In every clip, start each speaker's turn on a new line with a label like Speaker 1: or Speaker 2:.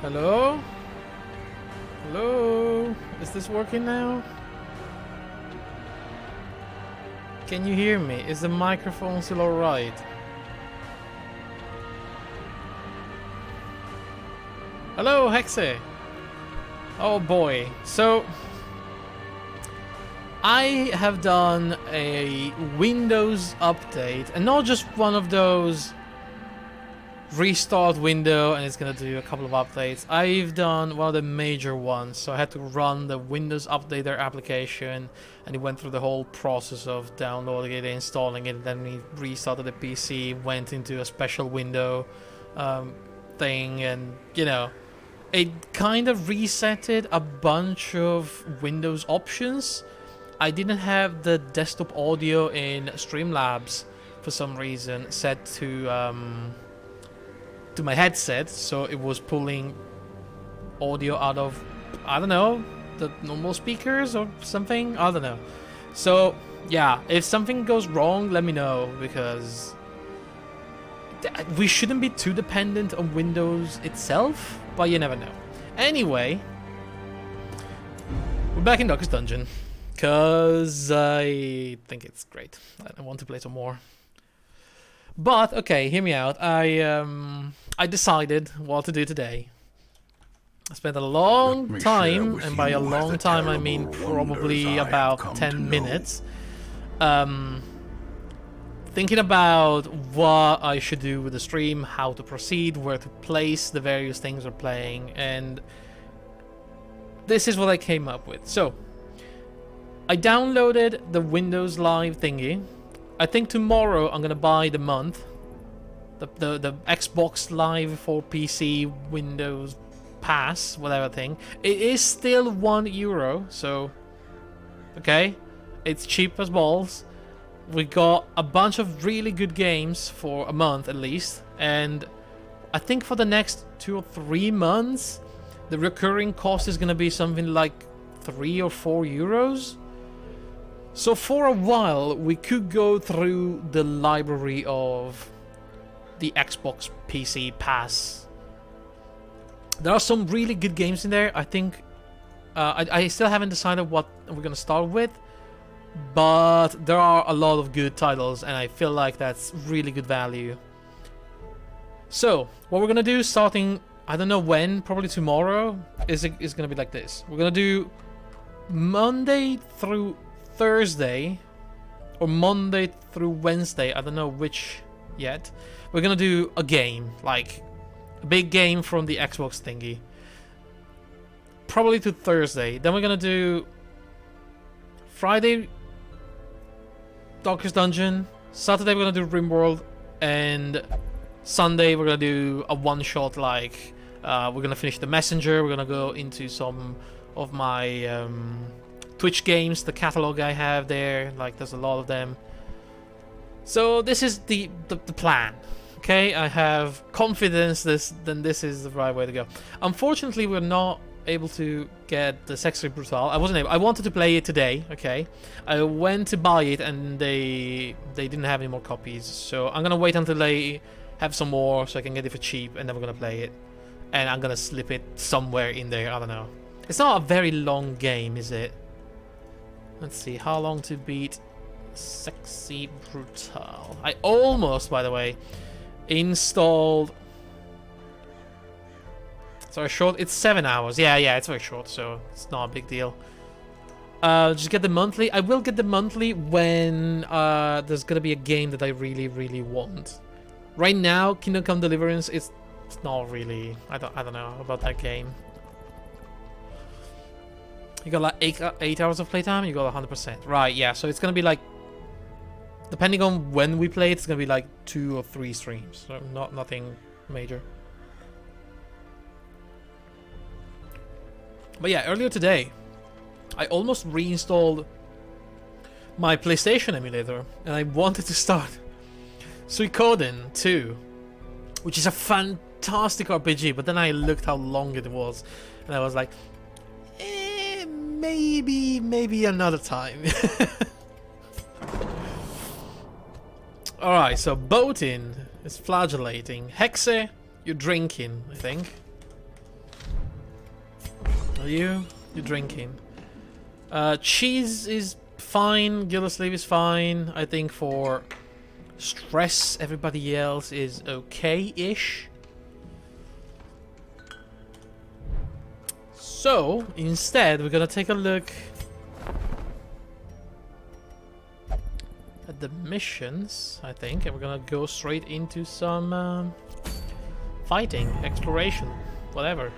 Speaker 1: Hello? Hello? Is this working now? Can you hear me? Is the microphone still alright? Hello, Hexe! Oh boy. So, I have done a Windows update, and not just one of those restart window and it's gonna do a couple of updates. I've done one of the major ones, so I had to run the Windows Updater application, and it went through the whole process of downloading it, installing it, and then we restarted the PC, went into a special window thing, and you know, it kind of resetted a bunch of Windows options. I didn't have the desktop audio in Streamlabs for some reason set to my headset, so it was pulling audio out of, I don't know, the normal speakers or something, I don't know. So yeah, if something goes wrong, let me know, because we shouldn't be too dependent on Windows itself, but you never know. Anyway, we're back in Darkest Dungeon, because I think it's great. I want to play some more. But, okay, hear me out. I decided what to do today. I spent a long time, and by a long time I mean probably about 10 minutes, thinking about what I should do with the stream, how to proceed, where to place the various things we're playing, and this is what I came up with. So, I downloaded the Windows Live thingy. I think tomorrow I'm gonna buy the month, the Xbox Live for PC Windows Pass, whatever thing. It is still €1, so okay, it's cheap as balls. We got a bunch of really good games for a month at least, and I think for the next 2 or 3 months, the recurring cost is gonna be something like €3 or €4. So for a while, we could go through the library of the Xbox PC Pass. There are some really good games in there. I think I still haven't decided what we're gonna start with, but there are a lot of good titles, and I feel like that's really good value. So what we're gonna do, starting I don't know when, probably tomorrow, is gonna be like this. We're gonna do Monday through Thursday, or Monday through Wednesday, I don't know which yet. We're gonna do a game, like a big game from the Xbox thingy. Probably to Thursday. Then we're gonna do Friday Darkest Dungeon, Saturday we're gonna do RimWorld, and Sunday we're gonna do a one-shot, like we're gonna finish the Messenger, we're gonna go into some of my Twitch games, the catalog I have there, like there's a lot of them. So this is the plan. Okay, I have confidence this is the right way to go. Unfortunately, we're not able to get the Sexy Brutal. I wasn't able. I wanted to play it today. Okay, I went to buy it and they didn't have any more copies. So I'm gonna wait until they have some more so I can get it for cheap, and then we're gonna play it. And I'm gonna slip it somewhere in there. I don't know. It's not a very long game, is it? Let's see, how long to beat Sexy Brutal. I almost, by the way, installed... Sorry, short? It's 7 hours. Yeah, it's very short, so it's not a big deal. Just get the monthly. I will get the monthly when there's gonna be a game that I really, really want. Right now, Kingdom Come Deliverance, it's not really... I don't know about that game. You got like 8 hours of playtime, you got 100%. Right, yeah, so it's gonna be like, depending on when we play, it's gonna be like 2 or 3 streams. So nothing major. But yeah, earlier today, I almost reinstalled my PlayStation emulator, and I wanted to start Suikoden 2, which is a fantastic RPG, but then I looked how long it was, and I was like, maybe another time. Alright, so boating is flagellating. Hexe, you're drinking, I think. Are you? You're drinking. Cheese is fine. Gildersleeve is fine. I think for stress, everybody else is okay-ish. So, instead, we're gonna take a look at the missions, I think, and we're gonna go straight into some fighting, exploration, whatever.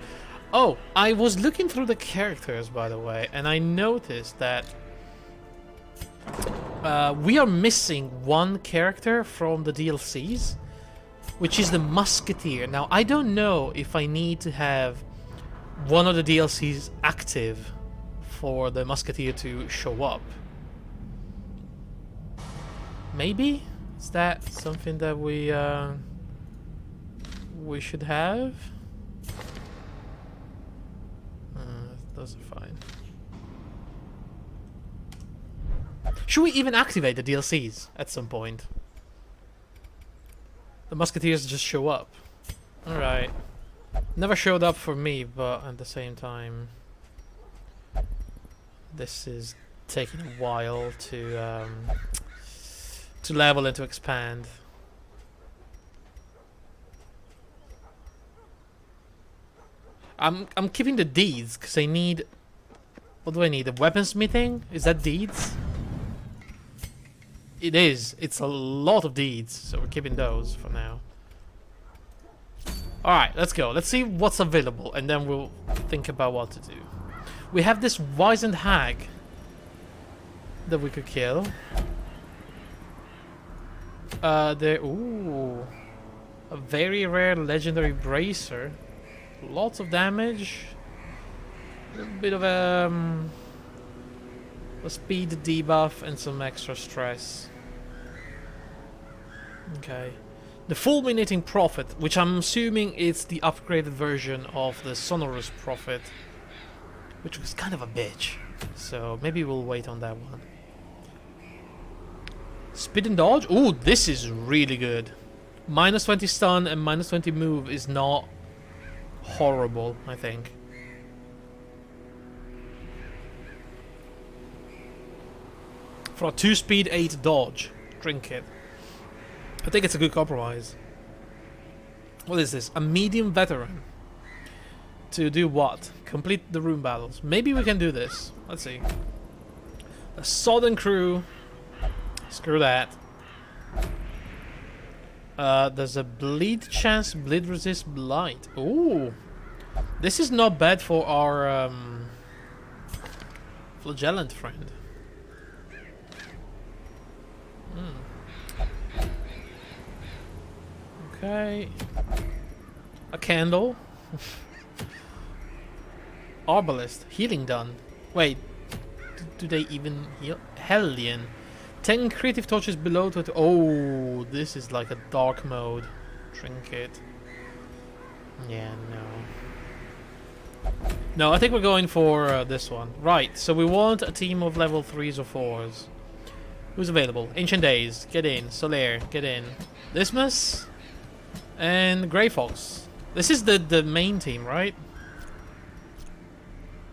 Speaker 1: Oh, I was looking through the characters, by the way, and I noticed that we are missing one character from the DLCs, which is the Musketeer. Now, I don't know if I need to have one of the DLCs active for the Musketeer to show up. Maybe? Is that something that we should have? Those are fine. Should we even activate the DLCs at some point? The Musketeers just show up. Alright. Never showed up for me, but at the same time, this is taking a while to level and to expand. I'm keeping the deeds because I need. What do I need? A weaponsmithing? Is that deeds? It is. It's a lot of deeds, so we're keeping those for now. Alright, let's go. Let's see what's available, and then we'll think about what to do. We have this Wizened hag that we could kill. Ooh. A very rare legendary bracer. Lots of damage. A little bit of a speed debuff and some extra stress. Okay. The Fulminating Prophet, which I'm assuming is the upgraded version of the Sonorous Prophet, which was kind of a bitch. So maybe we'll wait on that one. Speed and dodge? Ooh, this is really good. Minus 20 stun and minus 20 move is not horrible, I think. For a 2 speed, 8 dodge. Drink it. I think it's a good compromise. What is this? A medium veteran. To do what? Complete the room battles. Maybe we can do this. Let's see. A Sodden crew. Screw that. There's a bleed chance, bleed resist blight. Ooh. This is not bad for our flagellant friend. Okay. A candle. Arbalist. Healing done. Wait. Do they even heal? Hellion. 10 creative torches below to... Oh, this is like a dark mode. Trinket. Yeah, no. No, I think we're going for this one. Right, so we want a team of level 3s or 4s. Who's available? Ancient Days, get in. Solaire, get in. Dismas and Grey Fox. This is the main team, right?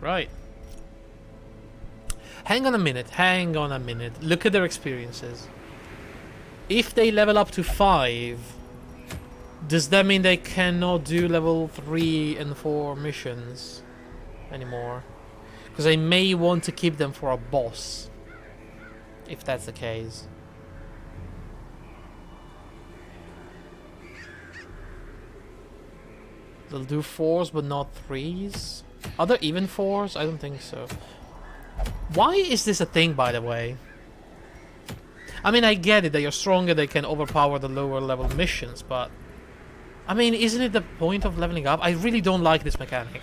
Speaker 1: Right. Hang on a minute, hang on a minute. Look at their experiences. If they level up to 5, does that mean they cannot do level 3 and 4 missions anymore? Because I may want to keep them for a boss, if that's the case. They'll do 4s but not 3s. Are there even 4s? I don't think so. Why is this a thing, by the way? I mean, I get it that you're stronger, they can overpower the lower level missions, but I mean, isn't it the point of leveling up? I really don't like this mechanic.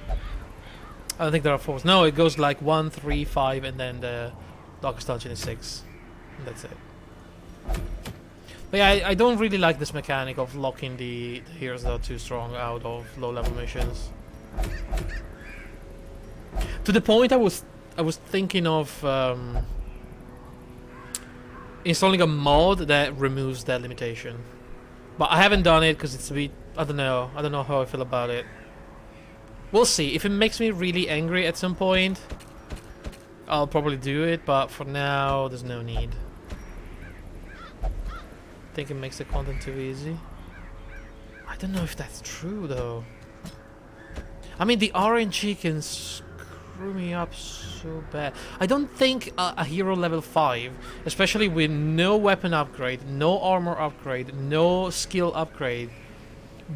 Speaker 1: I don't think there are 4s. No, it goes like 1, 3, 5, and then the Darkest Dungeon is 6. And that's it. But yeah, I don't really like this mechanic of locking the heroes that are too strong out of low level missions. To the point I was thinking of installing a mod that removes that limitation, but I haven't done it because it's a bit, I don't know how I feel about it. We'll see. If it makes me really angry at some point, I'll probably do it, but for now, there's no need. I think it makes the content too easy. I don't know if that's true, though. I mean, the RNG can screw me up so bad. I don't think a hero level 5, especially with no weapon upgrade, no armor upgrade, no skill upgrade,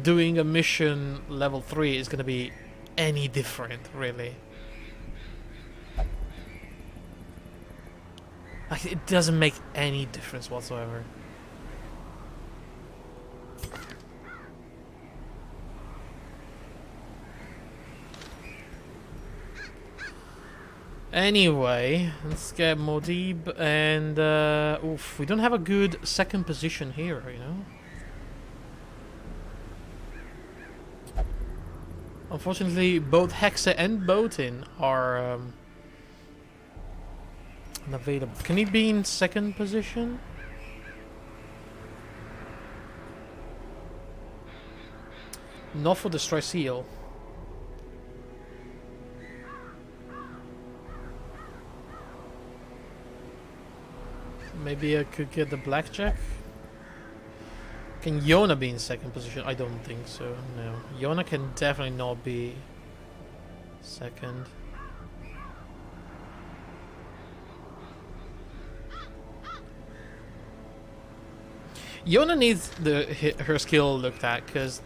Speaker 1: doing a mission level 3 is going to be any different, really. Like, it doesn't make any difference whatsoever. Anyway, let's get Modib and oof, we don't have a good second position here, you know. Unfortunately, both Hexa and Botin are unavailable. Can he be in second position? Not for the Stress Seal. Maybe I could get the Blackjack? Can Yona be in second position? I don't think so, no. Yona can definitely not be second. Yona needs her skill looked at, because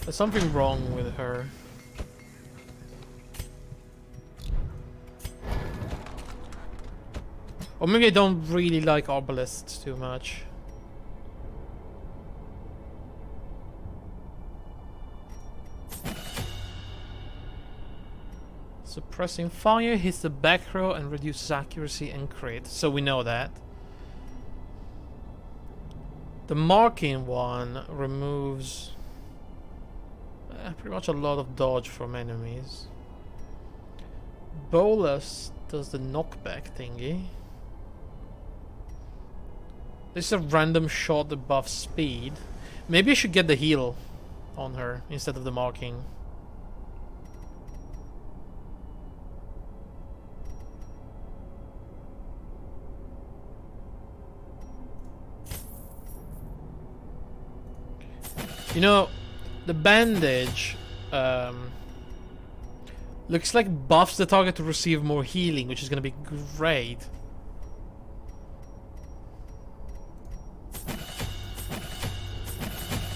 Speaker 1: there's something wrong with her. Or maybe I don't really like Arbalists too much. Suppressing fire hits the back row and reduces accuracy and crit, so we know that. The marking one removes pretty much a lot of dodge from enemies. Bolus does the knockback thingy. This is a random shot that buffs speed. Maybe I should get the heal on her instead of the marking. You know, the bandage looks like buffs the target to receive more healing, which is going to be great.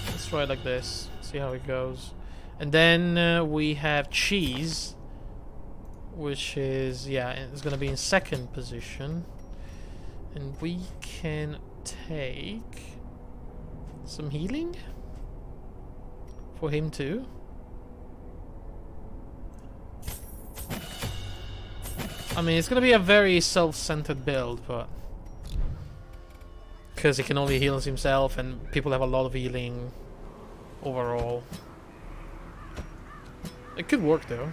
Speaker 1: Let's try it like this, see how it goes. And then we have Cheese, which is, yeah, it's going to be in second position. And we can take some healing for him too. I mean, it's gonna be a very self-centered build, but because he can only heal himself and people have a lot of healing overall. It could work though.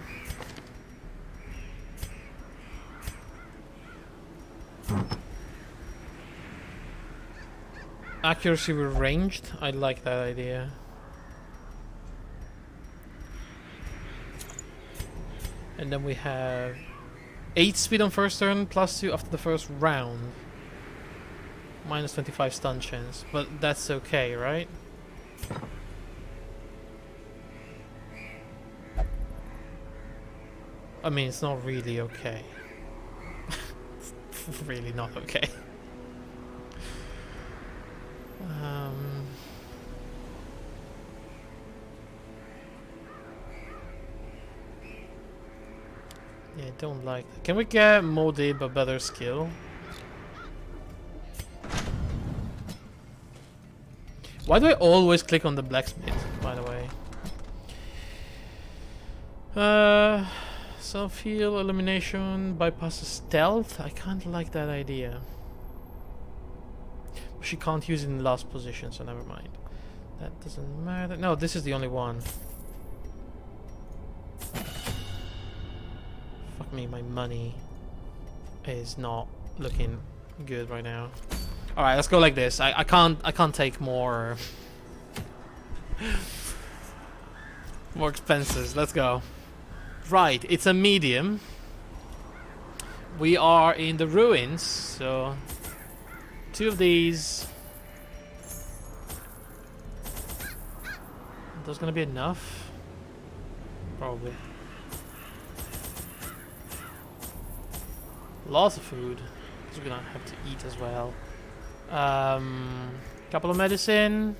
Speaker 1: Accuracy with ranged, I like that idea. And then we have 8 speed on first turn, +2 after the first round. -25 stun chance, but that's okay, right? I mean, it's not really okay. It's really not okay. Yeah, I don't like that. Can we get Modib a better skill? Why do I always click on the blacksmith, by the way? Self-heal, elimination, bypasses stealth. I can't like that idea. She can't use it in the last position, so never mind. That doesn't matter. No, this is the only one. Fuck me, my money is not looking good right now. Alright, let's go like this. I can't take more. More expenses. Let's go. Right, it's a medium. We are in the ruins, so 2 of these. That's gonna be enough. Probably. Lots of food. Because we're gonna have to eat as well. Couple of medicine.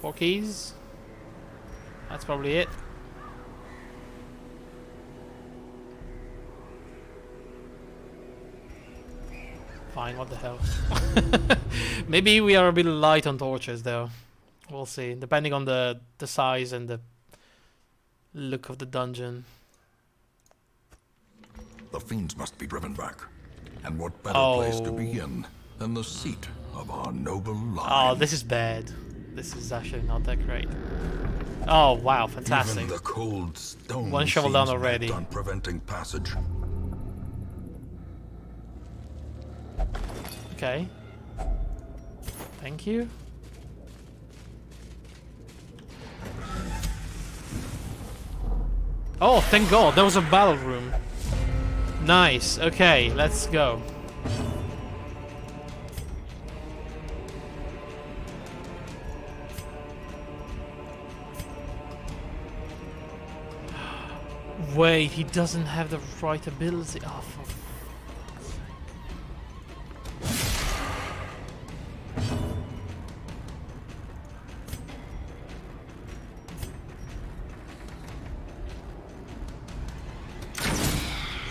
Speaker 1: 4 keys. That's probably it. Fine, what the hell. Maybe we are a bit light on torches though. We'll see, depending on the size and the look of the dungeon.
Speaker 2: The fiends must be driven back. And what better place to begin than the seat of our noble line?
Speaker 1: Oh, this is bad. This is actually not that great. Oh, wow, fantastic.
Speaker 2: Even the cold stone
Speaker 1: 1 shovel down
Speaker 2: seems
Speaker 1: already.
Speaker 2: bent on preventing passage.
Speaker 1: Okay. Thank you. Oh, thank God, there was a battle room. Nice. Okay, let's go. Wait, he doesn't have the right ability. Oh, for fuck's sake.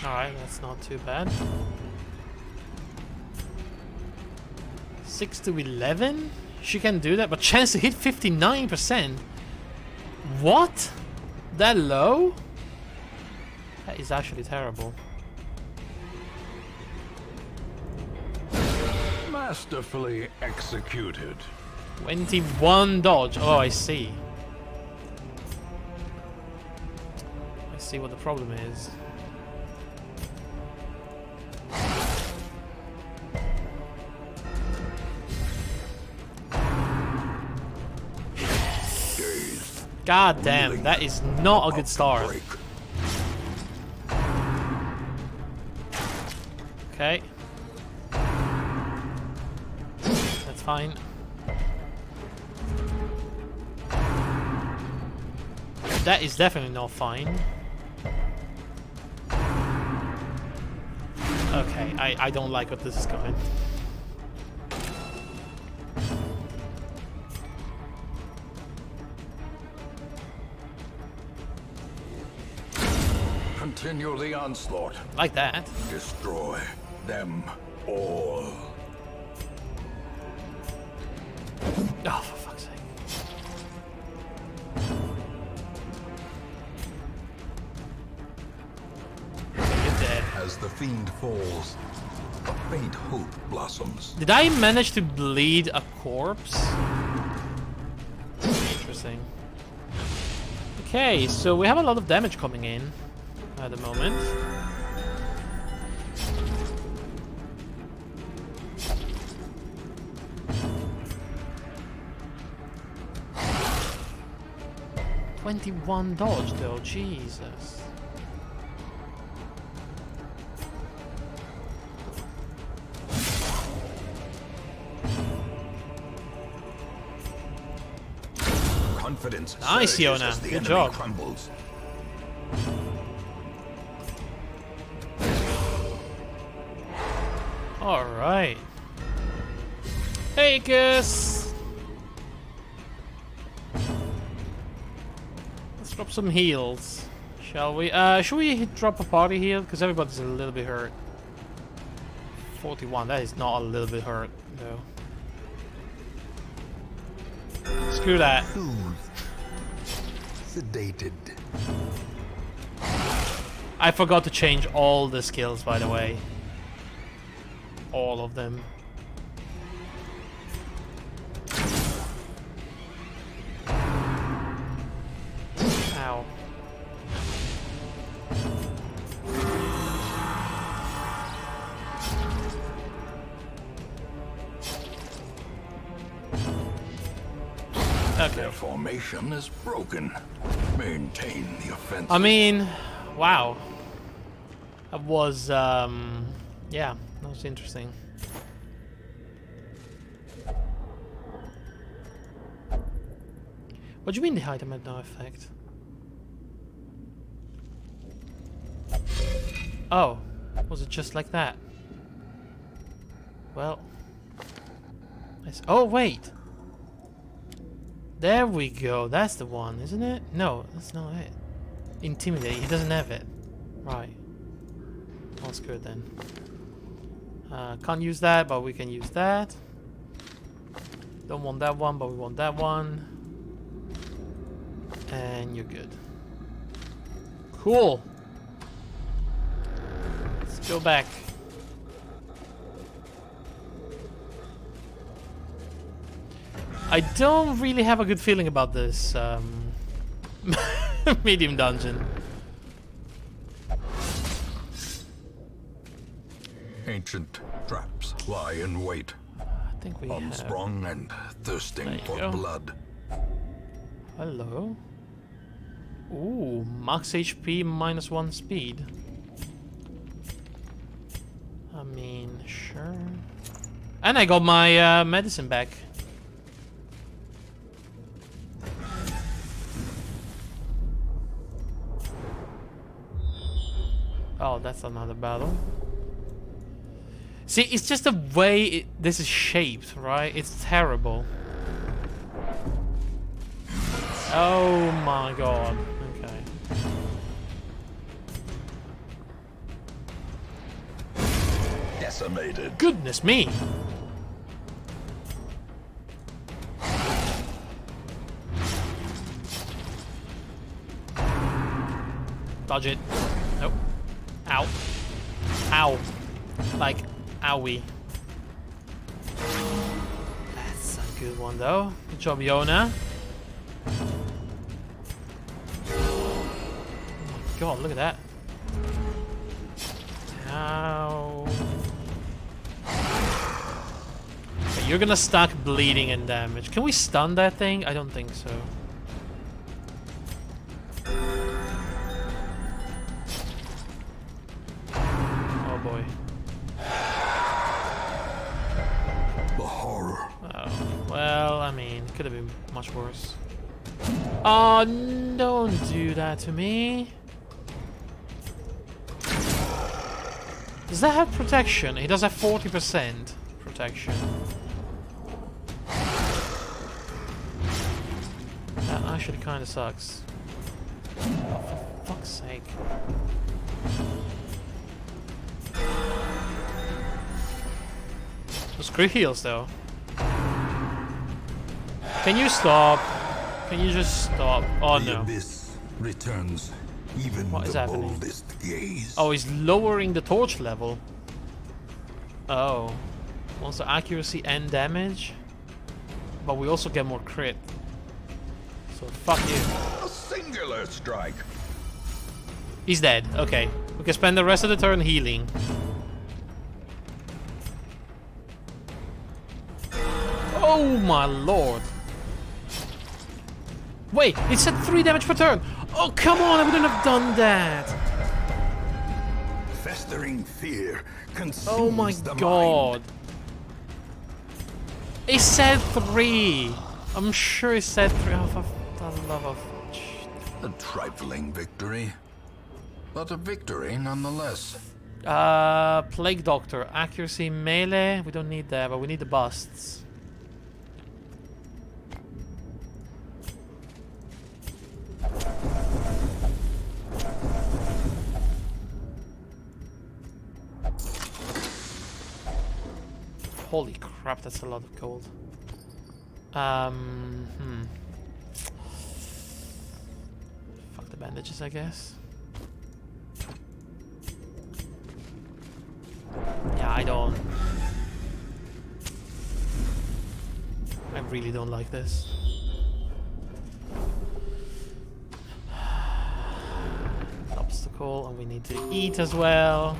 Speaker 1: Alright, that's not too bad. 6 to 11? She can do that, but chance to hit 59%. What? That low? That is actually terrible.
Speaker 3: Masterfully executed.
Speaker 1: 21 dodge. Oh, I see. I see what the problem is. God damn, that is not a good start. Okay. That's fine. That is definitely not fine. Okay, I don't like what this is going.
Speaker 2: Continue the onslaught.
Speaker 1: Like that.
Speaker 2: Destroy them all.
Speaker 1: Oh, for fuck's sake. You're dead.
Speaker 2: As the fiend falls, a faint hope blossoms.
Speaker 1: Did I manage to bleed a corpse? Interesting. Okay, so we have a lot of damage coming in at the moment. $21 though, Jesus.
Speaker 2: Confidence.
Speaker 1: Nice,
Speaker 2: surges
Speaker 1: Yona.
Speaker 2: as the
Speaker 1: Good
Speaker 2: enemy
Speaker 1: job.
Speaker 2: crumbles.
Speaker 1: Alright. Hey, Gus! Let's drop some heals. Shall we? Should we drop a party heal? Because everybody's a little bit hurt. 41, that is not a little bit hurt, though. Screw that.
Speaker 2: Sedated.
Speaker 1: I forgot to change all the skills, by the way. All of them. Ow. Okay,
Speaker 2: Their formation is broken. Maintain the offensive.
Speaker 1: I mean, wow. That was, yeah, that was interesting. What do you mean the item had no effect? Oh, was it just like that? Well, oh wait, there we go. That's the one, isn't it? No, that's not it. Intimidate. He doesn't have it. Right. That's good then. Can't use that, but we can use that. Don't want that one, but we want that one. And you're good. Cool. Let's go back. I don't really have a good feeling about this medium dungeon.
Speaker 2: Ancient traps lie in wait,
Speaker 1: I think we have.
Speaker 2: unsprung and thirsting for
Speaker 1: go.
Speaker 2: blood.
Speaker 1: Hello. Ooh, max HP -1 speed. I mean, sure. And I got my medicine back. Oh, that's another battle. See, it's just the way this is shaped, right? It's terrible. Oh my god. Okay.
Speaker 2: Decimated.
Speaker 1: Goodness me. Dodge it. Nope. Ow. Ow. Like, owie. That's a good one, though. Good job, Yona. Oh my god, look at that. Ow. Okay, you're gonna stack bleeding and damage. Can we stun that thing? I don't think so. Oh boy.
Speaker 2: The horror.
Speaker 1: Oh, well, I mean, could have been much worse. Oh, don't do that to me. Does that have protection? It does have 40% protection. That actually kind of sucks. Oh, for fuck's sake. Those crit heals, though. Can you stop? Can you just stop? Oh
Speaker 2: The
Speaker 1: no.
Speaker 2: abyss returns even
Speaker 1: What is
Speaker 2: the
Speaker 1: happening?
Speaker 2: boldest gaze.
Speaker 1: Oh, he's lowering the torch level. Oh. Also accuracy and damage. But we also get more crit. So fuck you.
Speaker 2: A singular strike.
Speaker 1: He's dead. Okay. We can spend the rest of the turn healing. Oh my lord. Wait, it said 3 damage per turn. Oh, come on, I wouldn't have done that.
Speaker 2: Festering fear consumes
Speaker 1: Oh my
Speaker 2: the
Speaker 1: god. It said 3. I'm sure it said 3. Oh, for the love of...
Speaker 2: mind. A trifling victory, but a victory nonetheless.
Speaker 1: Plague Doctor. Accuracy, melee. We don't need that, but we need the busts. Holy crap, that's a lot of gold. Fuck the bandages, I guess. Yeah, I really don't like this. Obstacle, and we need to eat as well.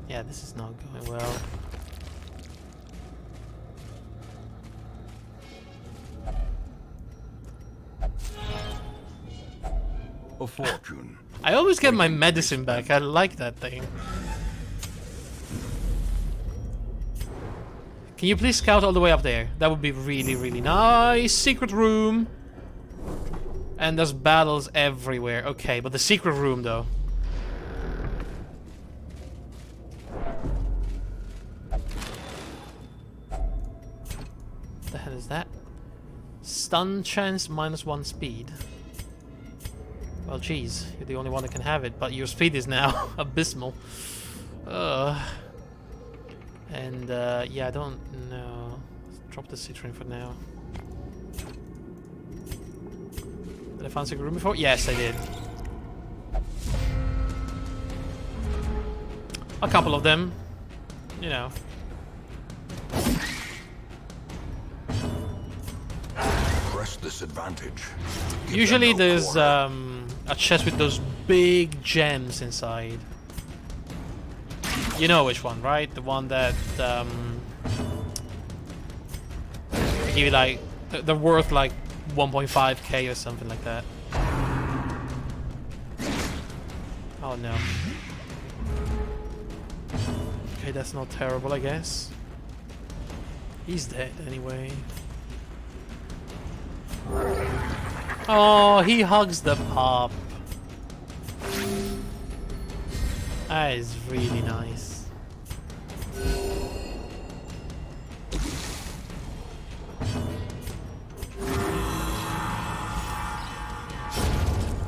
Speaker 1: Yeah, this is not going well.
Speaker 3: a fortune.
Speaker 1: I always get my medicine back. I like that thing. Can you please scout all the way up there? That would be really, really nice. Secret room. And there's battles everywhere. Okay, but the secret room, though. What the hell is that? Stun chance -1 speed. Well, geez, you're the only one that can have it, but your speed is now abysmal. And, yeah, I don't know. Let's drop the citrine for now. Did I find a secret room before? Yes, I did. A couple of them. You know.
Speaker 2: Press this advantage.
Speaker 1: Usually there's a chest with those big gems inside. You know which one, right? The one that give you like they're worth like 1.5k or something like that. Oh no. Okay, that's not terrible, I guess. He's dead anyway. Oh, he hugs the pup. That is really nice.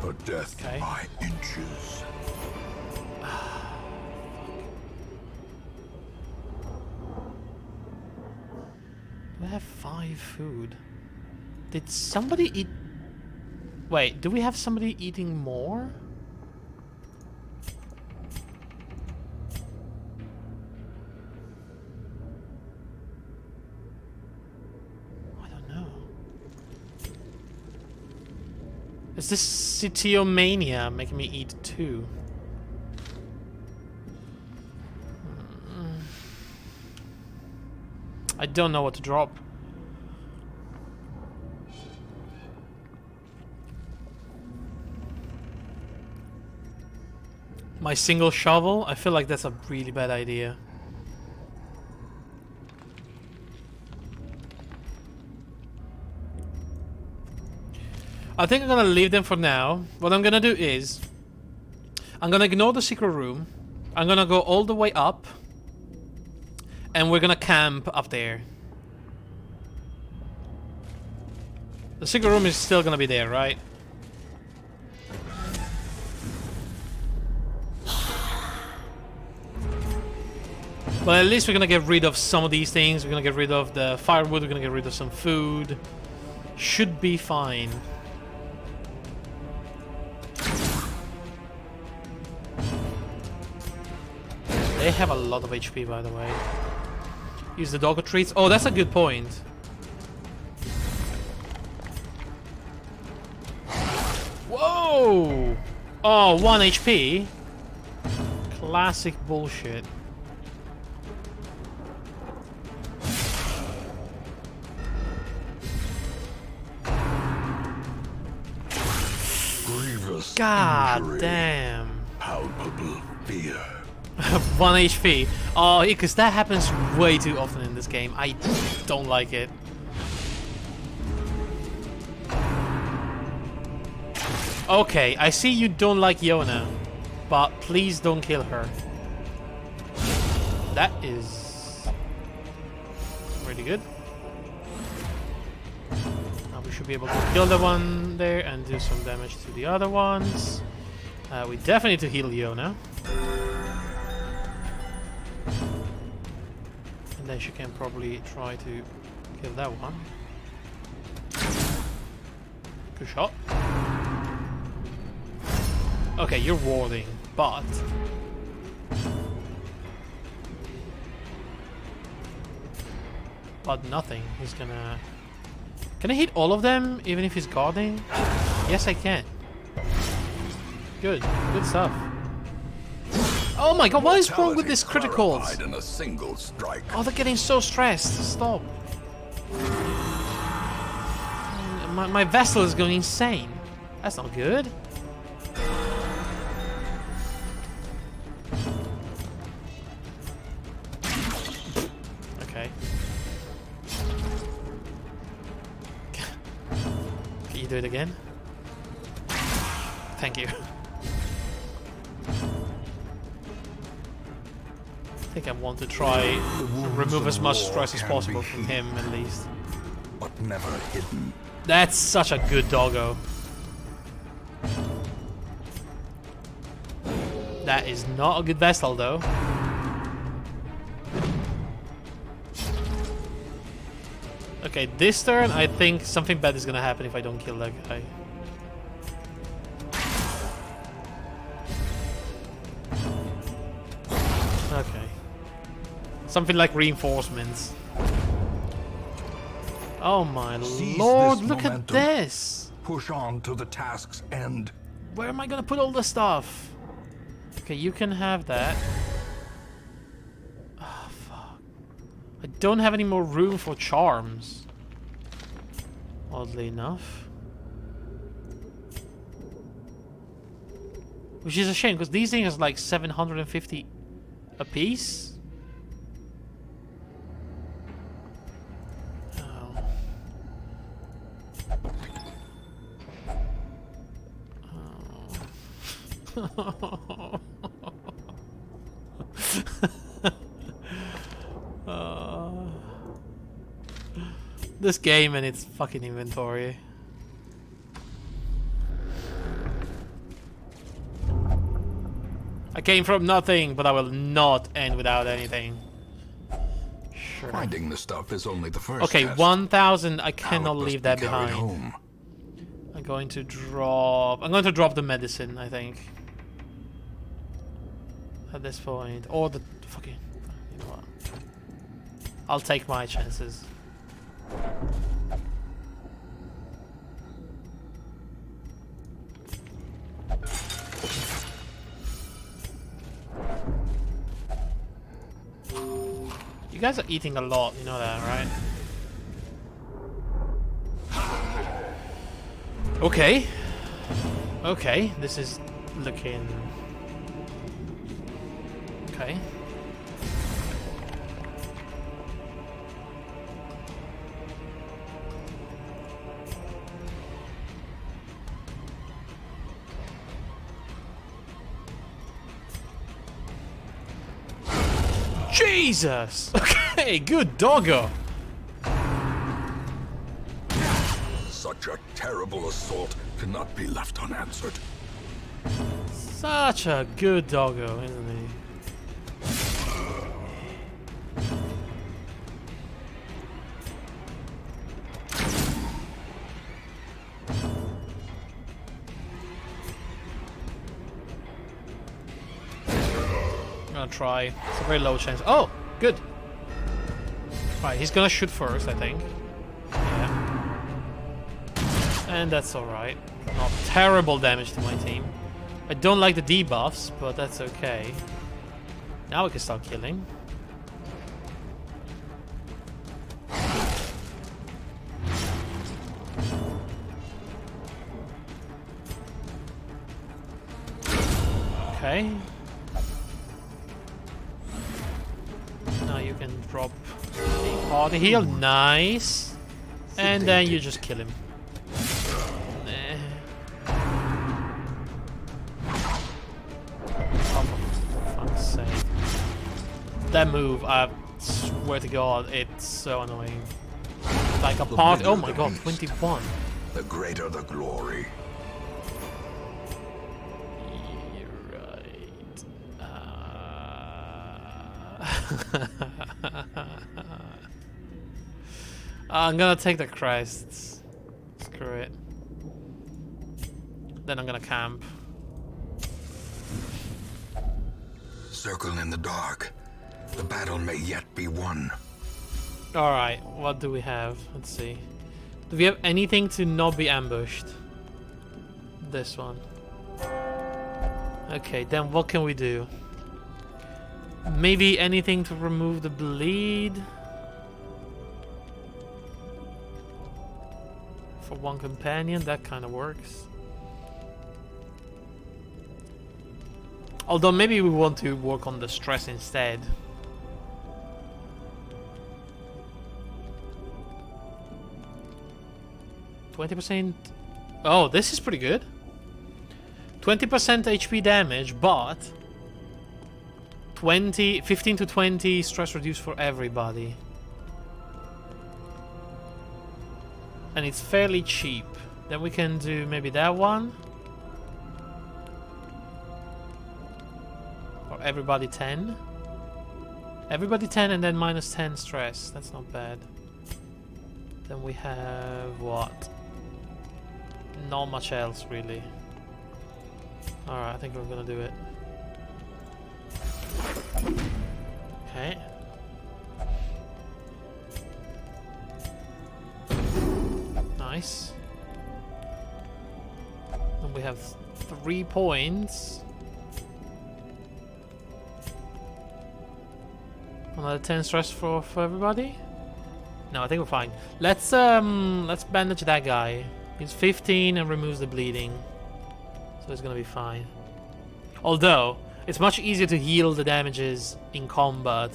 Speaker 2: A death by inches.
Speaker 1: Do I have 5 food? Did somebody eat... Wait, do we have somebody eating more? Is this Citiomania making me eat 2? I don't know what to drop. My single shovel? I feel like that's a really bad idea. I think I'm gonna leave them for now. What I'm gonna do is I'm gonna ignore the secret room. I'm gonna go all the way up and we're gonna camp up there. The secret room is still gonna be there, right? But at least we're gonna get rid of some of these things. We're gonna get rid of the firewood, we're gonna get rid of some food. Should be fine. They have a lot of HP, by the way. Use the doggo treats. Oh, that's a good point. Whoa! Oh, 1 HP. Classic bullshit.
Speaker 2: Grievous
Speaker 1: God
Speaker 2: injury.
Speaker 1: damn.
Speaker 2: Palpable fear.
Speaker 1: 1 HP. Oh, because that happens way too often in this game. I don't like it. Okay, I see you don't like Yona, but please don't kill her. That is really good. Now we should be able to kill the one there and do some damage to the other ones. We definitely need to heal Yona. And then she can probably try to kill that one. Good shot. Okay, you're warding, but... But nothing. He's gonna... Can I hit all of them, even if he's guarding? Yes, I can. Good. Good stuff. Oh my god, what is wrong with these criticals?
Speaker 2: In a single strike.
Speaker 1: Oh, they're getting so stressed. Stop. My vessel is going insane. That's not good. do it again? Thank you. I think I want to try remove as much stress as possible from him, at least.
Speaker 2: But never hidden.
Speaker 1: That's such a good doggo. That is not a good vessel, though. Okay, this turn, I think something bad is gonna happen if I don't kill that guy. Okay. Something like reinforcements. Oh my
Speaker 2: Seize
Speaker 1: lord,
Speaker 2: this
Speaker 1: look at
Speaker 2: momentum.
Speaker 1: this!
Speaker 2: Push on to the task's end.
Speaker 1: Where am I gonna put all the stuff? Okay, you can have that. Oh, fuck. I don't have any more room for charms. Oddly enough. Which is a shame, because these things are like 750 a piece. This game and its fucking inventory. I came from nothing, but I will not end without anything. Sure.
Speaker 2: Finding the stuff is only the first
Speaker 1: Okay,
Speaker 2: test.
Speaker 1: 1,000. I
Speaker 2: Now
Speaker 1: cannot
Speaker 2: it must
Speaker 1: leave
Speaker 2: be
Speaker 1: that
Speaker 2: carried
Speaker 1: behind.
Speaker 2: home.
Speaker 1: I'm going to drop the medicine, I think. At this point. Or the fucking... You know what? I'll take my chances. You guys are eating a lot, you know that, right? Okay. Okay, this is looking... Okay. Jesus! Okay, good doggo!
Speaker 2: Such a terrible assault cannot be left unanswered.
Speaker 1: Such a good doggo, isn't he? I'm gonna try. It's a very low chance. Oh, good. Right, he's gonna shoot first, I think. Yeah. And that's alright. Not terrible damage to my team. I don't like the debuffs, but that's okay. Now we can start killing. Okay. Now you can drop the party heal. Nice. And then you just kill him. That move, I swear to God, it's so annoying. Like a part. Oh my God, 21.
Speaker 2: The greater the glory.
Speaker 1: You're right. I'm gonna take the crests. Screw it. Then I'm gonna camp.
Speaker 2: Circle in the dark. The battle may yet be won.
Speaker 1: Alright, what do we have? Let's see. Do we have anything to not be ambushed? This one. Okay, then what can we do? Maybe anything to remove the bleed? For one companion, that kind of works. Although maybe we want to work on the stress instead. 20% Oh, this is pretty good. 20% HP damage, but 15 to 20 stress reduced for everybody. And it's fairly cheap. Then we can do maybe that one. Or everybody 10. Everybody 10 and then minus 10 stress. That's not bad. Then we have what? Not much else really. Alright, I think we're gonna do it. Okay. Nice. And we have 3 points. Another 10 stress for everybody? No, I think we're fine. Let's bandage that guy. He's 15 and removes the bleeding. So it's gonna be fine. Although, it's much easier to heal the damages in combat.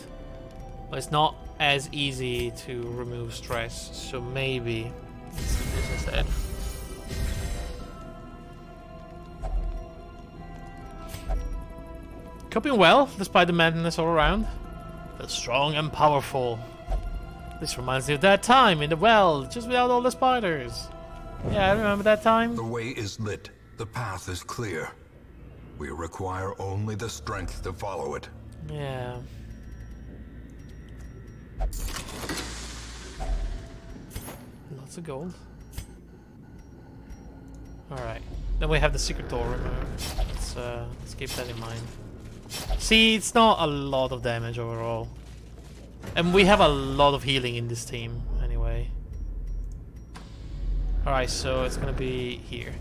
Speaker 1: But it's not as easy to remove stress. So maybe let's do this instead. Coping well, despite the madness all around. But strong and powerful. This reminds me of that time in the well, just without all the spiders. Yeah, I remember that time.
Speaker 2: The way is lit. The path is clear. We require only the strength to follow it.
Speaker 1: Yeah. Lots of gold. Alright. Then we have the secret door removed. Let's keep that in mind. See, it's not a lot of damage overall. And we have a lot of healing in this team, anyway. Alright, so it's gonna be here.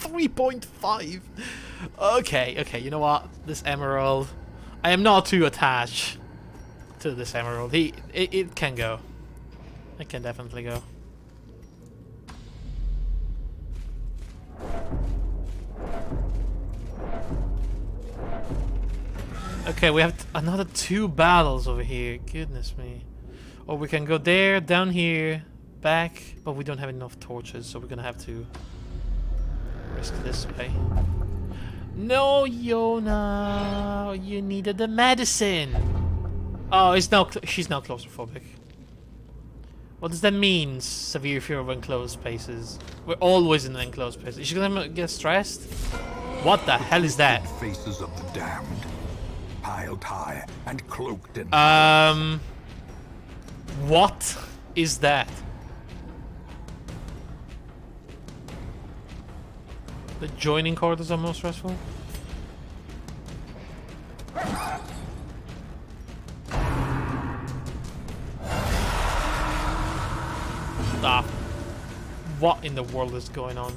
Speaker 1: 3.5. Okay, you know what? This emerald, I am not too attached to this emerald. It can go. It can definitely go. Okay, we have another 2 battles over here. Goodness me. Or we can go there, down here, back, but we don't have enough torches, so we're gonna have to risk this way. No, Yona, you needed the medicine. Oh, it's now she's now claustrophobic. What does that mean? Severe fear of enclosed spaces. We're always in enclosed spaces. Is she gonna get stressed? What the hell is that?
Speaker 2: Faces of the damned, piled high and cloaked in.
Speaker 1: What is that? The joining corridors are more stressful. Ah, what in the world is going on?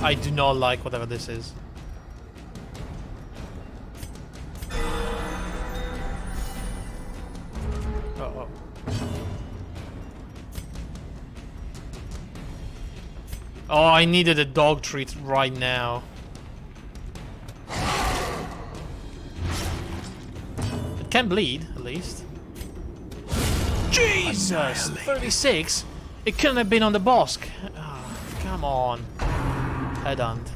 Speaker 1: I do not like whatever this is. Uh-oh. Oh, I needed a dog treat right now. It can bleed, at least. Jesus! 36? It couldn't have been on the boss. Oh, come on. Headhunt.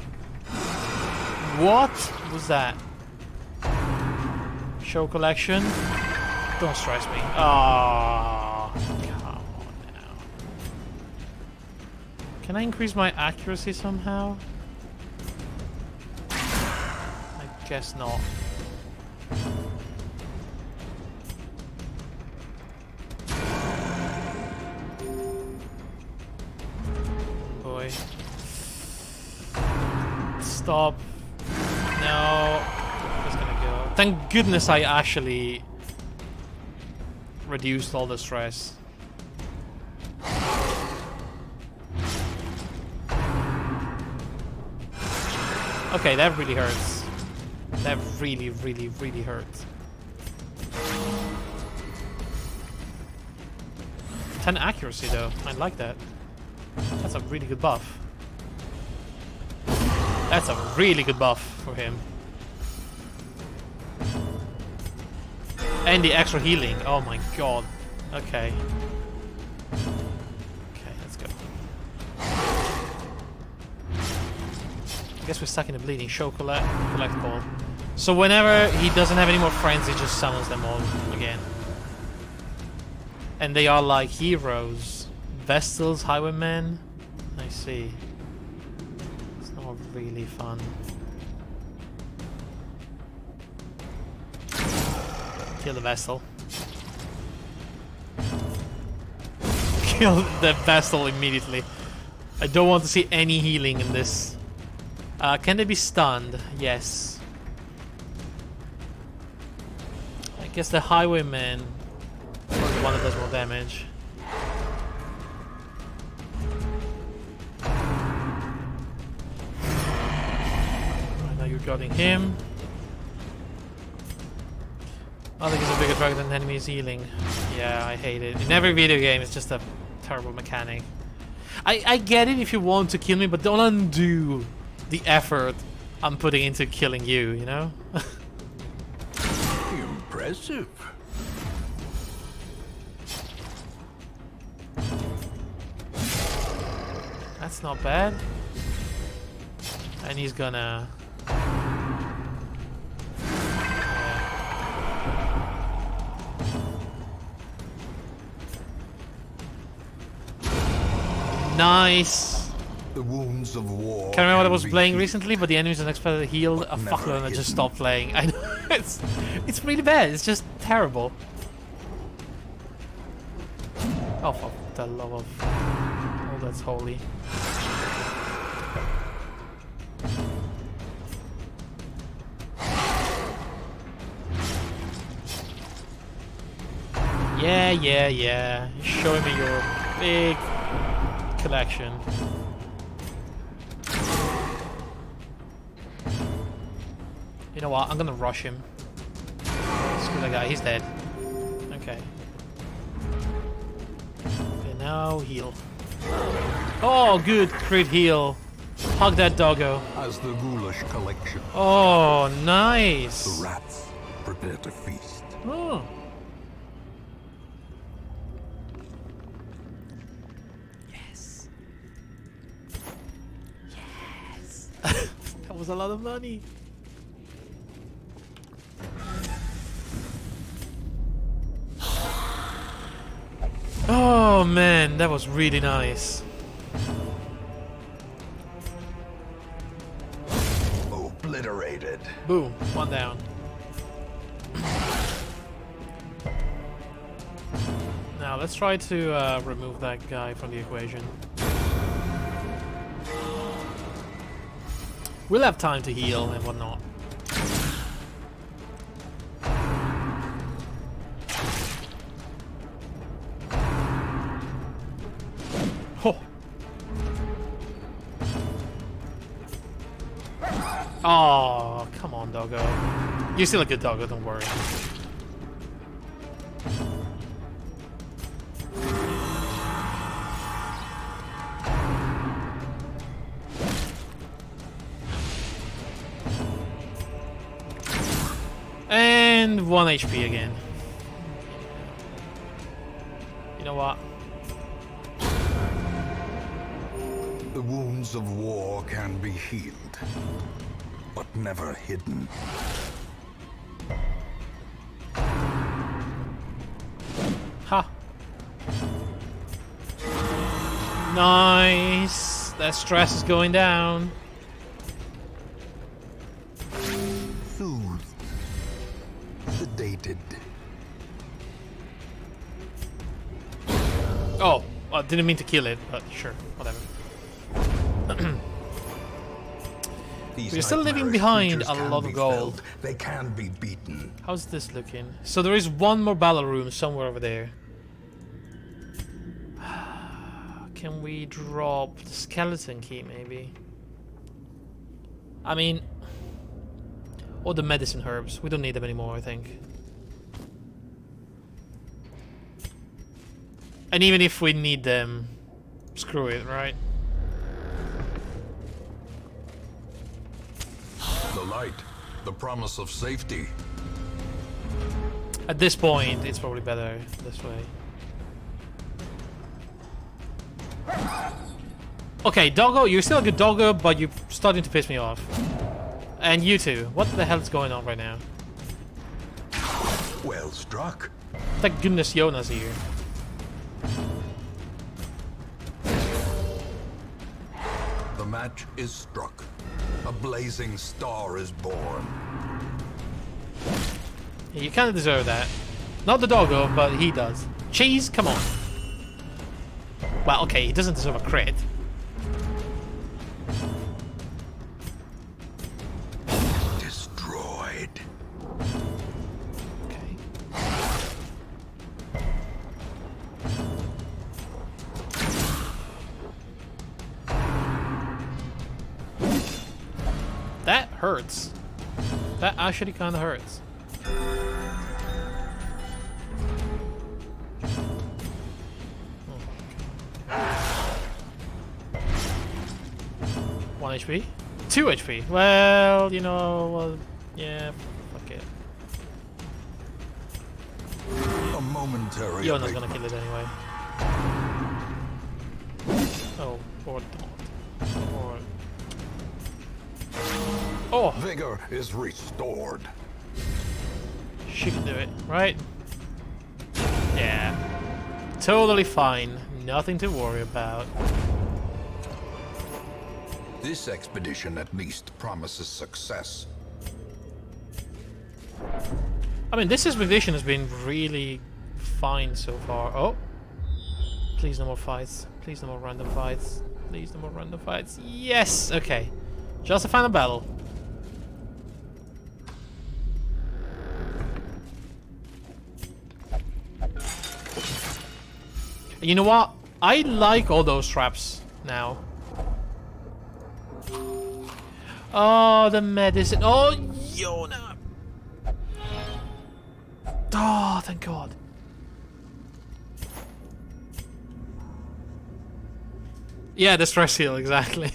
Speaker 1: What was that? Show collection? Don't stress me. Oh, come on now. Can I increase my accuracy somehow? I guess not. Boy. Stop. No. Just gonna go. Thank goodness I actually reduced all the stress. Okay, that really hurts. That really hurts. 10 accuracy though. I like that. That's a really good buff. That's a really good buff for him. And the extra healing. Oh my god. Okay. Okay, let's go. I guess we're stuck in the bleeding. Show collect ball. So whenever he doesn't have any more friends, he just summons them all again. And they are like heroes. Vestals, highwaymen. I see. It's not really fun. Kill the Vestal. Kill the Vestal immediately. I don't want to see any healing in this. Can they be stunned? Yes. I guess the highwayman is the one that does more damage. Right, now you're guarding him. I think he's a bigger target than the enemy's healing. Yeah, I hate it. In every video game, it's just a terrible mechanic. I get it if you want to kill me, but don't undo the effort I'm putting into killing you, you know?
Speaker 3: Impressive.
Speaker 1: That's not bad. And he's gonna...
Speaker 2: Nice. The wounds of war.
Speaker 1: Can't remember what I was playing recently, but the enemies unexpectedly healed a fuckload and I just stopped playing. I know it's really bad. It's just terrible. Oh, for the love of all that's holy. Yeah. You're showing me your big collection. You know what? I'm gonna rush him. Screw that guy. He's dead. Okay. Okay, now heal. Oh, good crit heal. Hug that doggo.
Speaker 2: As the ghoulish collection.
Speaker 1: Oh, nice.
Speaker 2: The rats prepare to feast.
Speaker 1: Oh. That was a lot of money. Oh man, that was really nice.
Speaker 2: Obliterated.
Speaker 1: Boom, one down. Now let's try to remove that guy from the equation. We'll have time to heal and whatnot. Oh. Oh, come on, doggo. You're still a good doggo, don't worry. And 1 HP again. You know what?
Speaker 2: The wounds of war can be healed, but never hidden.
Speaker 1: Ha! Nice! That stress is going down.
Speaker 2: Soothed. Sedated.
Speaker 1: Oh, I didn't mean to kill it, but sure, whatever. We're still leaving behind a lot of gold.
Speaker 2: They can be beaten.
Speaker 1: How's this looking? So there is one more battle room somewhere over there. Can we drop the skeleton key, maybe? I mean... Or the medicine herbs. We don't need them anymore, I think. And even if we need them, screw it, right?
Speaker 2: The light, the promise of safety.
Speaker 1: At this point, it's probably better this way. Okay, Doggo, you're still a good Doggo, but you're starting to piss me off. And you too. What the hell is going on right now?
Speaker 2: Well struck.
Speaker 1: Thank goodness Jona's here.
Speaker 2: The match is struck. A blazing star is born.
Speaker 1: Yeah, you kind of deserve that. Not the Doggo, but he does. Cheese, come on. Well, okay, he doesn't deserve a crit.
Speaker 2: Destroyed.
Speaker 1: Okay. That hurts. That actually kind of hurts. One HP? 2 HP. Well, you know, well, yeah, fuck it.
Speaker 2: A momentary.
Speaker 1: Yona's gonna kill it anyway. Oh, or don't. Or. Oh!
Speaker 2: Vigor is restored.
Speaker 1: She can do it, right? Yeah. Totally fine. Nothing to worry about.
Speaker 2: This expedition at least promises success.
Speaker 1: I mean, this expedition has been really fine so far. Oh! Please no more fights. Please no more random fights. Please no more random fights. Yes! Okay. Just a final battle. You know what? I like all those traps now. Oh, the medicine. Oh, Yona! Oh, thank God. Yeah, the stress heal, exactly.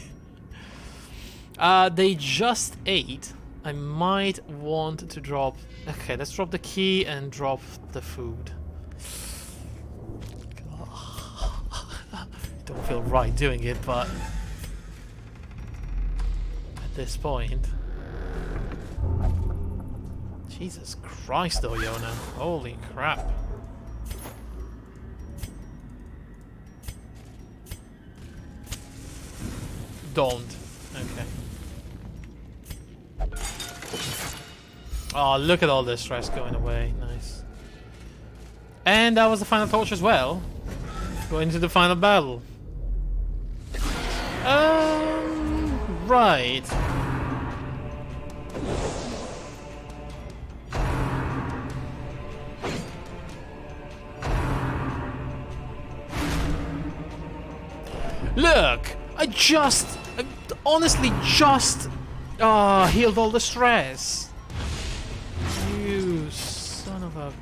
Speaker 1: They just ate. I might want to drop... Okay, let's drop the key and drop the food. Don't feel right doing it, but... At this point... Jesus Christ, though, Yona. Holy crap. Don't. Okay. Oh, look at all this stress going away. Nice. And that was the final torch as well. Going to the final battle. Right. Look! I honestly just healed all the stress. You son of a...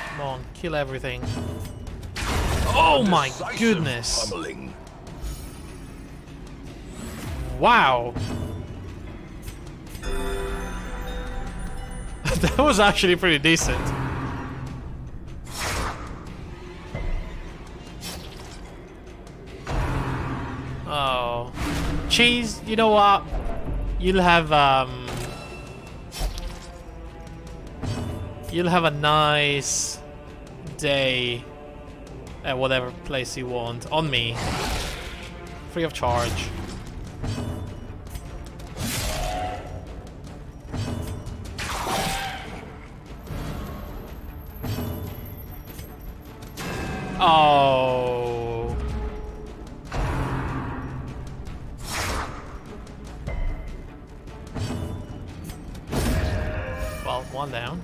Speaker 1: Come on, kill everything. Oh my goodness!
Speaker 2: Pummeling.
Speaker 1: Wow! That was actually pretty decent. Oh. Cheese, you know what? You'll have a nice day at whatever place you want. On me. Free of charge. Oh. Well, one down.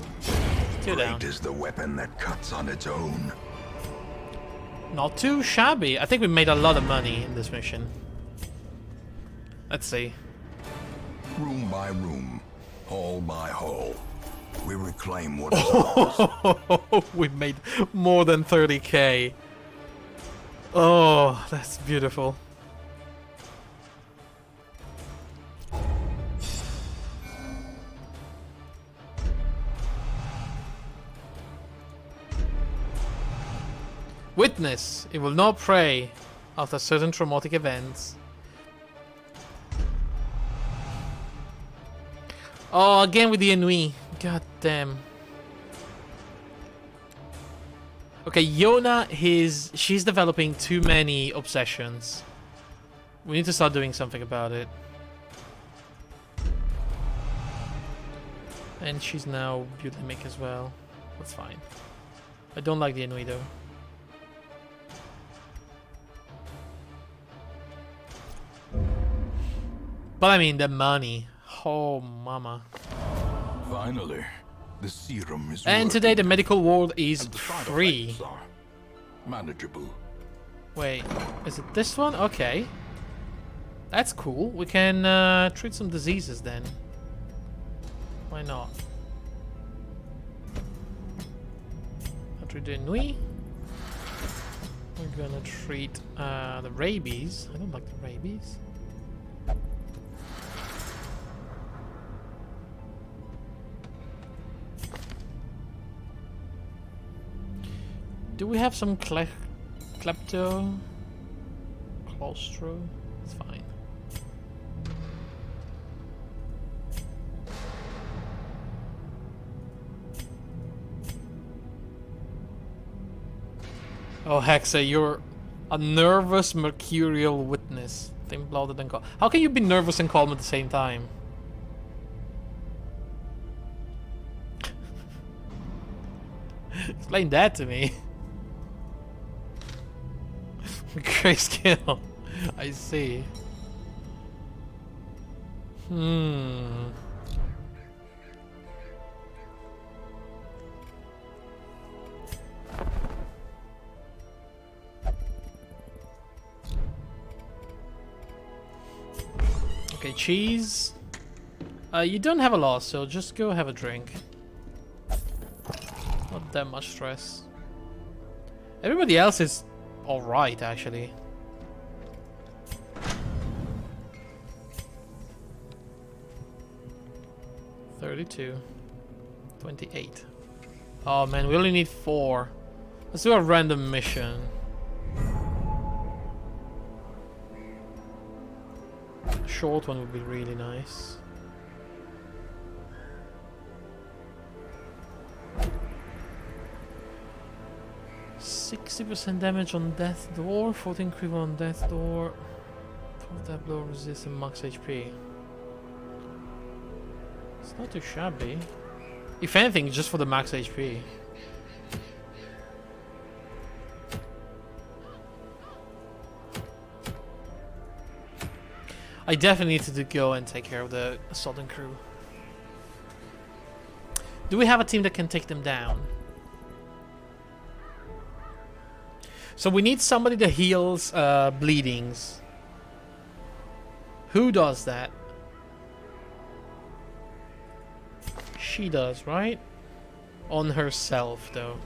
Speaker 1: Two down.
Speaker 2: Great is the weapon that cuts on its own.
Speaker 1: Not too shabby. I think we made a lot of money in this mission. Let's see.
Speaker 2: Room by room, All by Hull. We reclaim what is ours.
Speaker 1: We made more than 30k. Oh, that's beautiful. Witness, it will not prey after certain traumatic events. Oh, again with the ennui. God damn. Okay, Yona, she's developing too many obsessions. We need to start doing something about it. And she's now bulimic as well. That's fine. I don't like the ennui though. But I mean, the money. Oh, mama.
Speaker 2: Finally, the serum is
Speaker 1: And today the
Speaker 2: working,
Speaker 1: medical ward is
Speaker 2: and the side
Speaker 1: free.
Speaker 2: effects are manageable.
Speaker 1: Wait, is it this one? Okay. That's cool. We can treat some diseases then. Why not? I'll treat the ennui. We're gonna treat the rabies. I don't like the rabies. Do we have some klepto? Claustro? It's fine. Oh, Hexa, you're a nervous mercurial witness. Thin-blooded and calm. How can you be nervous and calm at the same time? Explain that to me. Grayscale. I see. Okay, cheese. You don't have a lot, so just go have a drink. Not that much stress. Everybody else is alright, actually. $32. $28. Oh man, we only need 4. Let's do a random mission. A short one would be really nice. %60 damage on death door, 14 creep on death door, 12 that blow resist and max HP. It's not too shabby. If anything, just for the max HP. I definitely need to go and take care of the Sodden crew. Do we have a team that can take them down? So we need somebody that heals bleedings. Who does that? She does, right? On herself, though.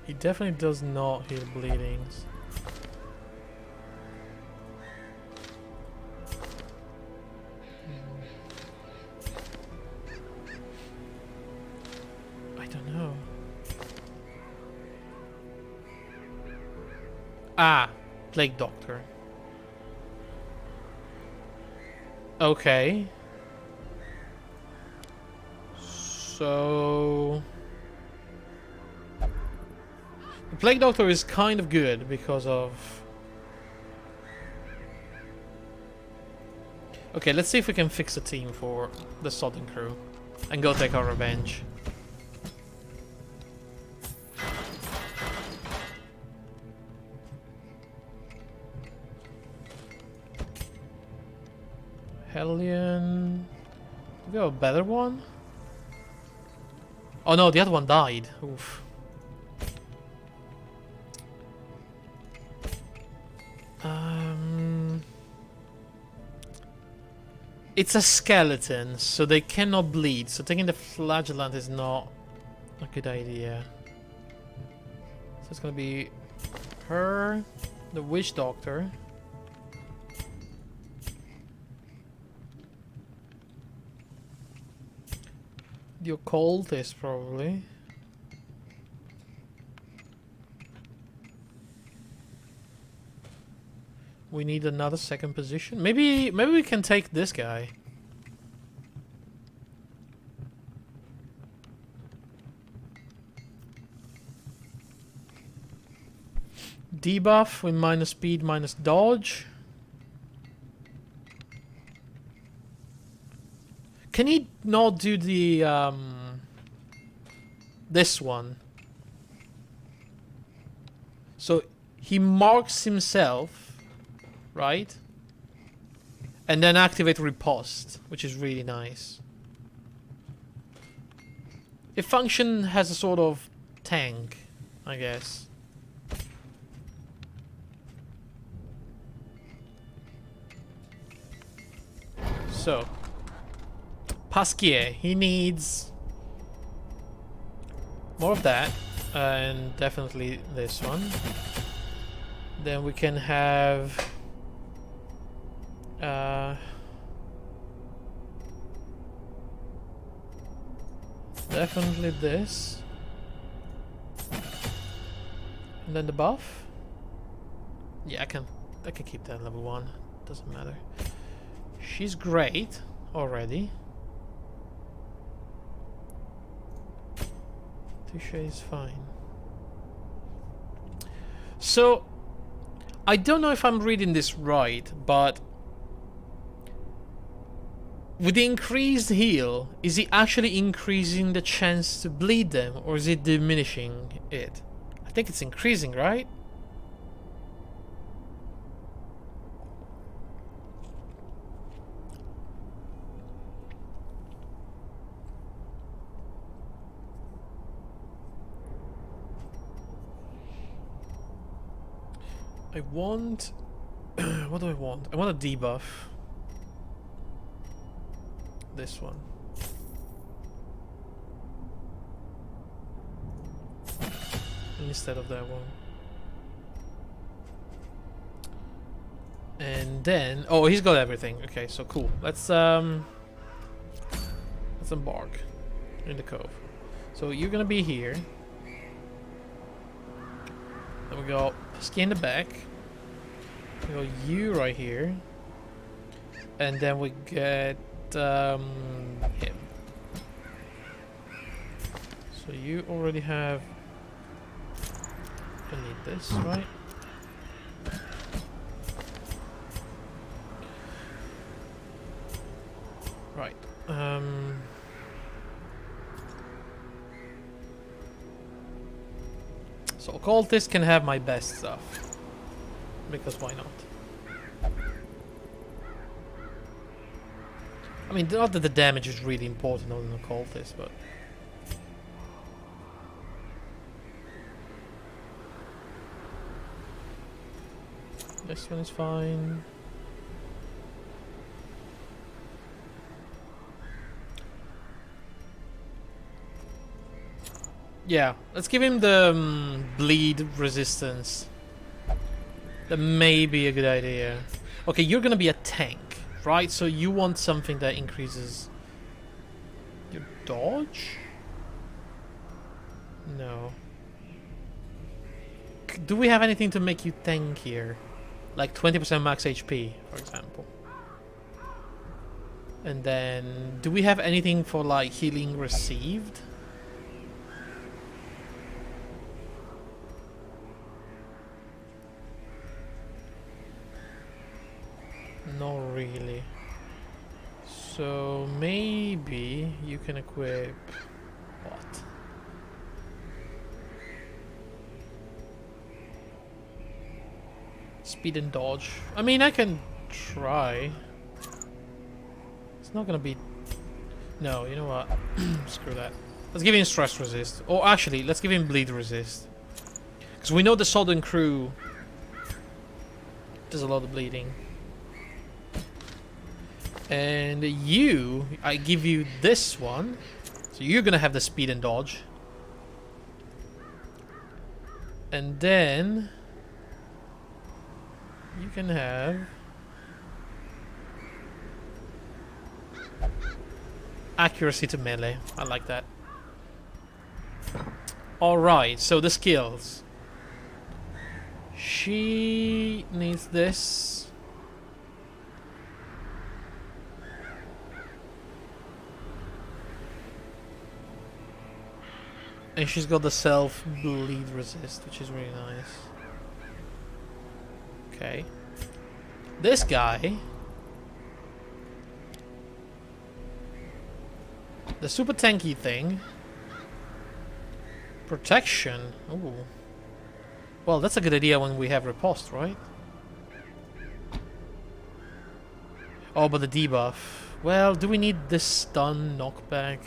Speaker 1: He definitely does not heal bleedings. I don't know. Ah, Plague Doctor. Okay. So the Plague Doctor is kind of good because of... Okay, let's see if we can fix a team for the Sodden crew and go take our revenge. Hellion... Do we have a better one? Oh no, the other one died. Oof. It's a skeleton, so they cannot bleed. So taking the flagellant is not a good idea. So it's gonna be her, the witch doctor. The occultist, probably. We need another second position. Maybe we can take this guy. Debuff with minus speed, minus dodge. Can he not do the this one? So he marks himself, right? And then activate riposte, which is really nice. If function has a sort of tank, I guess. So Pasquier, he needs more of that, and definitely this one. Then we can have definitely this, and then the buff. Yeah, I can keep that level 1. Doesn't matter. She's great already. Touche is fine. So, I don't know if I'm reading this right, but with the increased heal, is it actually increasing the chance to bleed them, or is it diminishing it? I think it's increasing, right? I want... what do I want? I want a debuff. This one. Instead of that one. And then... oh, he's got everything. Okay, so cool. Let's embark in the cove. So you're gonna be here. Then we go Ski in the back. We go you right here. And then we get him. So you already have... I need this, right? Right. So occultist can have my best stuff. Because why not? I mean, not that the damage is really important on an occultist, but... this one is fine. Yeah, let's give him the bleed resistance. That may be a good idea. Okay, you're gonna be a tank, right? So you want something that increases your dodge? No. Do we have anything to make you tankier? Like 20% max HP, for example. And then, do we have anything for like healing received? Not really. So maybe you can equip what? Speed and dodge. I mean, I can try. It's not gonna be... no, you know what? Screw that. Let's give him stress resist. Or actually, let's give him bleed resist. Because we know the Sodden crew does a lot of bleeding. And you, I give you this one. So you're gonna have the speed and dodge. And then you can have accuracy to melee. I like that. Alright, so the skills. She needs this. And she's got the self-bleed resist, which is really nice. Okay. This guy... the super tanky thing. Protection. Ooh. Well, that's a good idea when we have riposte, right? Oh, but the debuff. Well, do we need this stun knockback?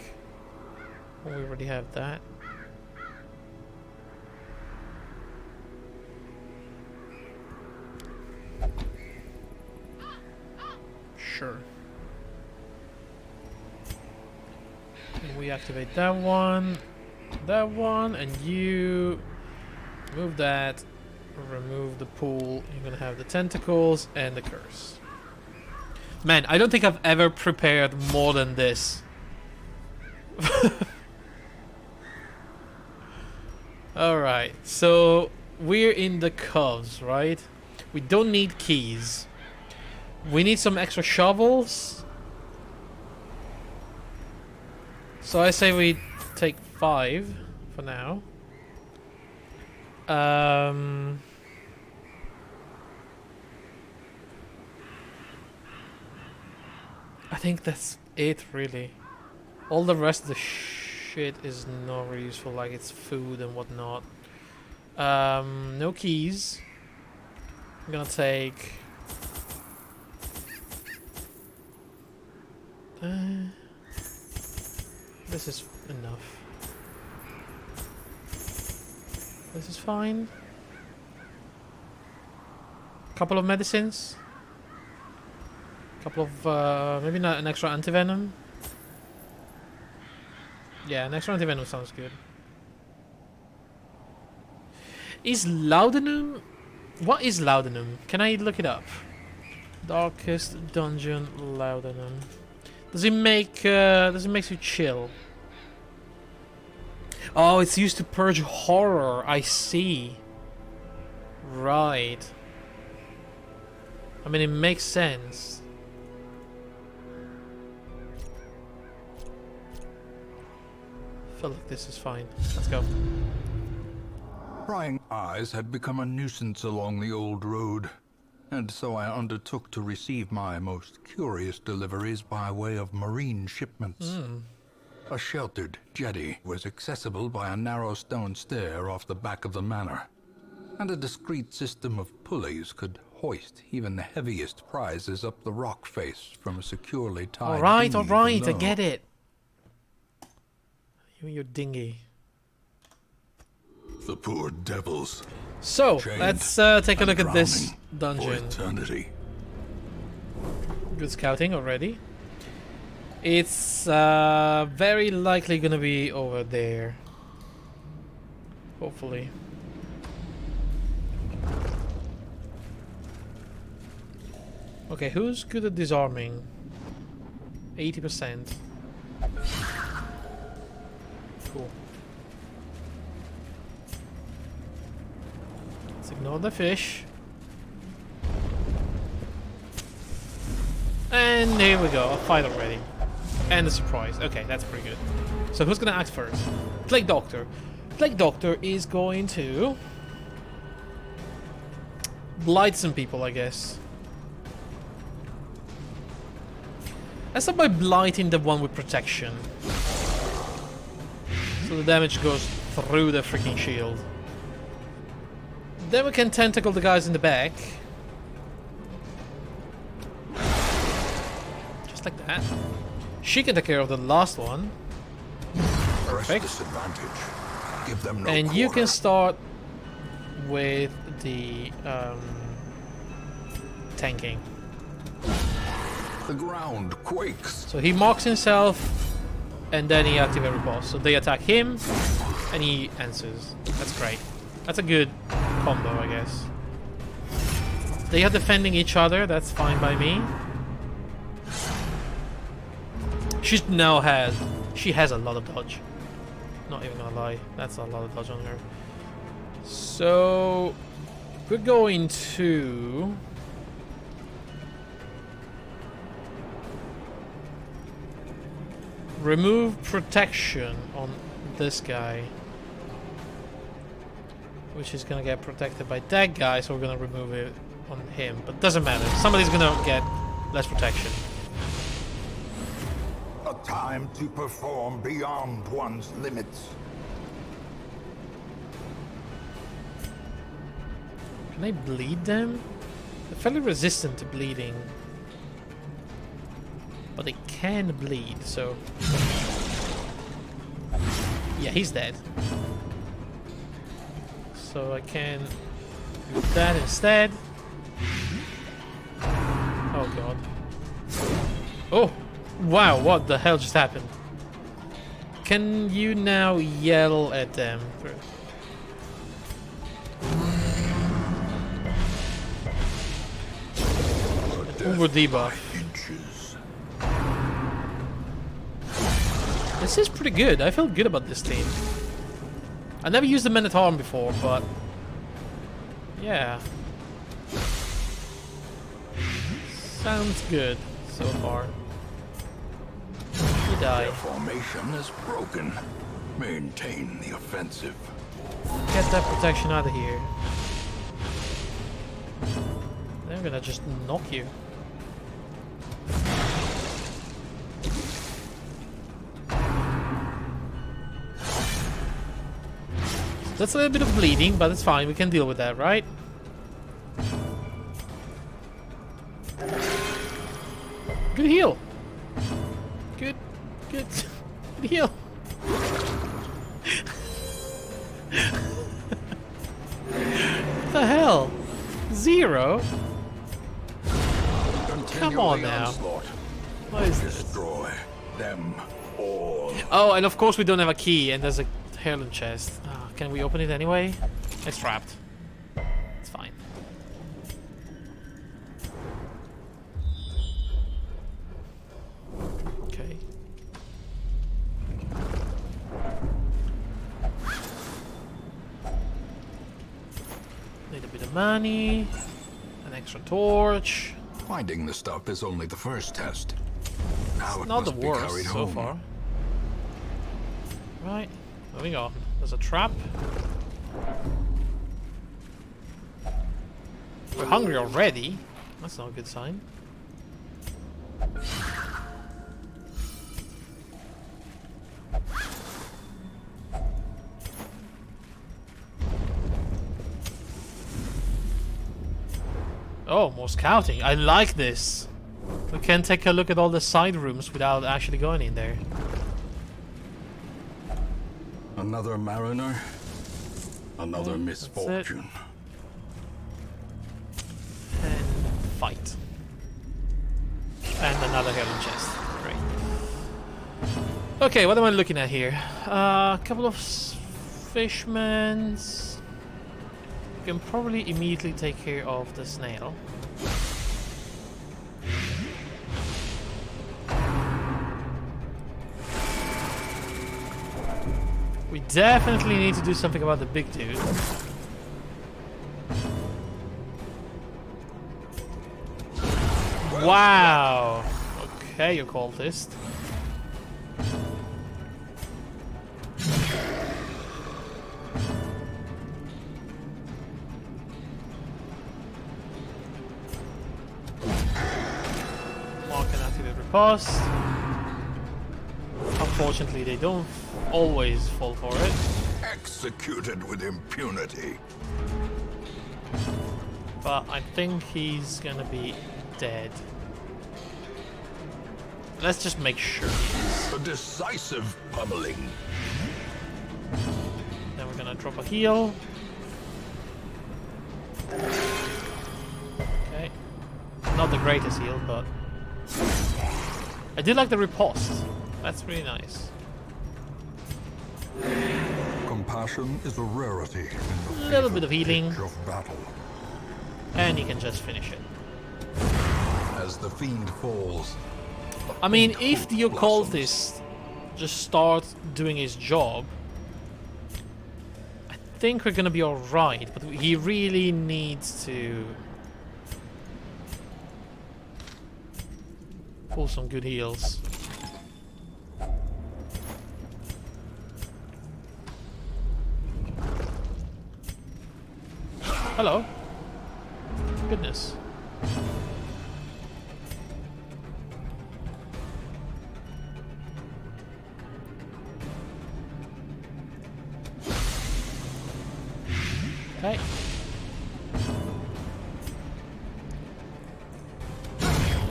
Speaker 1: Well, we already have that. Sure. And we activate that one, and you move that, remove the pool. You're gonna have the tentacles and the curse. Man, I don't think I've ever prepared more than this. Alright, so we're in the coves, right? We don't need keys. We need some extra shovels. So I say we take 5 for now. I think that's it, really. All the rest of the shit is not really useful, like it's food and whatnot. No keys. I'm gonna take... this is enough. This is fine. Couple of medicines. Couple of maybe not an extra antivenom. Yeah, an extra antivenom sounds good. Is laudanum? What is laudanum? Can I look it up? Darkest dungeon laudanum. Does it make you chill? Oh, it's used to purge horror. I see. Right. I mean, it makes sense. I feel like this is fine. Let's go.
Speaker 2: Prying eyes had become a nuisance along the old road, and so I undertook to receive my most curious deliveries by way of marine shipments. A sheltered jetty was accessible by a narrow stone stair off the back of the manor, and a discreet system of pulleys could hoist even the heaviest prizes up the rock face from a securely tied
Speaker 1: Alright,
Speaker 2: dinghy
Speaker 1: I
Speaker 2: below.
Speaker 1: get it. You and your dinghy.
Speaker 2: The poor devils.
Speaker 1: So,
Speaker 2: Chained
Speaker 1: let's take a look at this
Speaker 2: drowning for
Speaker 1: dungeon.
Speaker 2: eternity.
Speaker 1: Good scouting already. It's very likely gonna be over there. Hopefully. Okay, who's good at disarming? 80%. Cool. Let's ignore the fish. And here we go, a fight already. And a surprise. Okay, that's pretty good. So who's gonna act first? Plague Doctor. Plague Doctor is going to blight some people, I guess. Let's start by blighting the one with protection. So the damage goes through the freaking shield. Then we can tentacle the guys in the back. Just like that. She can take care of the last one. Perfect.
Speaker 2: Disadvantage. Give them no
Speaker 1: And you
Speaker 2: quarter.
Speaker 1: can start with the tanking.
Speaker 2: The ground quakes.
Speaker 1: So he marks himself, and then he activates riposte. So they attack him, and he answers. That's great. That's a good combo, I guess. They are defending each other. That's fine by me. She has a lot of dodge. Not even gonna lie, that's a lot of dodge on her. So we're going to remove protection on this guy, which is gonna get protected by that guy, so we're gonna remove it on him. But doesn't matter, somebody's gonna get less protection.
Speaker 2: A time to perform beyond one's limits.
Speaker 1: Can I bleed them? They're fairly resistant to bleeding, but they can bleed, so... Yeah, he's dead. So I can do that instead. Oh god. Oh! Wow, what the hell just happened? Can you now yell at them? Uber debuff. This is pretty good. I feel good about this team. I never used the Men-at-Arm before, but... yeah. Sounds good so far. Die.
Speaker 2: Their formation is broken. Maintain the offensive.
Speaker 1: Get that protection out of here. They're gonna just knock you. That's a little bit of bleeding, but it's fine. We can deal with that, right? Good heal. Good heal. What the hell? 0? Come on now. What is this?
Speaker 2: Destroy them all.
Speaker 1: Oh, and of course we don't have a key, and there's a heirloom chest. Can we open it anyway? It's trapped. It's fine. Okay. Need a bit of money, an extra torch.
Speaker 2: Finding the stuff is only the first test. Now it
Speaker 1: Not the
Speaker 2: must be
Speaker 1: worst
Speaker 2: carried
Speaker 1: so
Speaker 2: home.
Speaker 1: far. Right, moving on. There's a trap. We're hungry already. That's not a good sign. Oh, more scouting. I like this. We can take a look at all the side rooms without actually going in there.
Speaker 2: Another mariner, another misfortune.
Speaker 1: And fight. And another heirloom chest. Great. Okay, what am I looking at here? A couple of fishmen. We can probably immediately take care of the snail. We definitely need to do something about the big dude. Wow! Okay, you cultist. Mark and activate riposte. Unfortunately, they don't always fall for it.
Speaker 2: Executed with impunity.
Speaker 1: But I think he's gonna be dead. Let's just make sure he is.
Speaker 2: A decisive pummeling.
Speaker 1: Then we're gonna drop a heal. Okay. Not the greatest heal, but I did like the riposte. That's really nice.
Speaker 2: Compassion is a rarity in the
Speaker 1: Little bit of healing.
Speaker 2: pitch of battle.
Speaker 1: And you can just finish it.
Speaker 2: As the fiend falls,
Speaker 1: I mean, if the
Speaker 2: blossoms.
Speaker 1: occultist just starts doing his job, I think we're gonna be alright, but he really needs to pull some good heals. Hello. Goodness. Okay.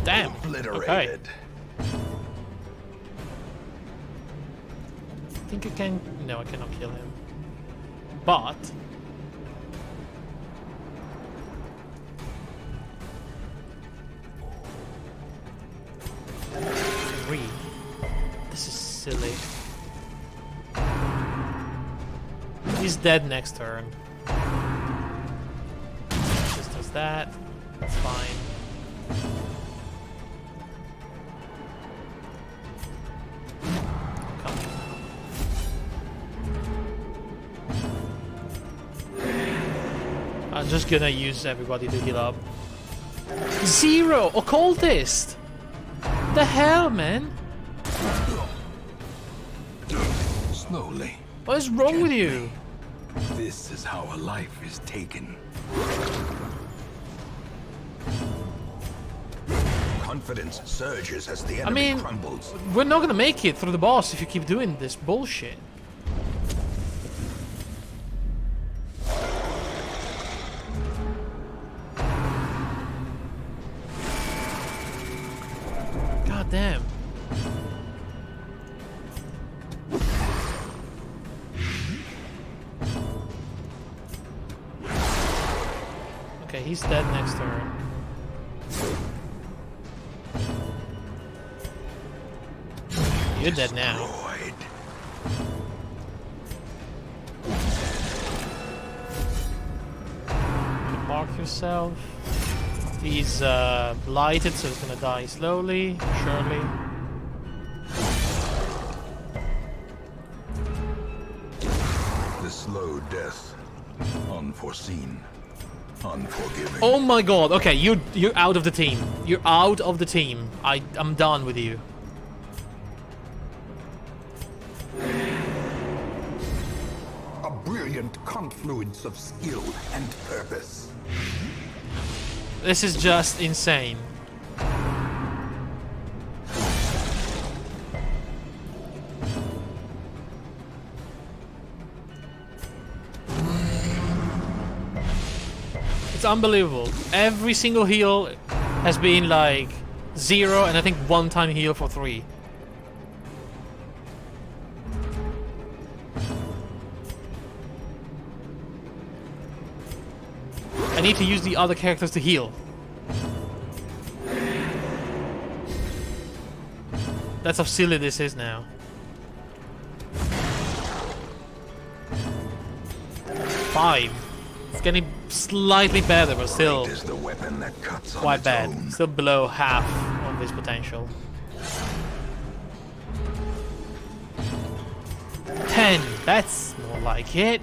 Speaker 1: Damn. Okay. I think I can. No, I cannot kill him. But three. This is silly. He's dead next turn. Just does that. That's fine. Come on. I'm just gonna use everybody to heal up. 0 occultist. The hell, man?
Speaker 2: slowly.
Speaker 1: What is wrong with you?
Speaker 2: This is how a life is taken. Confidence surges as the enemy crumbles.
Speaker 1: We're not gonna make it through the boss if you keep doing this bullshit. God damn. Okay, he's dead next turn. You're dead now. Mark yourself. He's blighted, so he's gonna die slowly, surely.
Speaker 2: The slow death, unforeseen, unforgiving.
Speaker 1: Oh my god! Okay, you're out of the team. You're out of the team. I'm done with you.
Speaker 2: A brilliant confluence of skill and purpose.
Speaker 1: This is just insane. It's unbelievable. Every single heal has been like 0 and I think 1 time heal for 3. I need to use the other characters to heal. That's how silly this is now. 5. It's getting slightly better, but still
Speaker 2: Is the weapon that cuts on
Speaker 1: quite
Speaker 2: its
Speaker 1: bad.
Speaker 2: own.
Speaker 1: Still below half of his potential. 10. That's more like it.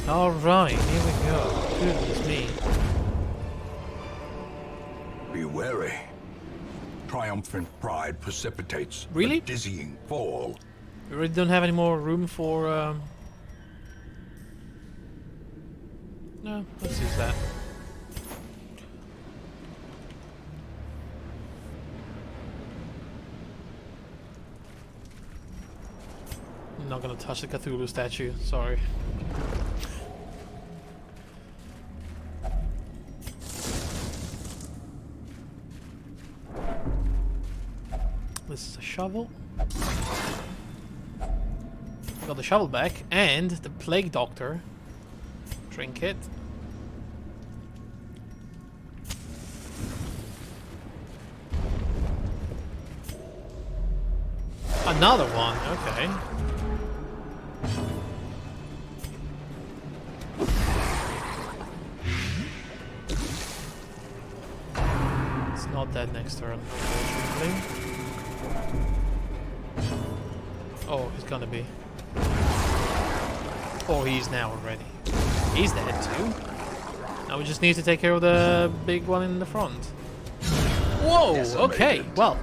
Speaker 1: Alright, here we go. Goodness me.
Speaker 2: Be wary. Triumphant pride precipitates
Speaker 1: Really?
Speaker 2: a dizzying fall.
Speaker 1: We really don't have any more room for No, let's use that. I'm not gonna touch the Cthulhu statue, sorry. This is a shovel. Got the shovel back and the plague doctor trinket. Another one, okay. It's not dead next turn, unfortunately. Oh, he's gonna be. Oh, he's now already. He's dead too. Now we just need to take care of the big one in the front. Whoa, okay, well.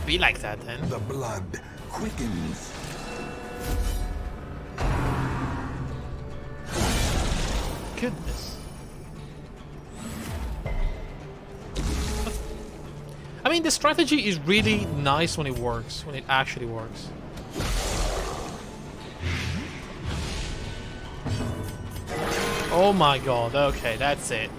Speaker 1: Be like that then.
Speaker 2: The blood quickens.
Speaker 1: Goodness. I mean, the strategy is really nice when it works, when it actually works. Oh my god, okay, that's it.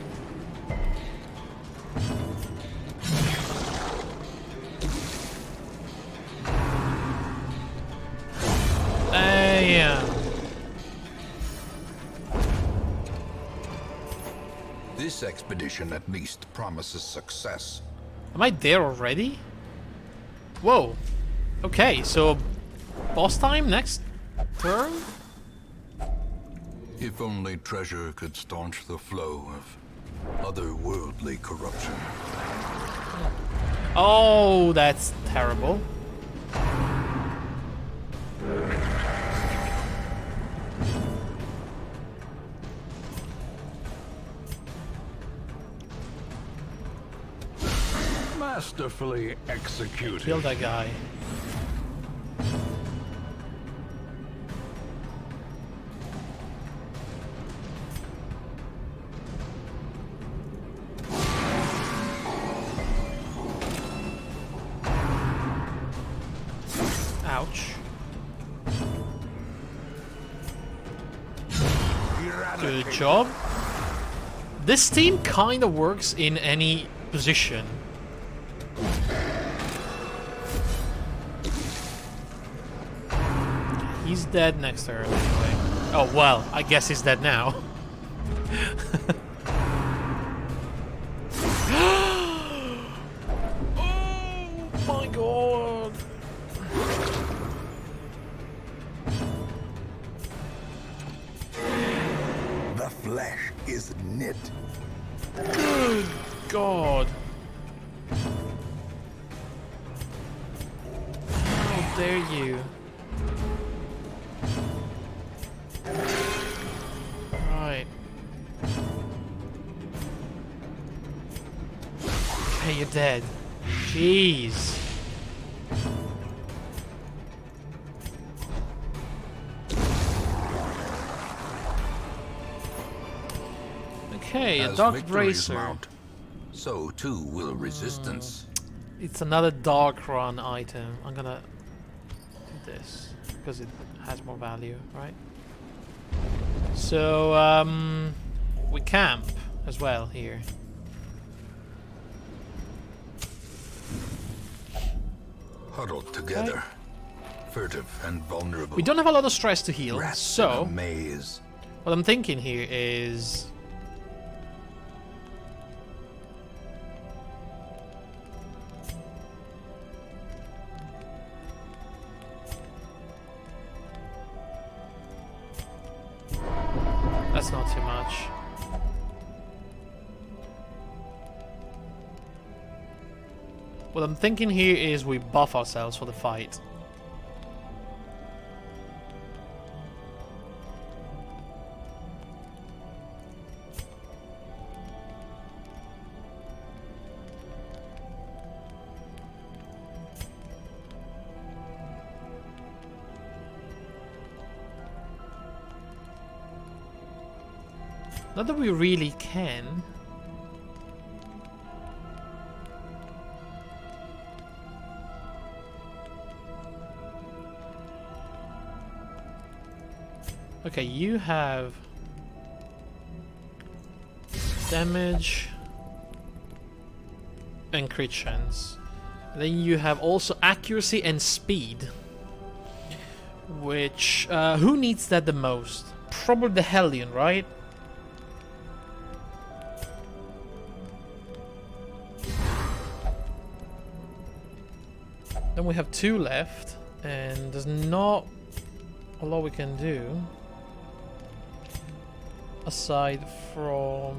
Speaker 1: Damn.
Speaker 2: This expedition at least promises success.
Speaker 1: Am I there already? Whoa. Okay, so boss time next turn?
Speaker 2: If only treasure could staunch the flow of otherworldly corruption.
Speaker 1: Oh, that's terrible.
Speaker 3: Masterfully executed.
Speaker 1: Kill that guy. Ouch. Good job. This team kind of works in any position. He's dead next turn anyway. Oh, well, I guess he's dead now. Oh my god.
Speaker 2: The flesh is knit.
Speaker 1: Good god. How dare you? Right. Okay, you're dead. Jeez. Okay, a
Speaker 2: As
Speaker 1: dark
Speaker 2: victories
Speaker 1: bracer.
Speaker 2: mount, so too will resistance.
Speaker 1: It's another dark run item. I'm gonna do this because it has more value, right? So we camp as well here.
Speaker 2: Huddled together, furtive and vulnerable.
Speaker 1: We don't have a lot of stress to heal,
Speaker 2: Rats
Speaker 1: so
Speaker 2: in a maze.
Speaker 1: what I'm thinking here is that's not too much. What I'm thinking here is we buff ourselves for the fight. Not that we really can. Okay, you have damage. and crit chance. Then you have also accuracy and speed. Which, who needs that the most? Probably the Hellion, right? Then we have 2 left, and there's not a lot we can do aside from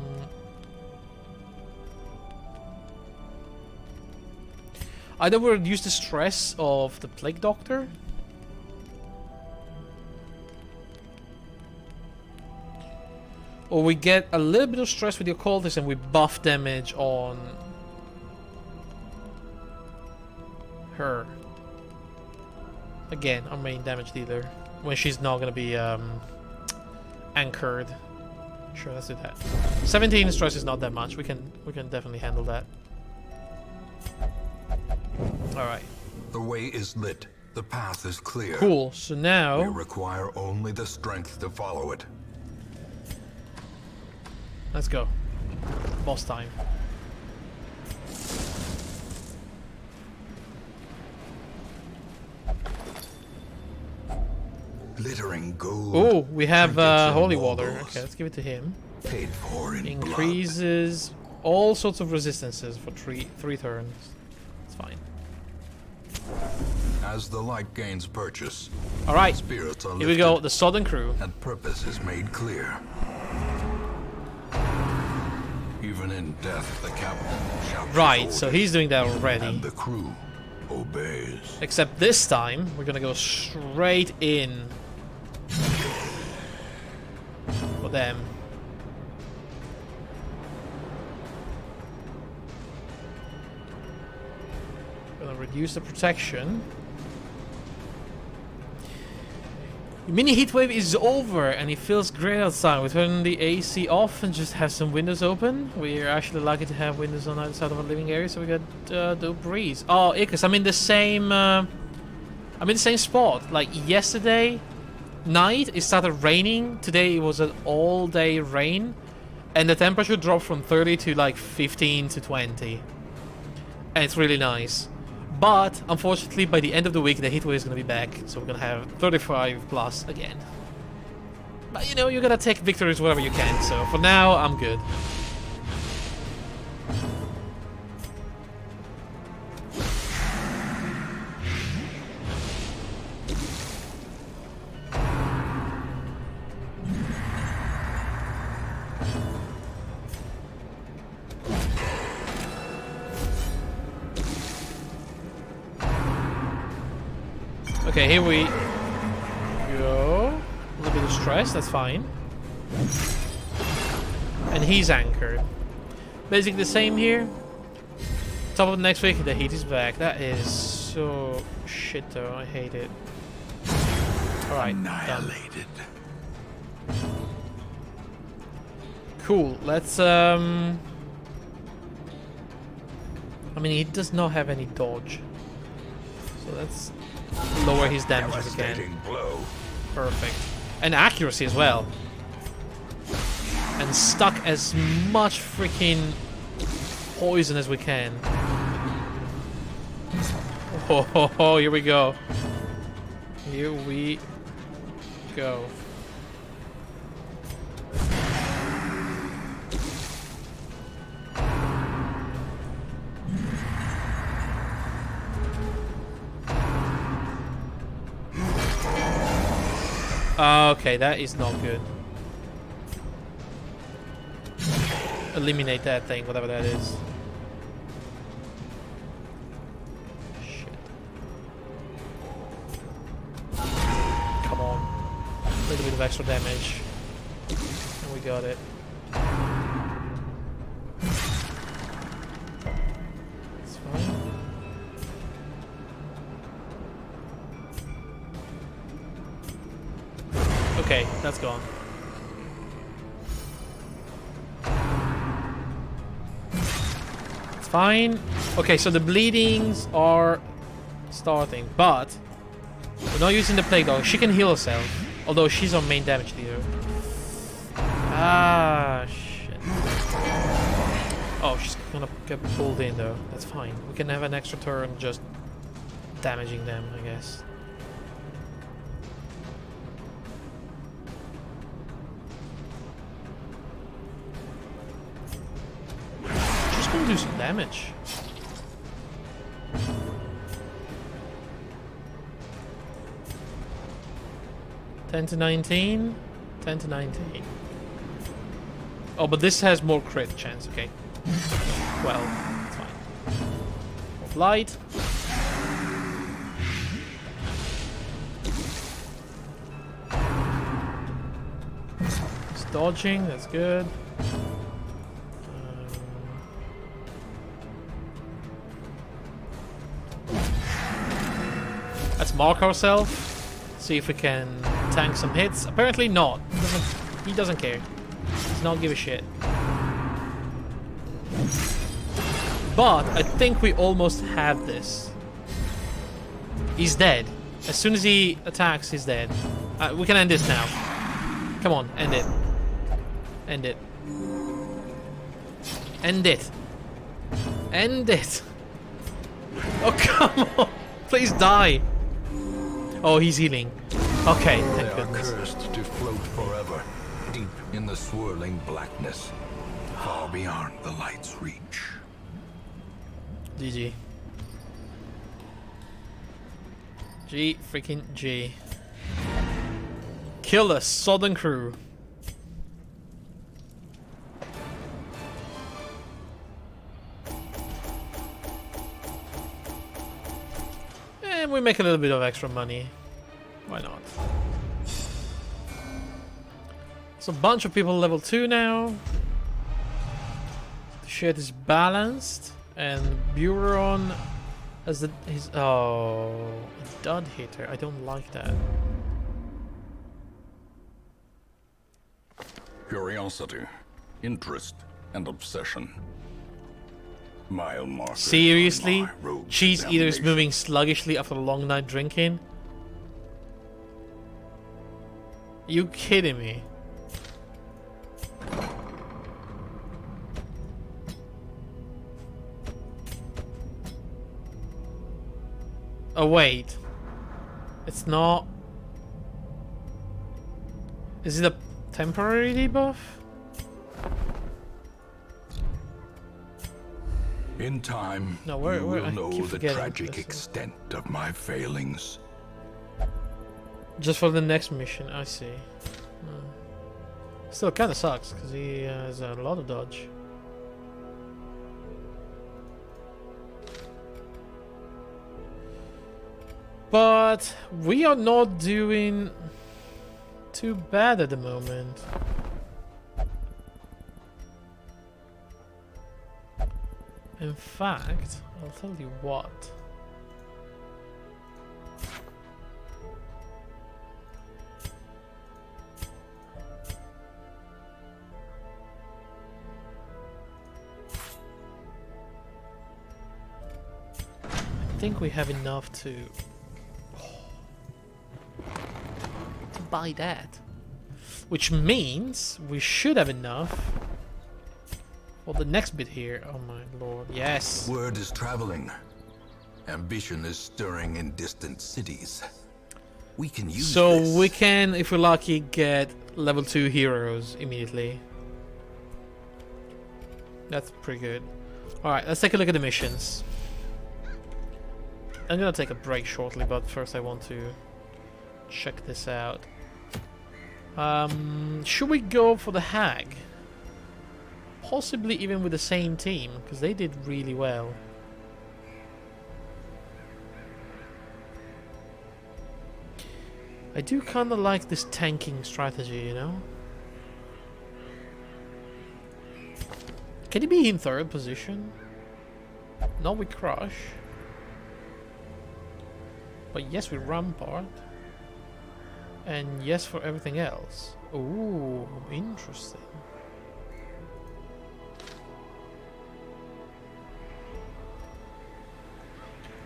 Speaker 1: either we reduce the stress of the Plague Doctor, or we get a little bit of stress with the Occultist and we buff damage on her. Again, our main damage dealer, when she's not gonna be anchored. Sure, let's do that. 17 stress is not that much. We can definitely handle that. All right.
Speaker 2: The way is lit. The path is clear.
Speaker 1: Cool. So now
Speaker 2: we require only the strength to follow it.
Speaker 1: Let's go. Boss time.
Speaker 2: Glittering gold.
Speaker 1: Oh, we have holy water.
Speaker 2: marbles.
Speaker 1: Okay, let's give it to him.
Speaker 2: Paid for in
Speaker 1: Increases all sorts of resistances for three turns. It's fine.
Speaker 2: blood. As the light gains purchase,
Speaker 1: All right.
Speaker 2: spirits are
Speaker 1: Here we go.
Speaker 2: lifted
Speaker 1: The Sodden crew.
Speaker 2: and purpose is made clear. Even in death, the captain shall give
Speaker 1: Right. So
Speaker 2: orders,
Speaker 1: he's doing that already.
Speaker 2: and the crew obeys.
Speaker 1: Except this time, we're gonna go straight in for them. Gonna reduce the protection. The mini heatwave is over and it feels great outside. We turn the AC off and just have some windows open. We're actually lucky to have windows on either side of our living area, so we got the breeze. Oh, Icarus, I'm in the same spot. Like yesterday night, it started raining. Today it was an all-day rain, and the temperature dropped from 30 to like 15 to 20, and it's really nice. But unfortunately, by the end of the week, the heatwave is going to be back, so we're going to have 35 plus again. But you know, you got to take victories wherever you can. So for now, I'm good. Okay, here we go. A little bit of stress, that's fine. And he's anchored. Basically the same here. Top of the next week, the heat is back. That is so shit though, I hate it. Alright, done.
Speaker 2: Annihilated.
Speaker 1: Cool, let's I mean, he does not have any dodge. So let's lower his damage if we can.
Speaker 3: Devastating blow.
Speaker 1: Perfect. And accuracy as well. And stuck as much freaking poison as we can. Oh, here we go. Here we go. Okay, that is not good. Eliminate that thing, whatever that is. Shit. Come on. A little bit of extra damage. And we got it. It's fine. Okay, that's gone. It's fine. Okay, so the bleedings are starting, but we're not using the Plague Dog. She can heal herself, although she's our main damage dealer. Ah, shit. Oh, she's gonna get pulled in though. That's fine. We can have an extra turn just damaging them, I guess. Just gonna do some damage. $10 to 19. 10 to 19. Oh, but this has more crit chance. Okay. Well, it's fine. More light. It's dodging. That's good. Let's mark ourselves. See if we can tank some hits. Apparently not. He doesn't care. Does not give a shit. But I think we almost have this. He's dead. As soon as he attacks, he's dead. We can end this now. Come on, end it. End it. End it. End it. Oh, come on. Please die. Oh, he's healing. Okay,
Speaker 2: They
Speaker 1: thank
Speaker 2: are
Speaker 1: goodness.
Speaker 2: cursed to float forever, deep in the swirling blackness, far beyond the light's reach.
Speaker 1: GG. G freaking G. Kill the Sodden crew. And we make a little bit of extra money. Why not? So a bunch of people level 2 now. The shit is balanced. And Buron has his a dud hitter. I don't like that.
Speaker 3: Curiosity, interest, and obsession. Mile markers.
Speaker 1: Seriously?
Speaker 3: on my road to
Speaker 1: Cheese eaters
Speaker 3: damnation.
Speaker 1: moving sluggishly after a long night drinking? You kidding me? Oh wait. It's not. Is it a temporary debuff?
Speaker 2: In time,
Speaker 1: No, where-
Speaker 2: you
Speaker 1: where-
Speaker 2: will
Speaker 1: I
Speaker 2: know
Speaker 1: keep
Speaker 2: the
Speaker 1: forgetting
Speaker 2: tragic
Speaker 1: this.
Speaker 2: extent of my failings.
Speaker 1: Just for the next mission, I see. Still kinda sucks, because he has a lot of dodge. But we are not doing too bad at the moment. In fact, I'll tell you what. I think we have enough to buy that. Which means we should have enough for the next bit here. Oh my lord, yes.
Speaker 2: Word is traveling. Ambition is stirring in distant cities. We can use
Speaker 1: So
Speaker 2: this.
Speaker 1: we can, if we're lucky, get level 2 heroes immediately. That's pretty good. Alright, let's take a look at the missions. I'm gonna take a break shortly, but first I want to check this out. Should we go for the Hag? Possibly even with the same team, because they did really well. I do kind of like this tanking strategy, you know? Can he be in 3rd position? Not with Crush. But yes with Rampart. And yes for everything else. Ooh, interesting.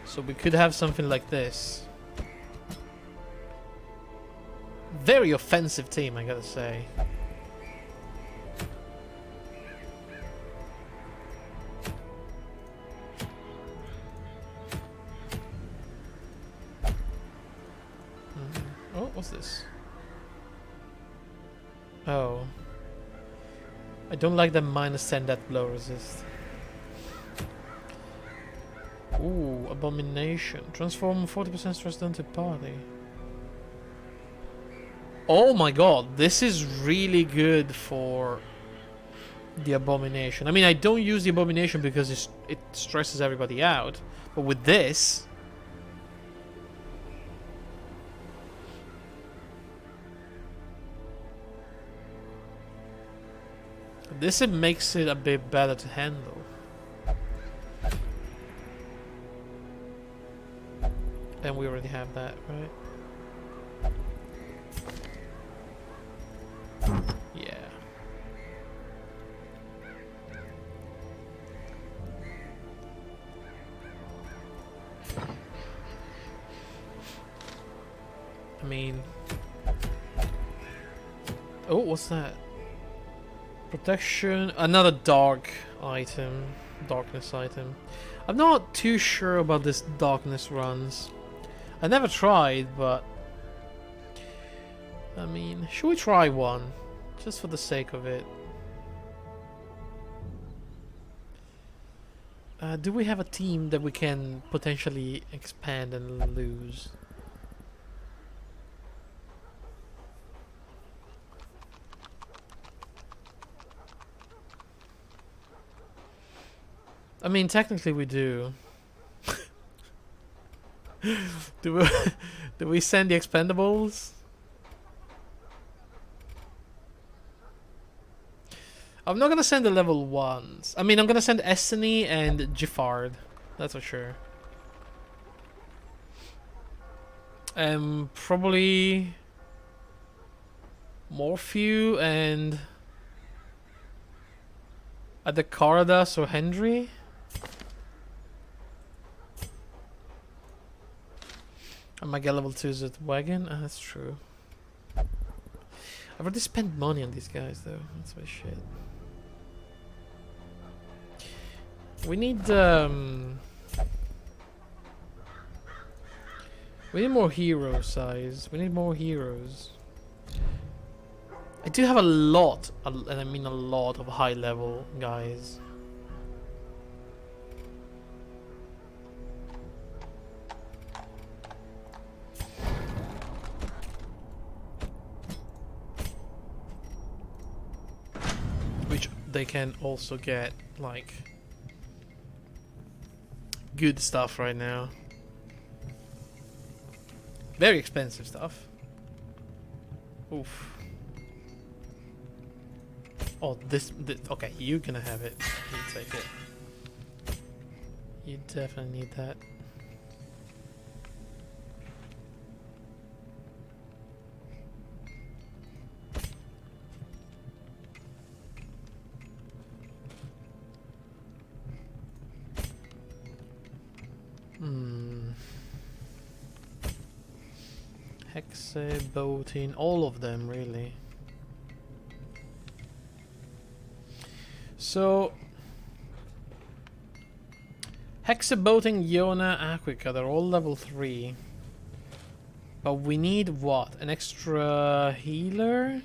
Speaker 1: So we could have something like this. Very offensive team, I gotta say. Oh. I don't like the -10 death blow resist. Ooh, Abomination. Transform 40% stress down to party. Oh my god, this is really good for the Abomination. I mean, I don't use the Abomination because it stresses everybody out. But with this... This it makes it a bit better to handle. And we already have that, right? Yeah. I mean... Oh, what's that? Protection, another dark item, darkness item. I'm not too sure about this darkness runs. I never tried, but I mean, should we try one? Just for the sake of it. Do we have a team that we can potentially expand and lose? I mean, technically we do. Do we send the expendables? I'm not gonna send the level 1s. I mean, I'm gonna send Estany and Giffard. That's for sure. Probably Morphew and either Caradas or Hendry. I might get level 2s at Wagon. That's true. I've already spent money on these guys though. That's my shit. We need more hero size. We need more heroes. I do have a lot, and I mean a lot of high level guys. Which they can also get, like, good stuff right now. Very expensive stuff. Oof. Oh, this okay, you're gonna have it. You take it. You definitely need that. Hexe, Boating, all of them really. So Hexe, Boating, Yona, Aquica, they're all level 3. But we need what? An extra healer?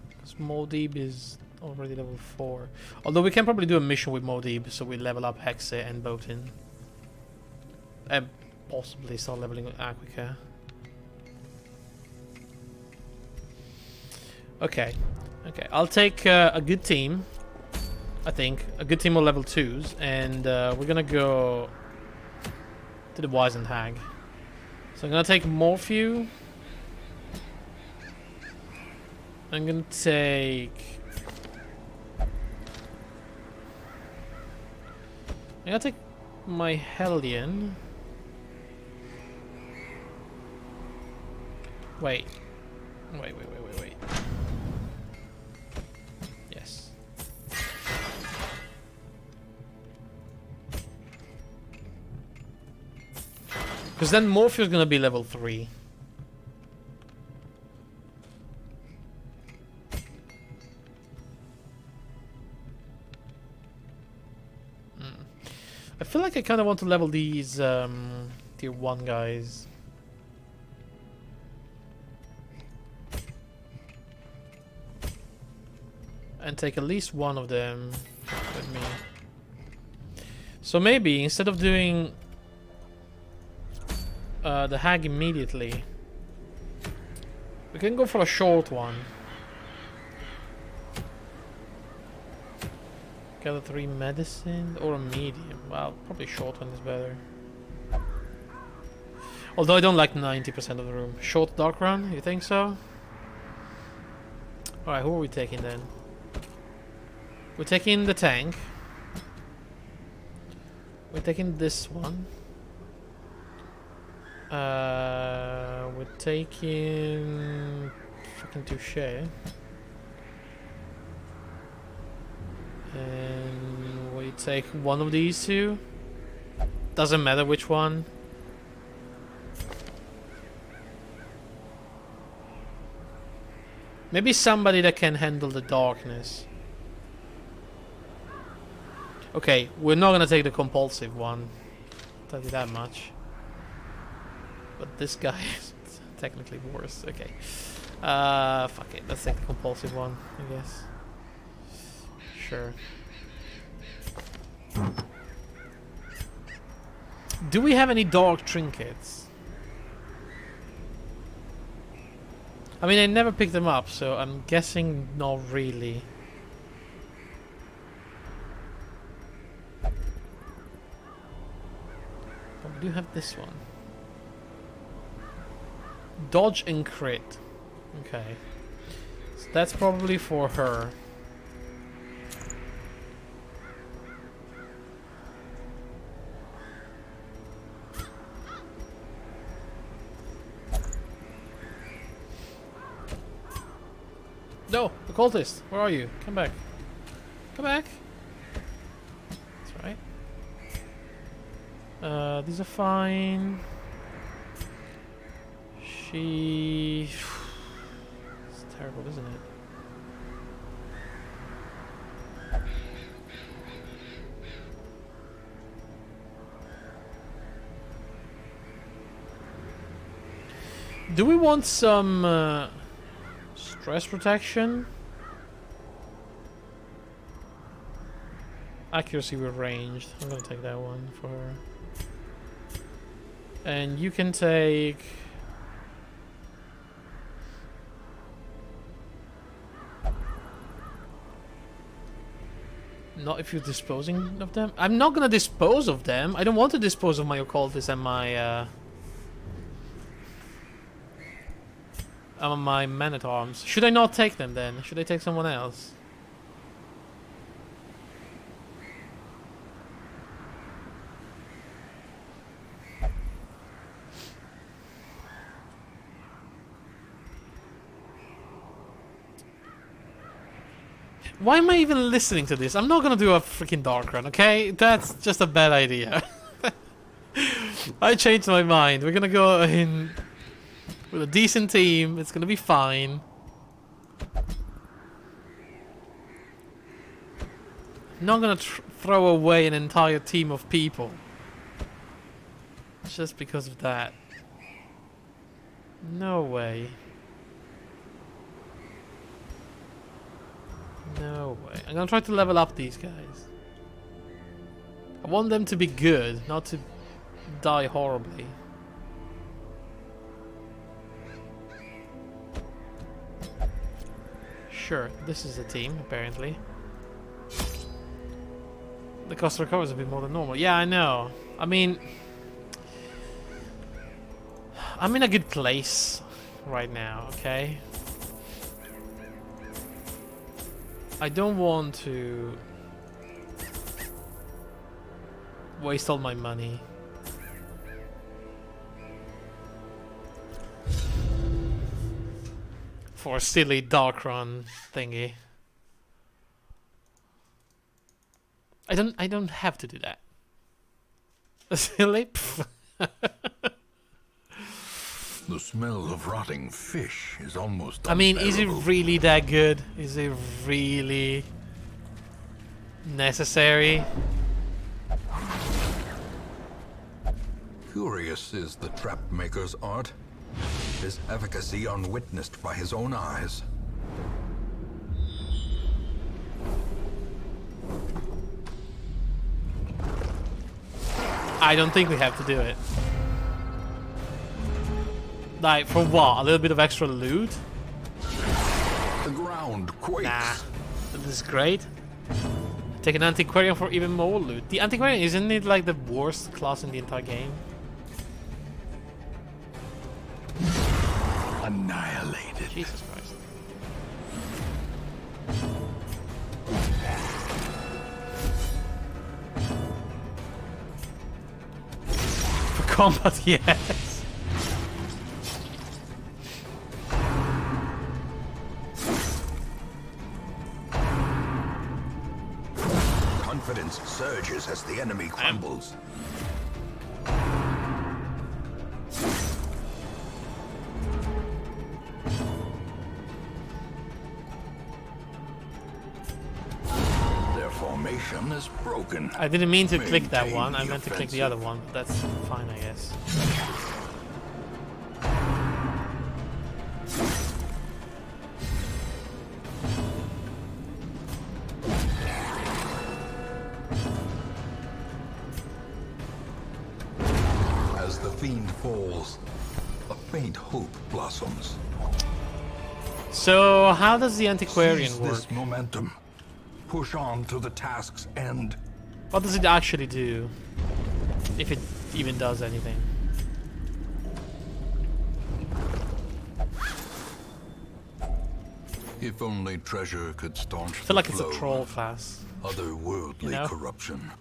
Speaker 1: Because Modib is already level 4. Although we can probably do a mission with Modib, so we level up Hexe and Boating. And possibly start leveling Aquica. Okay. Okay, I'll take a good team. I think. A good team of level 2s. And we're gonna go to the Wizened Hag. So I'm gonna take Morphew. I'm gonna take... I'm gonna take my Hellion. Wait. Wait. Yes. Because then Morphew's gonna be level 3. I feel like I kind of want to level these tier 1 guys. and take at least one of them with me. So maybe instead of doing the hag immediately, we can go for a short one. Gather 3 medicine or a medium. Well, probably short one is better. Although I don't like 90% of the room. Short dark run, you think so? Alright, who are we taking then? We're taking the tank. We're taking this one. We're taking fucking Touche. And we take one of these two. Doesn't matter which one. Maybe somebody that can handle the darkness. Okay, we're not gonna take the compulsive one. I'll tell you that much. But this guy is technically worse. Okay. Fuck it. Let's take the compulsive one, I guess. Sure. Do we have any dark trinkets? I mean, I never picked them up, so I'm guessing not really. But we do have this one. Dodge and crit. Okay. So that's probably for her. No, the cultist. Where are you? Come back. Come back. That's right. These are fine. She... It's terrible, isn't it? Do we want some... stress protection? Accuracy with ranged. I'm gonna take that one for her. And you can take... Not if you're disposing of them. I'm not gonna dispose of them. I don't want to dispose of my occultist and my man-at-arms. Should I not take them then? Should I take someone else? Why am I even listening to this? I'm not gonna do a freaking dark run, okay? That's just a bad idea. I changed my mind. We're gonna go in with a decent team. It's gonna be fine. I'm not gonna throw away an entire team of people just because of that. No way. No way. I'm gonna try to level up these guys. I want them to be good, not to die horribly. Sure, this is a team, apparently. The cost of recovery is a bit more than normal. Yeah, I know. I mean... I'm in a good place right now, okay? I don't want to waste all my money. For a silly dark run thingy. I don't have to do that. Silly?
Speaker 2: The smell of rotting fish is almost
Speaker 1: I mean, is it
Speaker 2: unbearable.
Speaker 1: really that good? Is it really necessary?
Speaker 2: Curious is the trap maker's art. His efficacy unwitnessed by his own eyes.
Speaker 1: I don't think we have to do it. Like, for what? A little bit of extra loot?
Speaker 2: The ground quakes.
Speaker 1: Nah. This is great. Take an antiquarian for even more loot. The antiquarian, isn't it like the worst class in the entire game?
Speaker 2: Annihilated.
Speaker 1: Jesus Christ. For combat, yes.
Speaker 2: Confidence surges as the enemy crumbles. Their formation is broken.
Speaker 1: I didn't mean to click that
Speaker 2: Maintain
Speaker 1: one. I
Speaker 2: the
Speaker 1: meant to click the
Speaker 2: offensive.
Speaker 1: other one. But that's fine, I guess.
Speaker 2: As the fiend falls, a faint hope blossoms.
Speaker 1: So, how does the antiquarian
Speaker 2: Seize
Speaker 1: work?
Speaker 2: this momentum. Push on to the task's end.
Speaker 1: What does it actually do? If it even does anything.
Speaker 2: If only treasure could staunch
Speaker 1: I feel like it's a troll class.
Speaker 2: Otherworldly
Speaker 1: You know?
Speaker 2: corruption.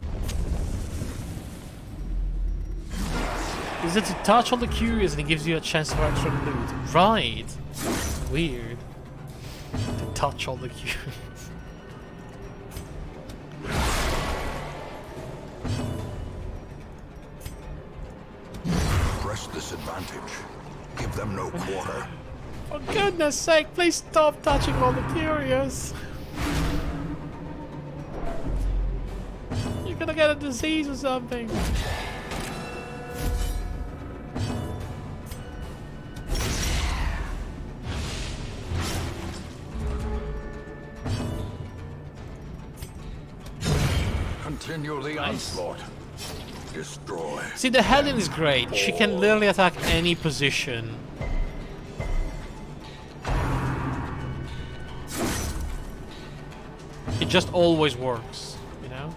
Speaker 1: Is it to touch all the curious and it gives you a chance for extra loot? Right. Weird. To touch all the curious.
Speaker 2: Press this advantage. Give them no quarter.
Speaker 1: For goodness sake, please stop touching all the curious. You're gonna get a disease or something.
Speaker 2: Continue the
Speaker 1: Nice.
Speaker 2: onslaught. Destroy.
Speaker 1: See, the Helen is great. She can literally attack any position. It just always works, you know?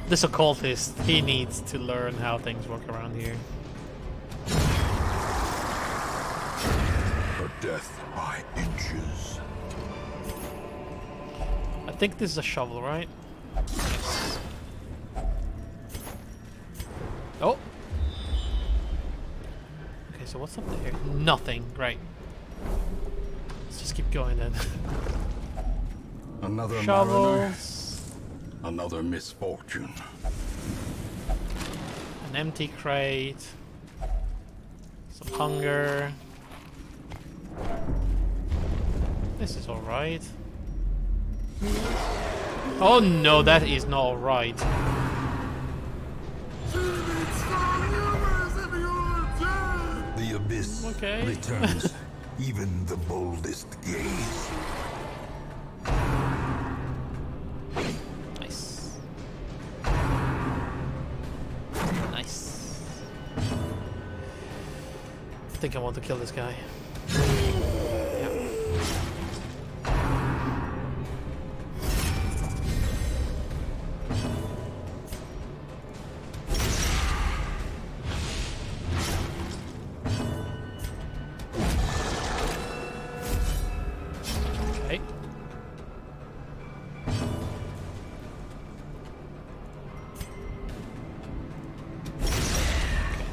Speaker 1: This occultist, he needs to learn how things work around here.
Speaker 2: Her death by inches.
Speaker 1: I think this is a shovel, right? Yes. Oh! Okay, so what's up there? Nothing. Great. Let's just keep going then.
Speaker 3: Another mariner,
Speaker 1: Shovels.
Speaker 3: another misfortune.
Speaker 1: An empty crate. Some hunger. This is alright. Oh no, that is not alright.
Speaker 2: The abyss
Speaker 1: Okay.
Speaker 2: returns even the boldest gaze.
Speaker 1: Nice. Nice. I think I want to kill this guy. Yeah. Okay.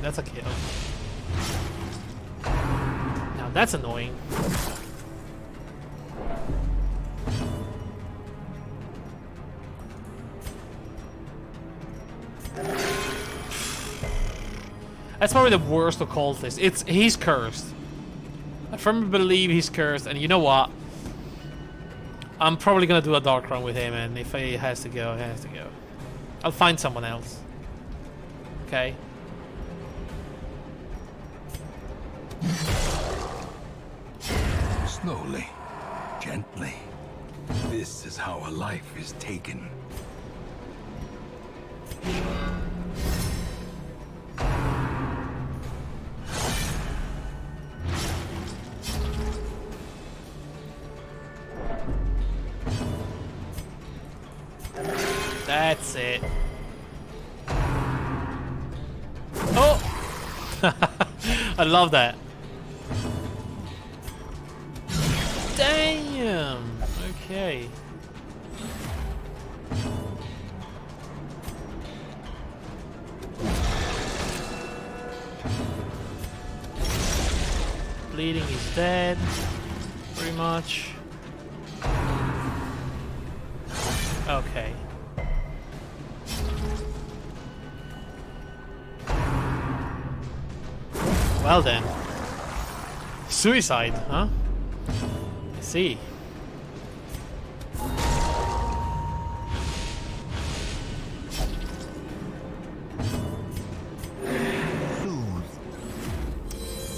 Speaker 1: That's a kill. Now that's annoying. That's probably the worst occultist. He's cursed. I firmly believe he's cursed, and you know what? I'm probably gonna do a dark run with him, and if he has to go, he has to go. I'll find someone else. Okay.
Speaker 3: Slowly, gently. This is how a life is taken.
Speaker 1: That's it. Oh! I love that. Damn! Okay. Bleeding is dead. Pretty much. Okay. Well then. Suicide, huh? I see.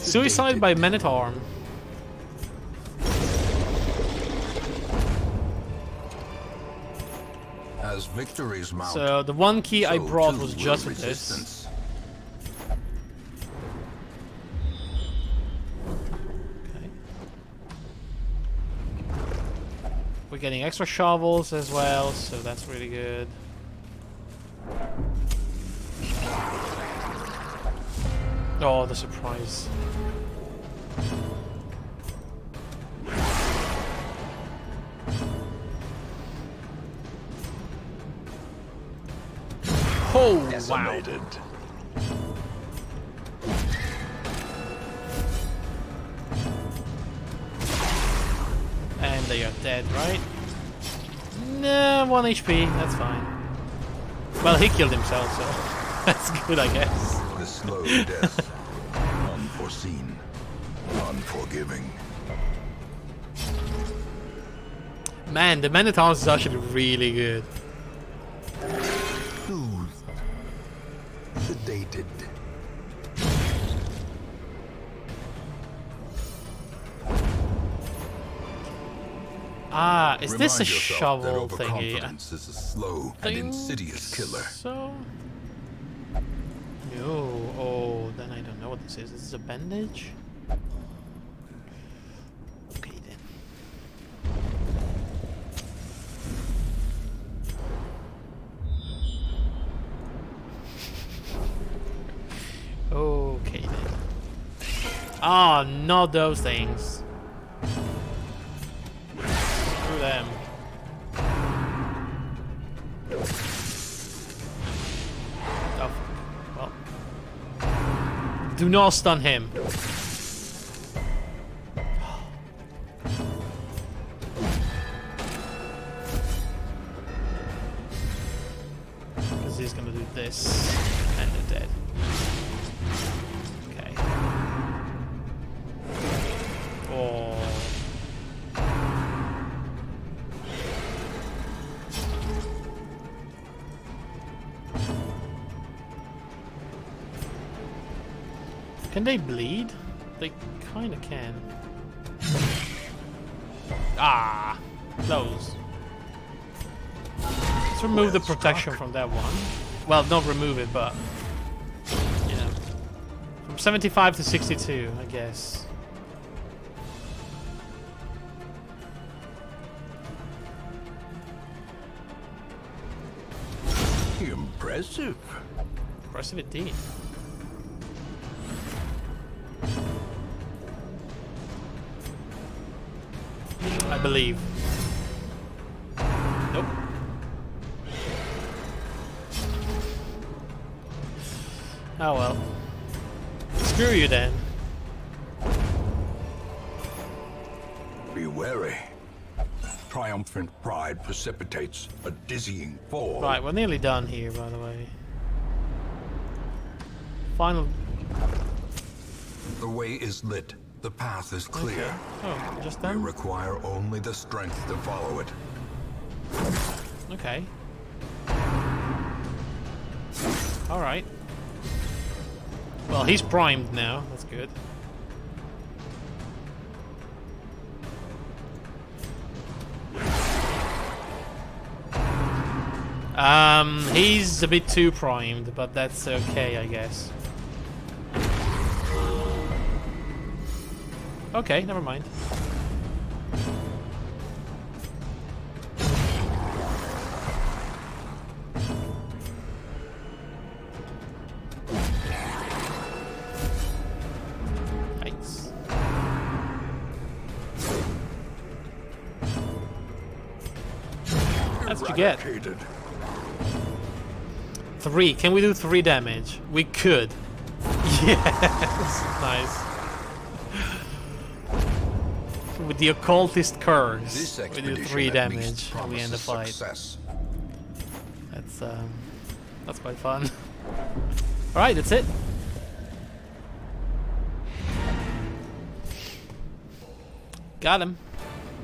Speaker 1: Suicide by Men-at-Arm.
Speaker 2: As victories mount,
Speaker 1: So the one key I
Speaker 2: so
Speaker 1: brought
Speaker 2: too
Speaker 1: was
Speaker 2: will
Speaker 1: just for this.
Speaker 2: resistance.
Speaker 1: Okay. We're getting extra shovels as well, so that's really good. Oh, the surprise. Oh, wow.
Speaker 3: Decimated.
Speaker 1: And they are dead, right? Nah, 1 HP, that's fine. Well, he killed himself, so that's good, I guess.
Speaker 2: The slow death.
Speaker 3: Unforeseen. Unforgiving.
Speaker 1: Man, the Men-at-Arms is actually really good.
Speaker 3: Soothed. Sedated.
Speaker 1: Ah, is this a
Speaker 3: Remind yourself
Speaker 1: shovel
Speaker 3: that
Speaker 1: thingy?
Speaker 3: overconfidence is a slow and
Speaker 1: Think
Speaker 3: insidious killer.
Speaker 1: So? No. Oh, then I don't know what this is. Is this a bandage? Okay then. Okay then. Ah, not those things. Screw them. Oh, well. Do not stun him. Because he's gonna do this, and they're dead. Okay. Oh. Can they bleed? They kinda can. Ah! Close. Let's remove the protection from that one. Well, not remove it, but... You know. From 75 to 62, I guess.
Speaker 3: Impressive.
Speaker 1: Impressive indeed. I believe. Nope. Oh well. Screw you then.
Speaker 3: Be wary. Triumphant pride precipitates a dizzying fall.
Speaker 1: Right, we're nearly done here, by the way. Final.
Speaker 2: The way is lit. The path is clear.
Speaker 1: Oh, just
Speaker 2: We
Speaker 1: them?
Speaker 2: require only the strength to follow it.
Speaker 1: Okay. Alright. Well, he's primed now. That's good. He's a bit too primed, but that's okay, I guess. Okay, never mind. Nice. That's what you get. 3. Can we do 3 damage? We could. Yes. Nice. With the occultist curse,
Speaker 2: This
Speaker 1: we do
Speaker 2: expedition
Speaker 1: 3
Speaker 2: at
Speaker 1: damage
Speaker 2: least
Speaker 1: and we end the
Speaker 2: promises
Speaker 1: fight.
Speaker 2: success.
Speaker 1: That's quite fun. Alright, that's it. Got him.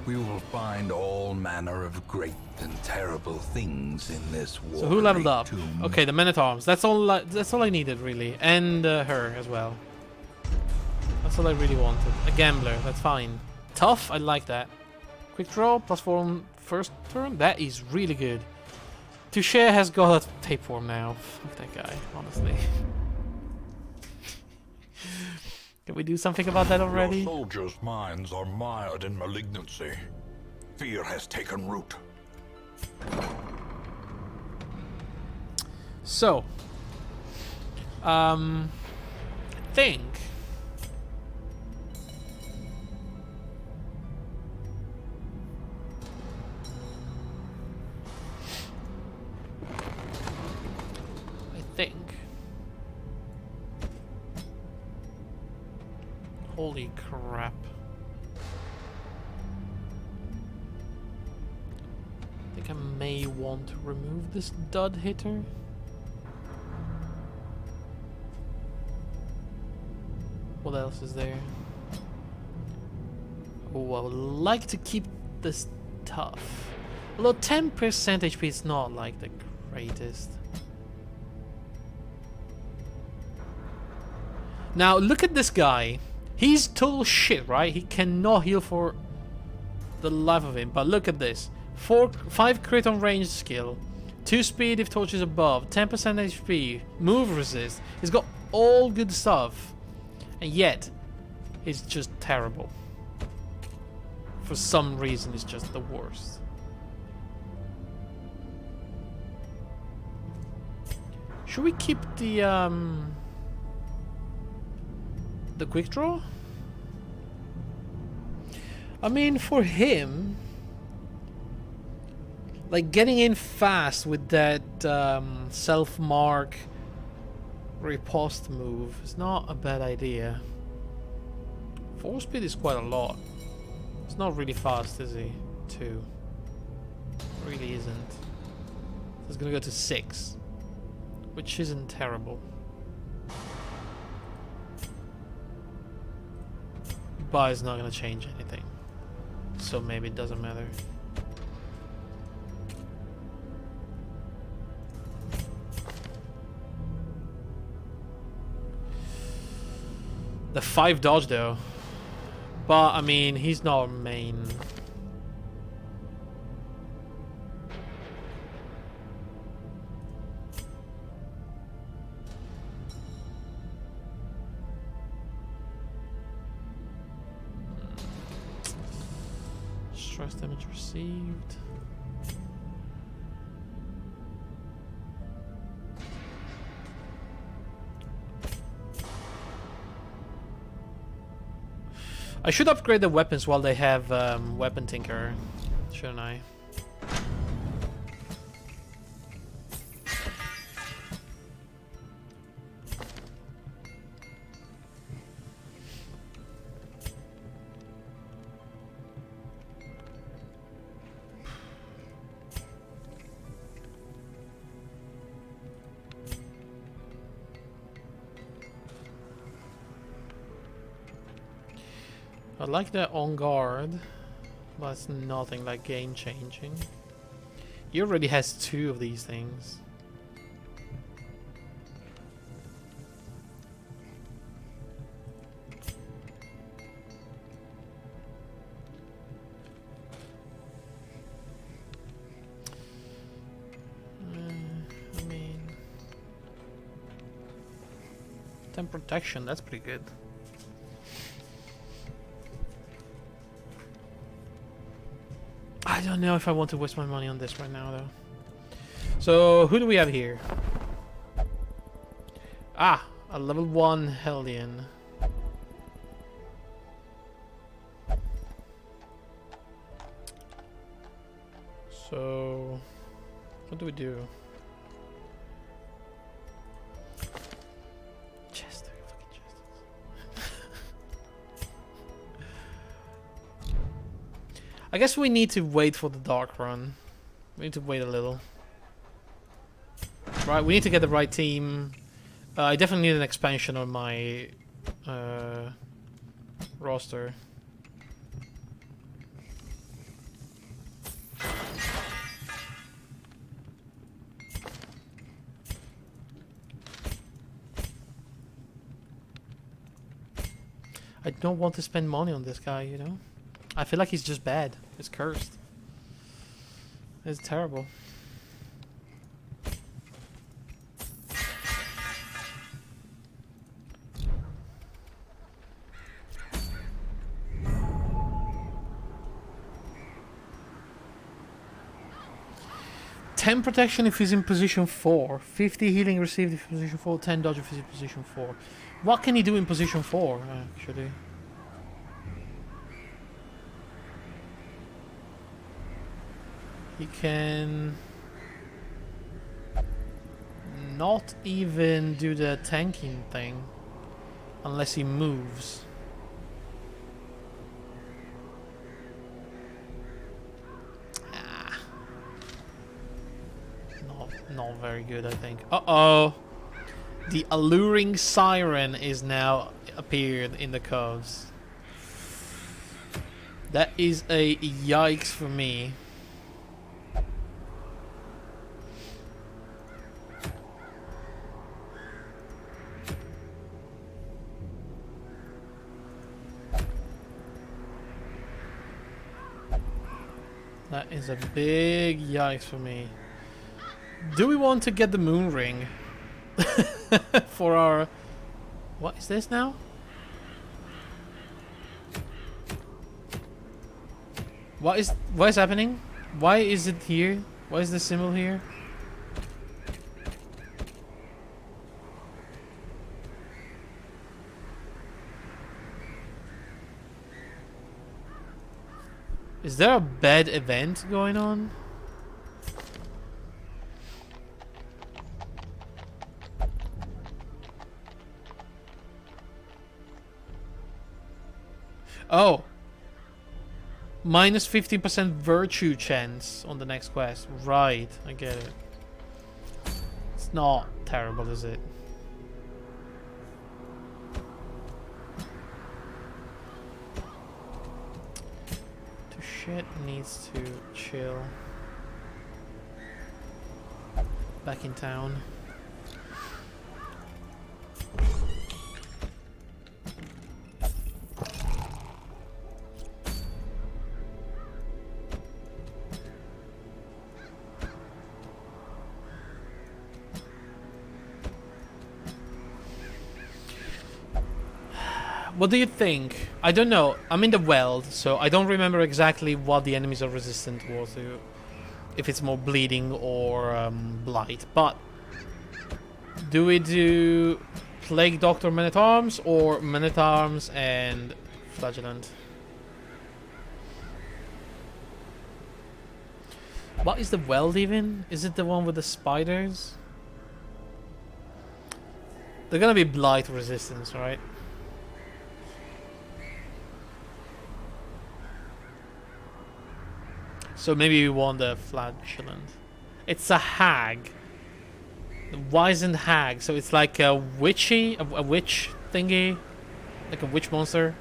Speaker 2: We will find all manner of great and terrible things in this war.
Speaker 1: So who leveled up? Okay, the men-at-arms. That's all I needed, really. And her as well. That's all I really wanted. A gambler, that's fine. Tough, I like that. Quick draw, +4 on first turn. That is really good. Touche has got a tapeworm now. Fuck that guy, honestly. Can we do something about that already?
Speaker 2: Your soldiers' minds are mired in malignancy. Fear has taken root.
Speaker 1: So, think. Holy crap. I think I may want to remove this dud hitter. What else is there? Oh, I would like to keep this tough. Although 10% HP is not like the greatest. Now look at this guy. He's total shit, right? He cannot heal for the life of him. But look at this. 5 crit on range skill. 2 speed if torch is above. 10% HP. Move resist. He's got all good stuff. And yet, he's just terrible. For some reason, he's just the worst. Should we keep the quick draw? I mean, for him, like getting in fast with that self-mark riposte move is not a bad idea. 4 speed is quite a lot. It's not really fast, is he? 2. Really isn't. So it's gonna go to 6, which isn't terrible. But it's not gonna change anything, so maybe it doesn't matter. The 5 dodge though, but I mean he's not main. Stress damage received. I should upgrade the weapons while they have weapon tinker, shouldn't I? I like the on guard, but it's nothing like game changing. He already has 2 of these things. I mean, 10 protection, that's pretty good. I don't know if I want to waste my money on this right now, though. So, who do we have here? Ah, a level 1 Hellion. So, what do we do? Chester, fucking Chester. I guess we need to wait for the dark run. We need to wait a little. Right, we need to get the right team. I definitely need an expansion on my roster. I don't want to spend money on this guy, you know? I feel like he's just bad. It's cursed. It's terrible. Ten protection if he's in position 4. 50 healing received if position 4. 10 dodge if he's in position 4. What can he do in position 4, actually? He can not even do the tanking thing unless he moves. Not very good, I think. Uh-oh! The alluring siren is now appeared in the coves. That is a yikes for me. That is a big yikes for me. Do we want to get the moon ring for our... What is this now? What is happening? Why is it here? Why is the symbol here? Is there a bad event going on? Oh. Minus 15% virtue chance on the next quest. Right, I get it. It's not terrible, is it? Shit needs to chill. Back in town. What do you think? I don't know. I'm in the Weld, so I don't remember exactly what the enemies are resistant towards. If it's more bleeding or blight. But do we do Plague Doctor Men-at-Arms or Men-at-Arms and Flagellant? What is the Weld even? Is it the one with the spiders? They're gonna be blight resistance, right? So maybe we want the Flagellant. It's a hag. The Wizened hag. So it's like a witchy, a witch thingy. Like a witch monster.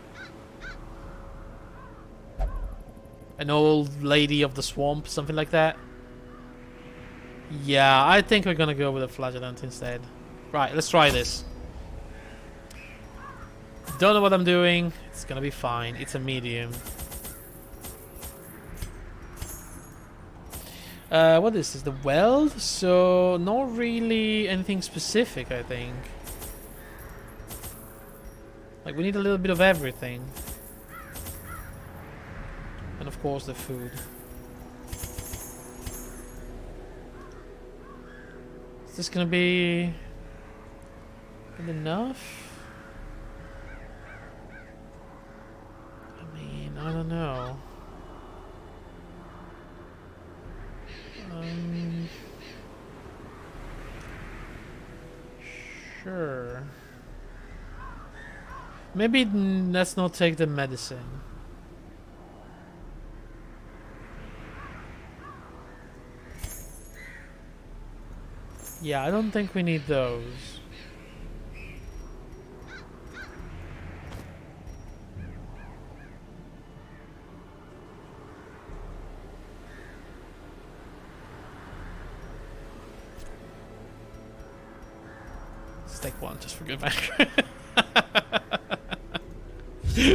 Speaker 1: An old lady of the swamp, something like that. Yeah, I think we're gonna go with a flagellant instead. Right, let's try this. Don't know what I'm doing. It's gonna be fine. It's a medium. What is this? The weld? So, not really anything specific, I think. Like, we need a little bit of everything. And of course the food. Is this gonna be good enough? I mean, I don't know. Sure. Maybe let's not take the medicine. Yeah, I don't think we need those. Let's take one just for good measure.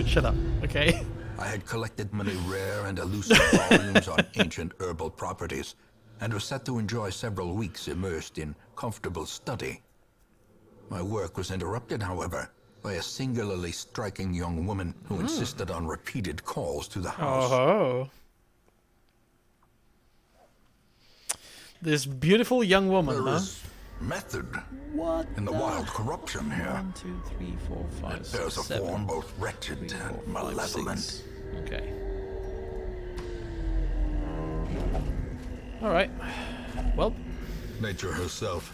Speaker 1: Shut up, okay?
Speaker 2: I had collected many rare and elusive volumes on ancient herbal properties, and was set to enjoy several weeks immersed in comfortable study. My work was interrupted, however, by a singularly striking young woman who insisted on repeated calls to the house.
Speaker 1: Oh. This beautiful young woman,
Speaker 2: There
Speaker 1: huh?
Speaker 2: is method
Speaker 1: What
Speaker 2: in the wild corruption here.
Speaker 1: 1, 2, 3, 4, 5,
Speaker 2: It bears
Speaker 1: 6,
Speaker 2: a
Speaker 1: 7.
Speaker 2: form both wretched
Speaker 1: 3, 4,
Speaker 2: and
Speaker 1: 5,
Speaker 2: malevolent.
Speaker 1: 6. Okay. Alright. Well,
Speaker 2: Nature herself,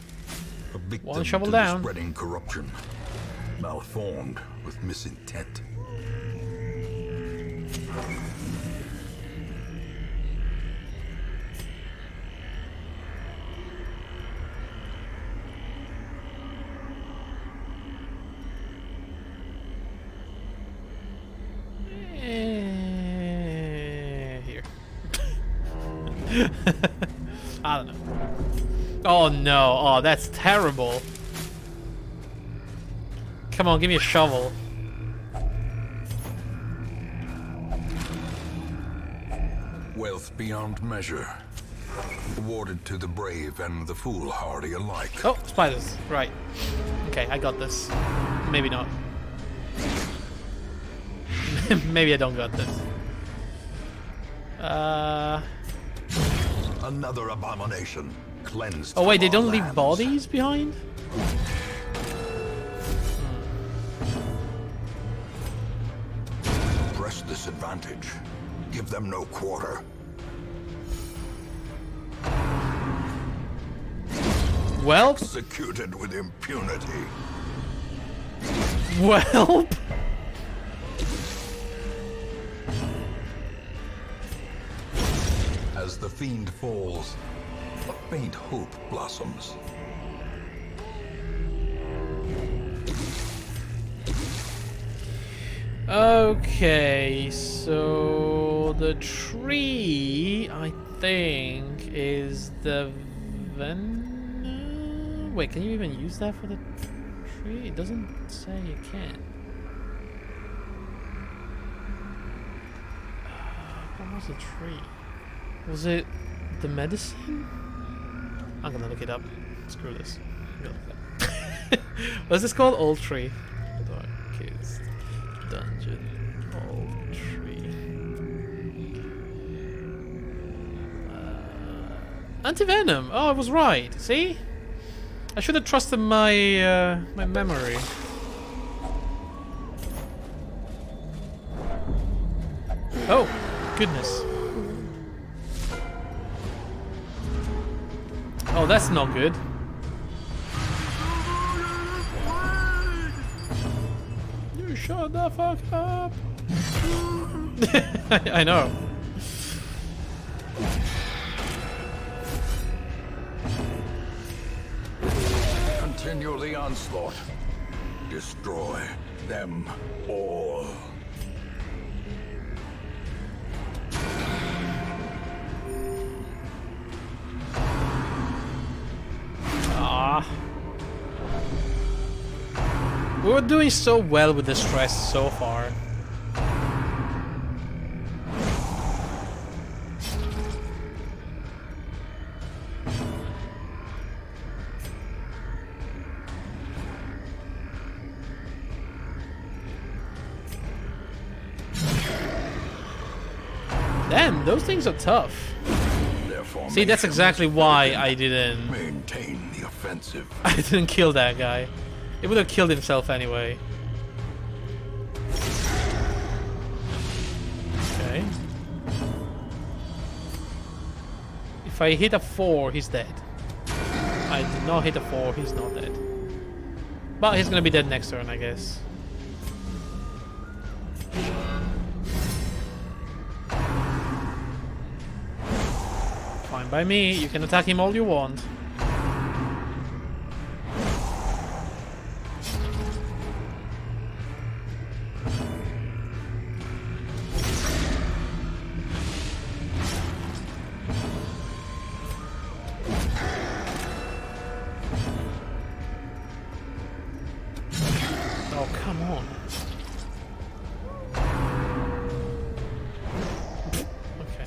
Speaker 2: a victim
Speaker 1: one shovel
Speaker 2: to
Speaker 1: down.
Speaker 2: the spreading corruption, malformed with misintent.
Speaker 1: Here. I don't know. Oh no. Oh, that's terrible. Come on, give me a shovel.
Speaker 2: Wealth beyond measure, awarded to the brave and the foolhardy alike.
Speaker 1: Oh, spiders. Right. Okay, I got this. Maybe not. Maybe I don't got this.
Speaker 2: Another abomination, cleansed.
Speaker 1: Oh wait,
Speaker 2: from
Speaker 1: they
Speaker 2: our
Speaker 1: don't leave
Speaker 2: lands.
Speaker 1: bodies behind?
Speaker 2: Press this advantage. Give them no quarter.
Speaker 1: Well,
Speaker 2: Executed with impunity.
Speaker 1: well.
Speaker 2: As the fiend falls, a faint hope blossoms.
Speaker 1: Okay, so the tree, I think, is the Wait, can you even use that for the tree? It doesn't say you can. What was the tree? Was it the medicine? I'm gonna look it up. Screw this. I'm gonna look it up. What's this called? Old tree. Darkest dungeon. Old tree. Anti-venom. Oh, I was right. See? I should have trusted my my memory. Oh, goodness. Oh, that's not good. You shut the fuck up. I know.
Speaker 2: Continue the onslaught. Destroy them all.
Speaker 1: We were doing so well with the stress so far. Damn, those things are tough. See, that's exactly why I didn't
Speaker 3: maintain the offensive.
Speaker 1: I didn't kill that guy. He would have killed himself anyway. Okay. If I hit a 4, he's dead. I did not hit a 4, he's not dead. But he's gonna be dead next turn, I guess. Fine by me, you can attack him all you want. Oh, come on. Okay.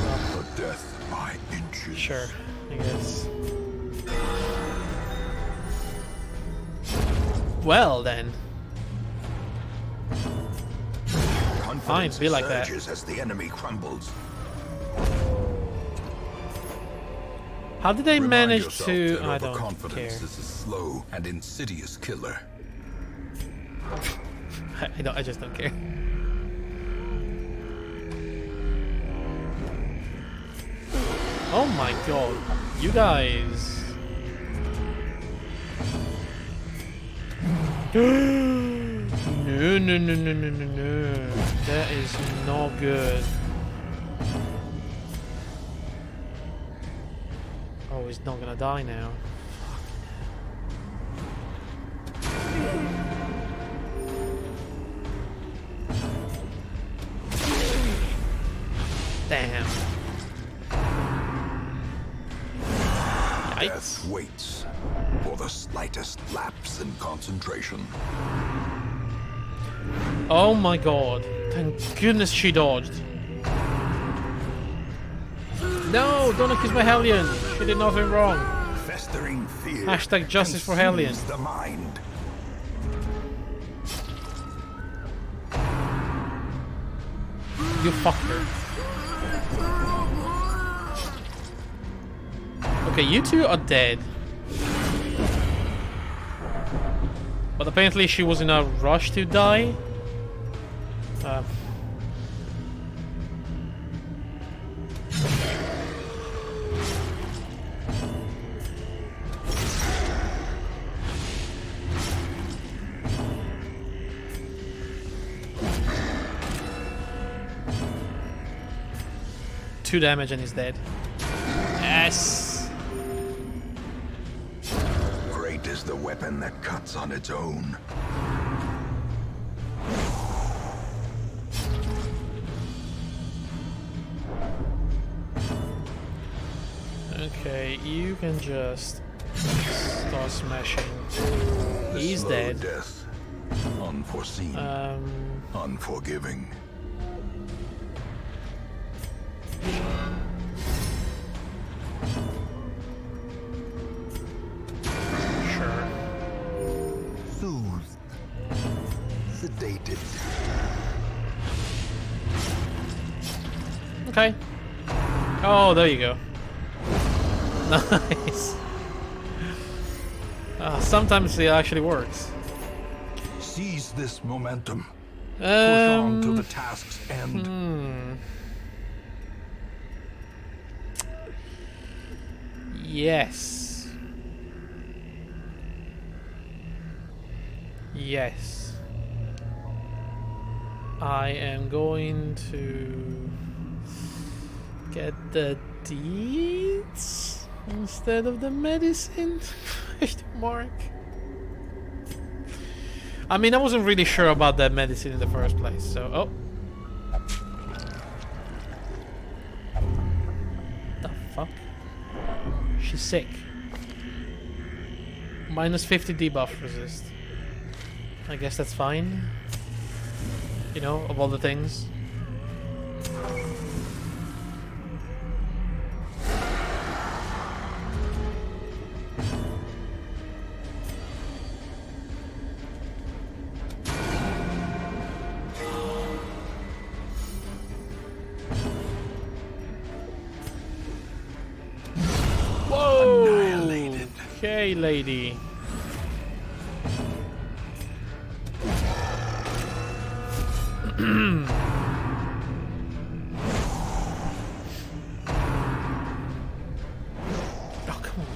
Speaker 1: Well,
Speaker 3: A death by inches.
Speaker 1: sure, I guess. Well then. Fine, be like that.
Speaker 3: Surges as the enemy crumbles.
Speaker 1: How did they
Speaker 3: Remind
Speaker 1: manage
Speaker 3: yourself
Speaker 1: to...
Speaker 3: that
Speaker 1: I don't
Speaker 3: overconfidence
Speaker 1: care.
Speaker 3: is a slow and insidious killer.
Speaker 1: I just don't care. Oh my god, you guys. No, no, no, no, no, no, no. That is not good. Oh, he's not gonna die now. Damn. Yikes.
Speaker 3: Death waits for the slightest lapse in concentration.
Speaker 1: Oh my god. Thank goodness she dodged. No, don't accuse my Hellion. She did nothing wrong.
Speaker 3: Festering fear.
Speaker 1: Hashtag justice for Hellion.
Speaker 3: consumes the mind.
Speaker 1: You fucker. Okay, you two are dead. But apparently she was in a rush to die. Two damage and he's dead. Yes.
Speaker 3: Great is the weapon that cuts on its own.
Speaker 1: Okay, you can just start smashing.
Speaker 3: The
Speaker 1: He's
Speaker 3: slow
Speaker 1: dead.
Speaker 3: Death. Unforeseen. Unforgiving.
Speaker 1: Sure.
Speaker 3: Soothed. Sedated.
Speaker 1: Okay. Oh, there you go. Nice. Sometimes it actually works.
Speaker 2: Seize this momentum. Push on to the
Speaker 1: Um,
Speaker 2: task's end.
Speaker 1: Yes. Yes. I am going to get the deeds instead of the medicine? Question mark. I mean, I wasn't really sure about that medicine in the first place, so... Oh. The fuck? She's sick. Minus 50 debuff resist. I guess that's fine. You know, of all the things. Whoa!
Speaker 3: Annihilated.
Speaker 1: Okay, lady. Oh, come on.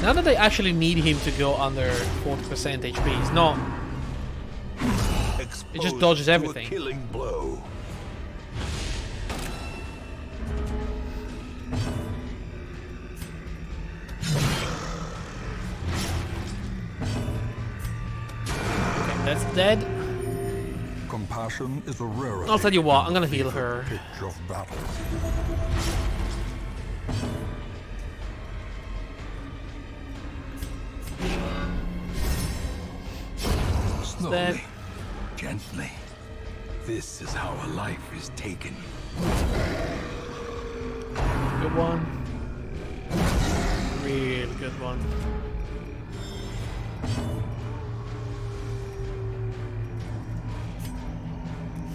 Speaker 1: Now that they actually need him to go under 40% HP, he's not. It just dodges
Speaker 2: To a
Speaker 1: everything.
Speaker 2: killing blow.
Speaker 1: Okay, that's dead.
Speaker 2: Compassion is a rarity.
Speaker 1: I'll tell you what, I'm gonna heal her.
Speaker 2: Pitch of battle.
Speaker 3: Slowly,
Speaker 1: Dead.
Speaker 3: gently. This is how a life is taken.
Speaker 1: Good one. Real good one.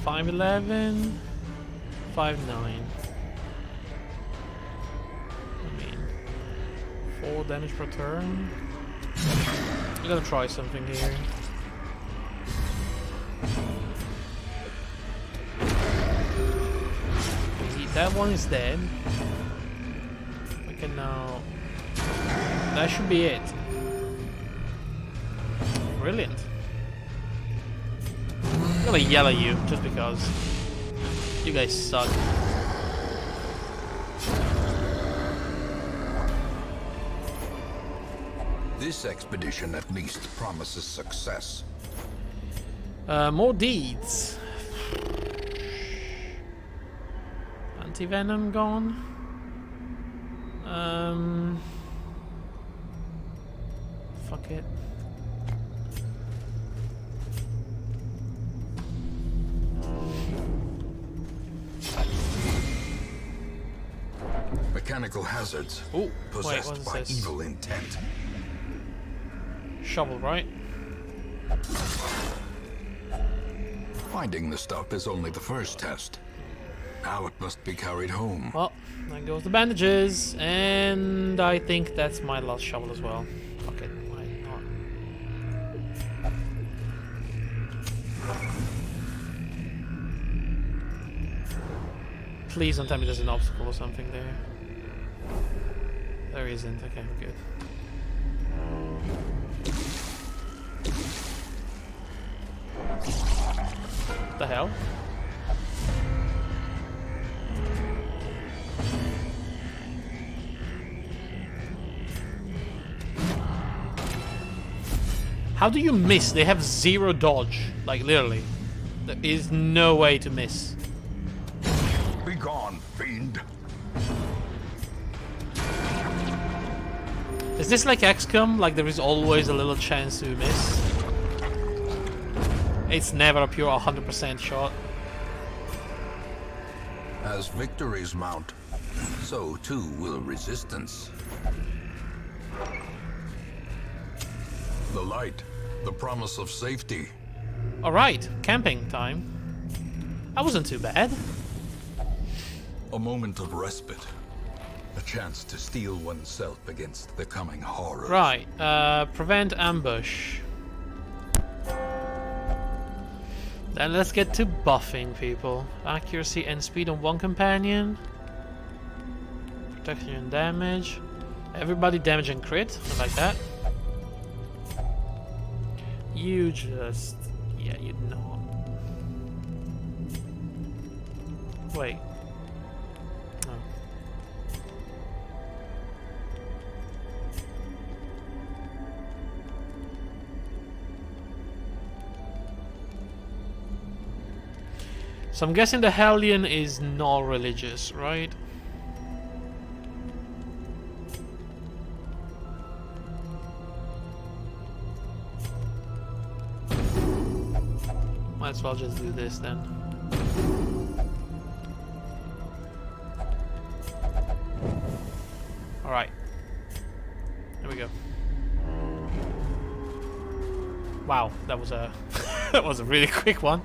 Speaker 1: $5.11, $5.9. I mean, 4 damage per turn. I'm gonna try something here. That one is dead. We can now. That should be it. Brilliant. I'm gonna yell at you just because. You guys suck.
Speaker 2: This expedition at least promises success.
Speaker 1: More deeds. Anti-venom gone. Fuck it.
Speaker 2: Mechanical hazards.
Speaker 1: Oh, wait,
Speaker 2: Possessed
Speaker 1: what is
Speaker 2: by
Speaker 1: this?
Speaker 2: evil intent.
Speaker 1: Shovel, right?
Speaker 2: Finding the stuff is only the first test. Now it must be carried home.
Speaker 1: Well, there goes the bandages, and I think that's my last shovel as well. Fuck it, why not? Please don't tell me there's an obstacle or something there. There isn't. Okay, good. What the hell? How do you miss? They have 0 dodge. Like, literally. There is no way to miss.
Speaker 2: Begone, fiend.
Speaker 1: Is this like XCOM? Like, there is always a little chance to miss? It's never a pure 100% shot.
Speaker 2: As victories mount, so too will resistance. The light, the promise of safety.
Speaker 1: Alright, camping time. That wasn't too bad.
Speaker 2: A moment of respite. A chance to steel oneself against the coming horrors.
Speaker 1: Right, prevent ambush. Then let's get to buffing people. Accuracy and speed on one companion. Protection and damage. Everybody damage and crit. I like that. You just... yeah, you know. Wait. Oh. So I'm guessing the Hellion is not religious, right? Might as well just do this then. Alright. There we go. Wow, that was a that was a really quick one.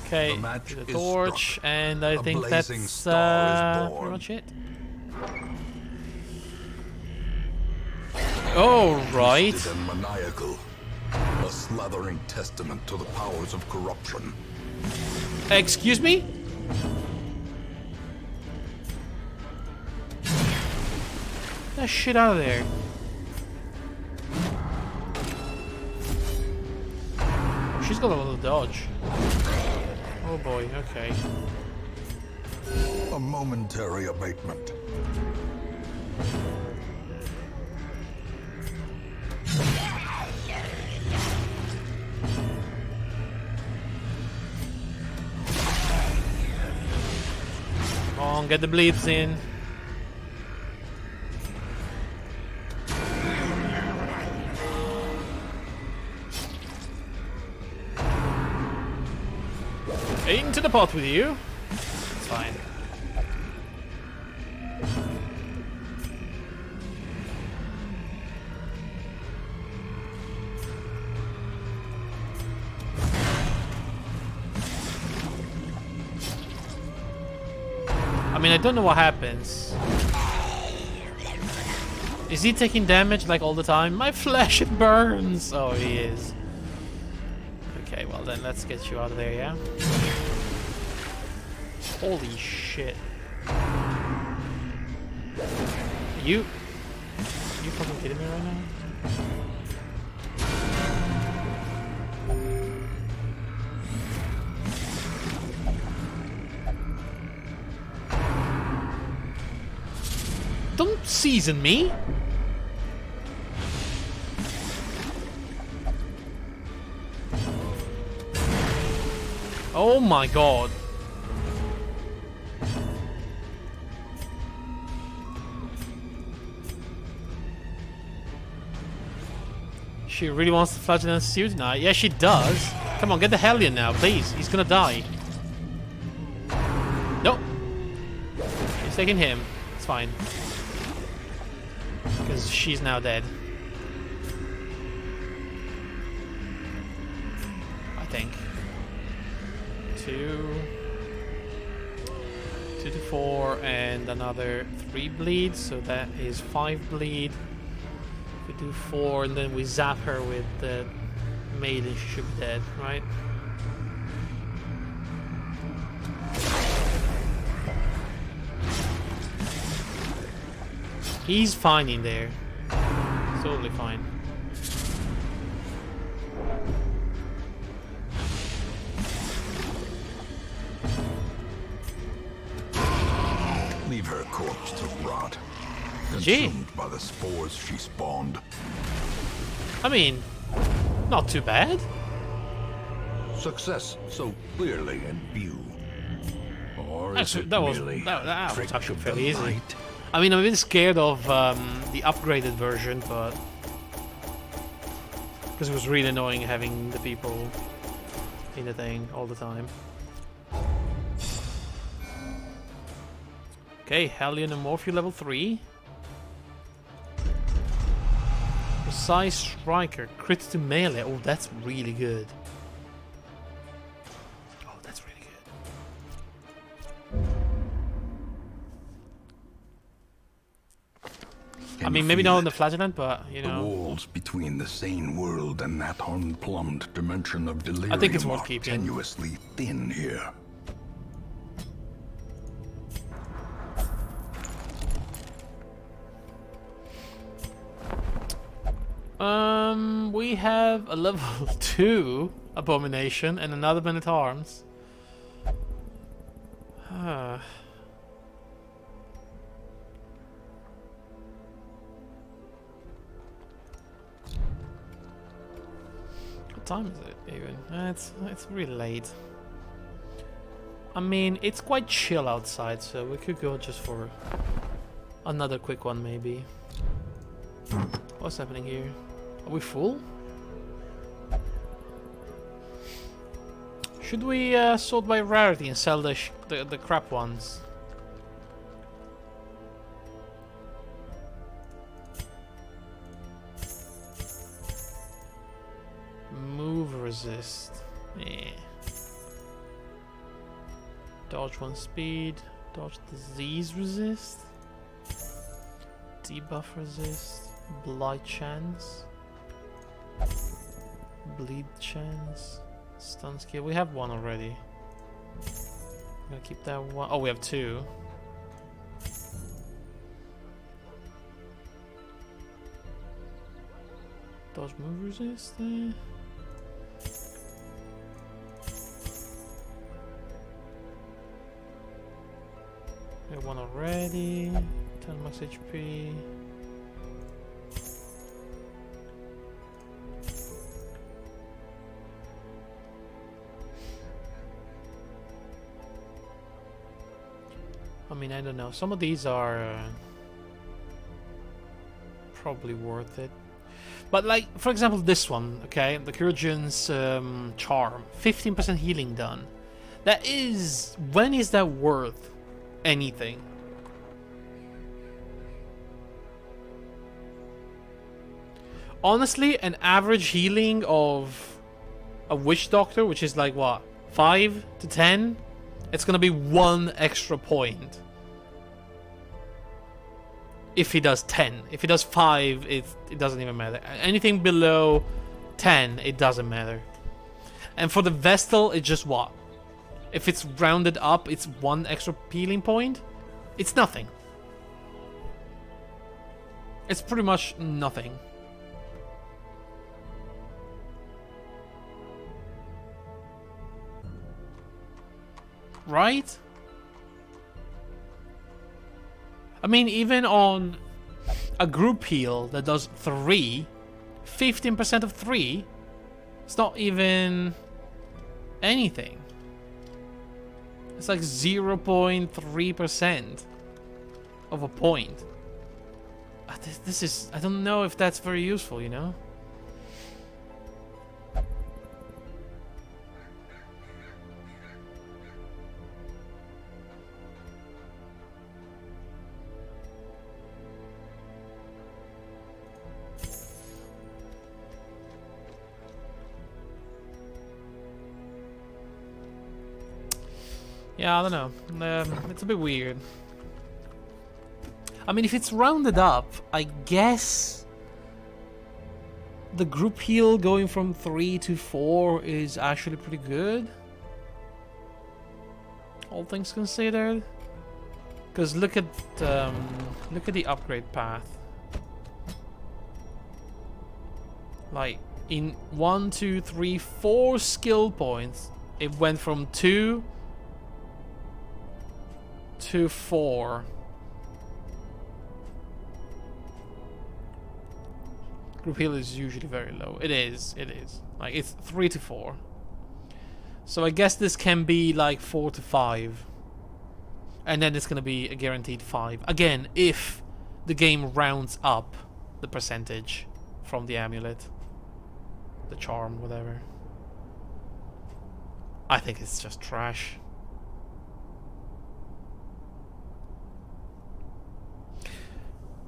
Speaker 1: Okay, the torch, and I think that's pretty much it. Oh, right.
Speaker 3: Twisted and maniacal, a slathering testament to the powers of corruption.
Speaker 1: Excuse me? Get that shit out of there. She's got a little dodge. Oh boy, okay.
Speaker 3: A momentary abatement.
Speaker 1: Come on, get the bleeds in. Into the pot with you. It's fine. I mean, I don't know what happens. Is he taking damage like all the time? My flesh, it burns! Oh, he is. Okay, well then, let's get you out of there, yeah? Holy shit. You fucking kidding me right now? Don't season me! Oh my god. She really wants to flagellate and stew tonight. Yeah, she does. Come on, get the Hellion now, please. He's gonna die. Nope. She's taking him. It's fine. Because she's now dead. I think. 2 to 4 and another 3 bleed, so that is 5 bleed. If we do 4 and then we zap her with the maiden, she should be dead, right? He's fine in there. Totally fine.
Speaker 3: Leave her corpse to rot,
Speaker 1: Gee.
Speaker 3: consumed by the spores she spawned.
Speaker 1: I mean, not too bad.
Speaker 3: Success so clearly in view. Or is
Speaker 1: Actually,
Speaker 3: it
Speaker 1: that was
Speaker 3: merely trick
Speaker 1: actually
Speaker 3: of
Speaker 1: fairly
Speaker 3: the
Speaker 1: easy.
Speaker 3: light?
Speaker 1: I mean, I'm a bit scared of the upgraded version, but because it was really annoying having the people in the thing all the time. Okay, Hellion and Morphew level 3. Precise Striker, crit to melee. Oh, that's really good. Oh, that's really good. I mean, maybe not on the flagellant, but you know.
Speaker 3: The walls between the sane world and that unplumbed dimension of delirium
Speaker 1: I think it's worth
Speaker 3: are
Speaker 1: keeping.
Speaker 3: tenuously thin here.
Speaker 1: We have a level 2 Abomination and another Man at Arms. What time is it even? It's really late. I mean, it's quite chill outside, so we could go just for another quick one maybe. What's happening here? Are we full? Should we sort by rarity and sell the crap ones? Move resist. Yeah. Dodge 1 speed. Dodge disease resist. Debuff resist. Blight chance. Bleed chance. Stun skill. We have one already. I'm gonna keep that one. Oh, we have two. Dodge move resist. We have one already. 10 max HP. I mean, I don't know. Some of these are probably worth it. But like, for example, this one, okay? The Kurgan's Charm. 15% healing done. That is... When is that worth anything? Honestly, an average healing of a Witch Doctor, which is like, what? 5 to 10? It's gonna be 1 extra point. If he does 10. If he does 5, it doesn't even matter. Anything below 10, it doesn't matter. And for the Vestal, it's just what? If it's rounded up, it's 1 extra healing point. It's nothing. It's pretty much nothing. Right? I mean, even on a group heal that does 3, 15% of 3, it's not even anything. It's like 0.3% of a point. This is... I don't know if that's very useful, you know? Yeah, I don't know. It's a bit weird. I mean, if it's rounded up, I guess the group heal going from 3 to 4 is actually pretty good. All things considered. Because look at the upgrade path. Like in 1, 2, 3, 4 skill points, it went from 2 to 4. Group heal is usually very low. It is. Like, it's 3 to 4. So I guess this can be like 4 to 5. And then it's gonna be a guaranteed 5. Again, if the game rounds up the percentage from the amulet. The charm, whatever. I think it's just trash.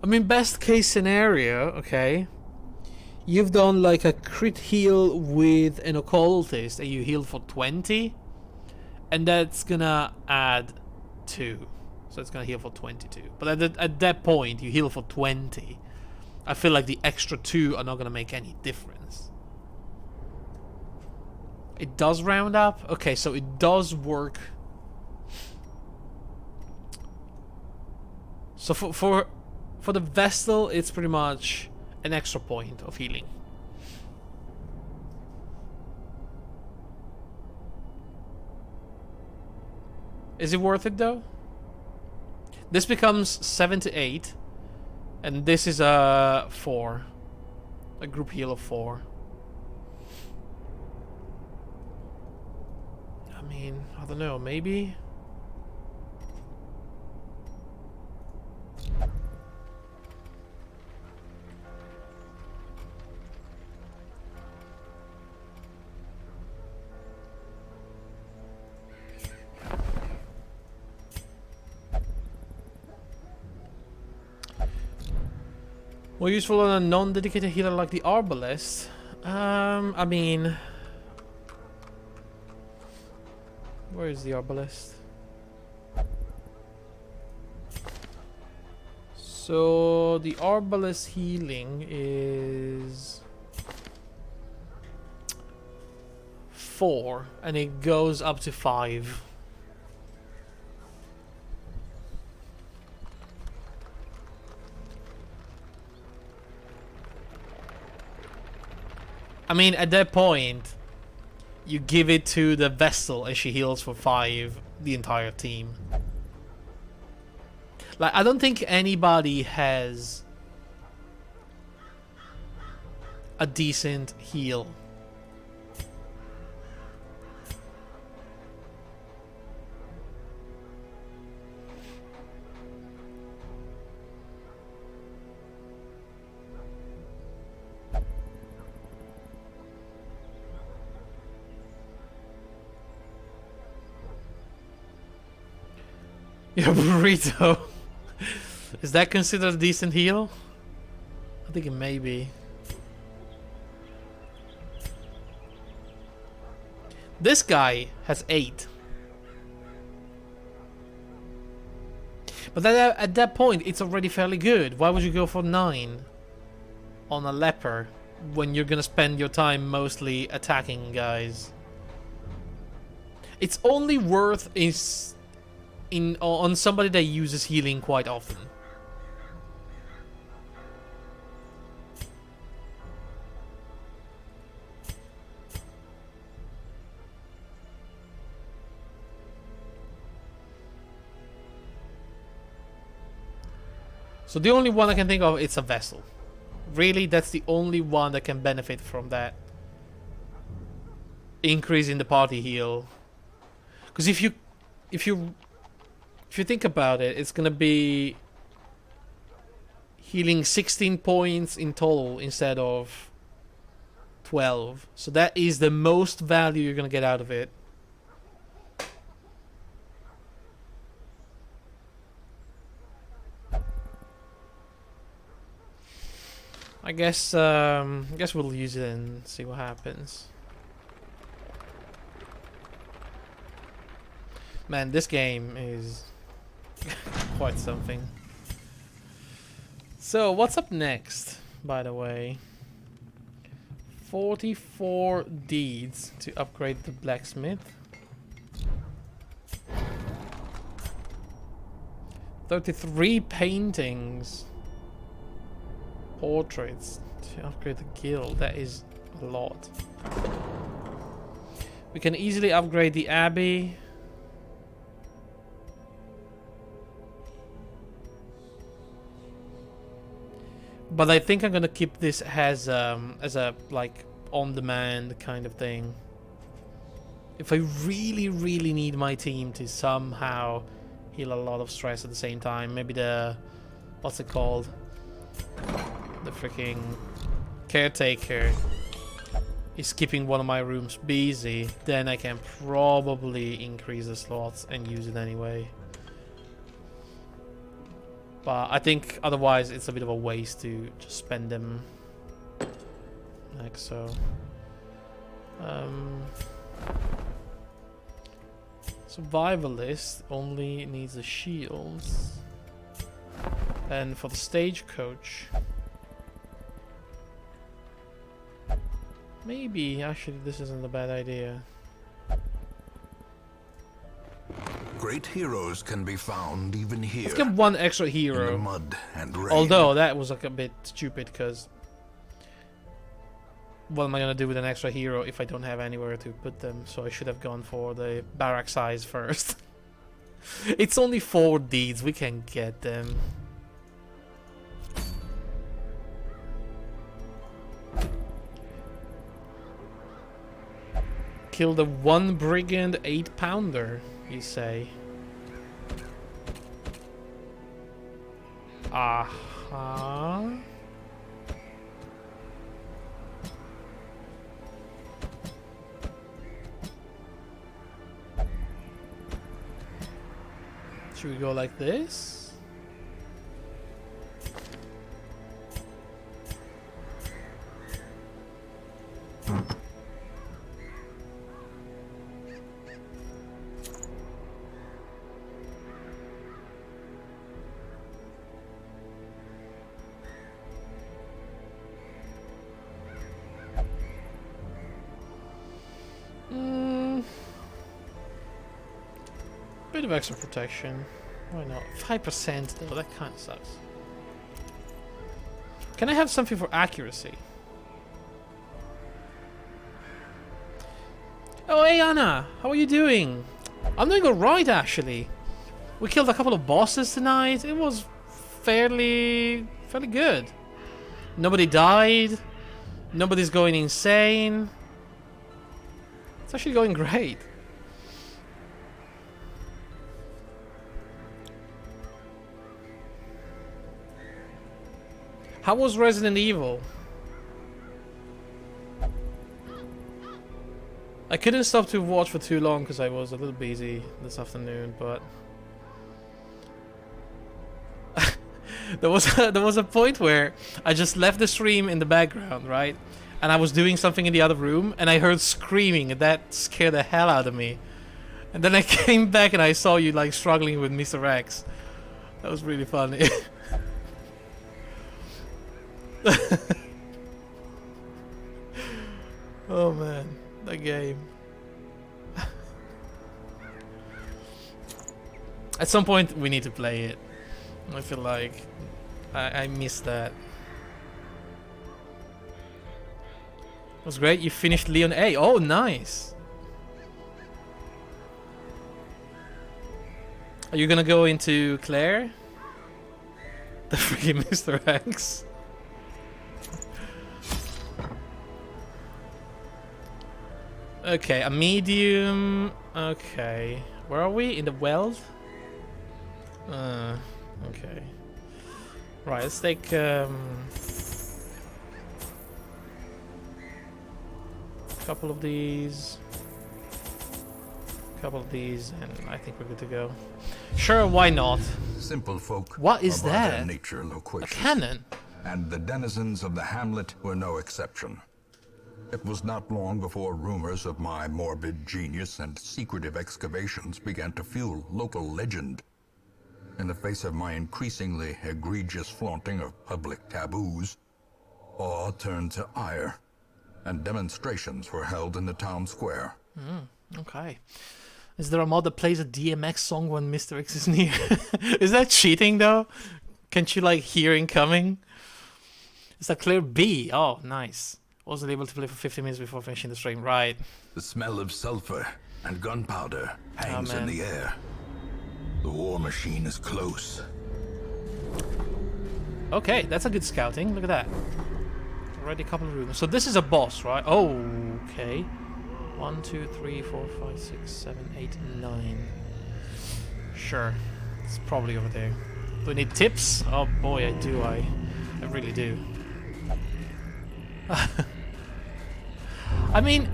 Speaker 1: I mean, best case scenario, okay, you've done like a crit heal with an occultist and you heal for 20, and that's gonna add 2, so it's gonna heal for 22. But at that point, you heal for 20. I feel like the extra 2 are not gonna make any difference. It does round up? Okay, so it does work. So for the Vestal, it's pretty much an extra point of healing. Is it worth it though? This becomes 7 to 8, and this is a 4. A group heal of 4. I mean, I don't know, maybe? More useful on a non-dedicated healer like the Arbalest. I mean... Where is the Arbalest? So the Arbalest healing is 4 and it goes up to 5. I mean, at that point, you give it to the Vessel and she heals for 5 the entire team. Like, I don't think anybody has a decent heal. Your burrito. Is that considered a decent heal? I think it may be. This guy has 8. But then at that point, it's already fairly good. Why would you go for 9 on a leper when you're gonna spend your time mostly attacking guys? It's only worth on somebody that uses healing quite often. So the only one I can think of, it's a Vessel. Really, that's the only one that can benefit from that increase in the party heal. Because if you think about it, it's gonna be healing 16 points in total instead of 12. So that is the most value you're gonna get out of it. I guess we'll use it and see what happens. Man, this game is quite something. So, what's up next, by the way? 44 deeds to upgrade the blacksmith. 33 paintings. Portraits to upgrade the guild. That is a lot. We can easily upgrade the abbey. But I think I'm gonna keep this as a like on-demand kind of thing. If I really need my team to somehow heal a lot of stress at the same time, maybe the what's it called? The freaking caretaker is keeping one of my rooms busy, then I can probably increase the slots and use it anyway. But I think otherwise it's a bit of a waste to just spend them like so. Survivalist only needs the shields. And for the stagecoach, maybe actually this isn't a bad idea.
Speaker 2: Great heroes can be found even here.
Speaker 1: Let's get one extra
Speaker 2: in
Speaker 1: hero.
Speaker 2: the mud and rain.
Speaker 1: Although that was like a bit stupid because what am I gonna do with an extra hero if I don't have anywhere to put them? So I should have gone for the barrack size first. It's only 4 deeds, we can get them. Kill the 1 Brigand 8-pounder, you say? Aha. Should we go like this? Bit of extra protection. Why not? 5% though, that kind of sucks. Can I have something for accuracy? Oh, hey Anna! How are you doing? I'm doing alright actually. We killed a couple of bosses tonight. It was fairly good. Nobody died. Nobody's going insane. It's actually going great. How was Resident Evil? I couldn't stop to watch for too long because I was a little busy this afternoon, but there was a point where I just left the stream in the background, right? And I was doing something in the other room, and I heard screaming, and that scared the hell out of me. And then I came back and I saw you like struggling with Mr. X. That was really funny. Oh man, that game. At some point we need to play it. I feel like I missed that. It was great. You finished Leon A. Oh, nice. Are you gonna go into Claire? The freaking Mr. X. Okay, a medium. Okay, where are we? In the weld? Okay. Right, let's take a couple of these. Couple of these, and I think we're good to go. Sure, why not?
Speaker 2: Simple folk.
Speaker 1: What is
Speaker 2: are by their
Speaker 1: that?
Speaker 2: nature
Speaker 1: A
Speaker 2: loquacious.
Speaker 1: cannon?
Speaker 2: And the denizens of the hamlet were no exception. It was not long before rumors of my morbid genius and secretive excavations began to fuel local legend. In the face of my increasingly egregious flaunting of public taboos, awe turned to ire, and demonstrations were held in the town square.
Speaker 1: Okay. Is there a mod that plays a DMX song when Mr. X is near? Is that cheating though? Can't you like hear him coming? Is that clear B? Oh, nice. Wasn't able to play for 50 minutes before finishing the stream. Right.
Speaker 3: The smell of sulfur and gunpowder hangs in
Speaker 1: man.
Speaker 3: the air. The war machine is close.
Speaker 1: Okay, that's a good scouting. Look at that. Already a couple of rooms. So this is a boss, right? Oh, okay. 1, 2, 3, 4, 5, 6, 7, 8, 9. Sure. It's probably over there. Do we need tips? Oh boy, I do. I really do. I mean,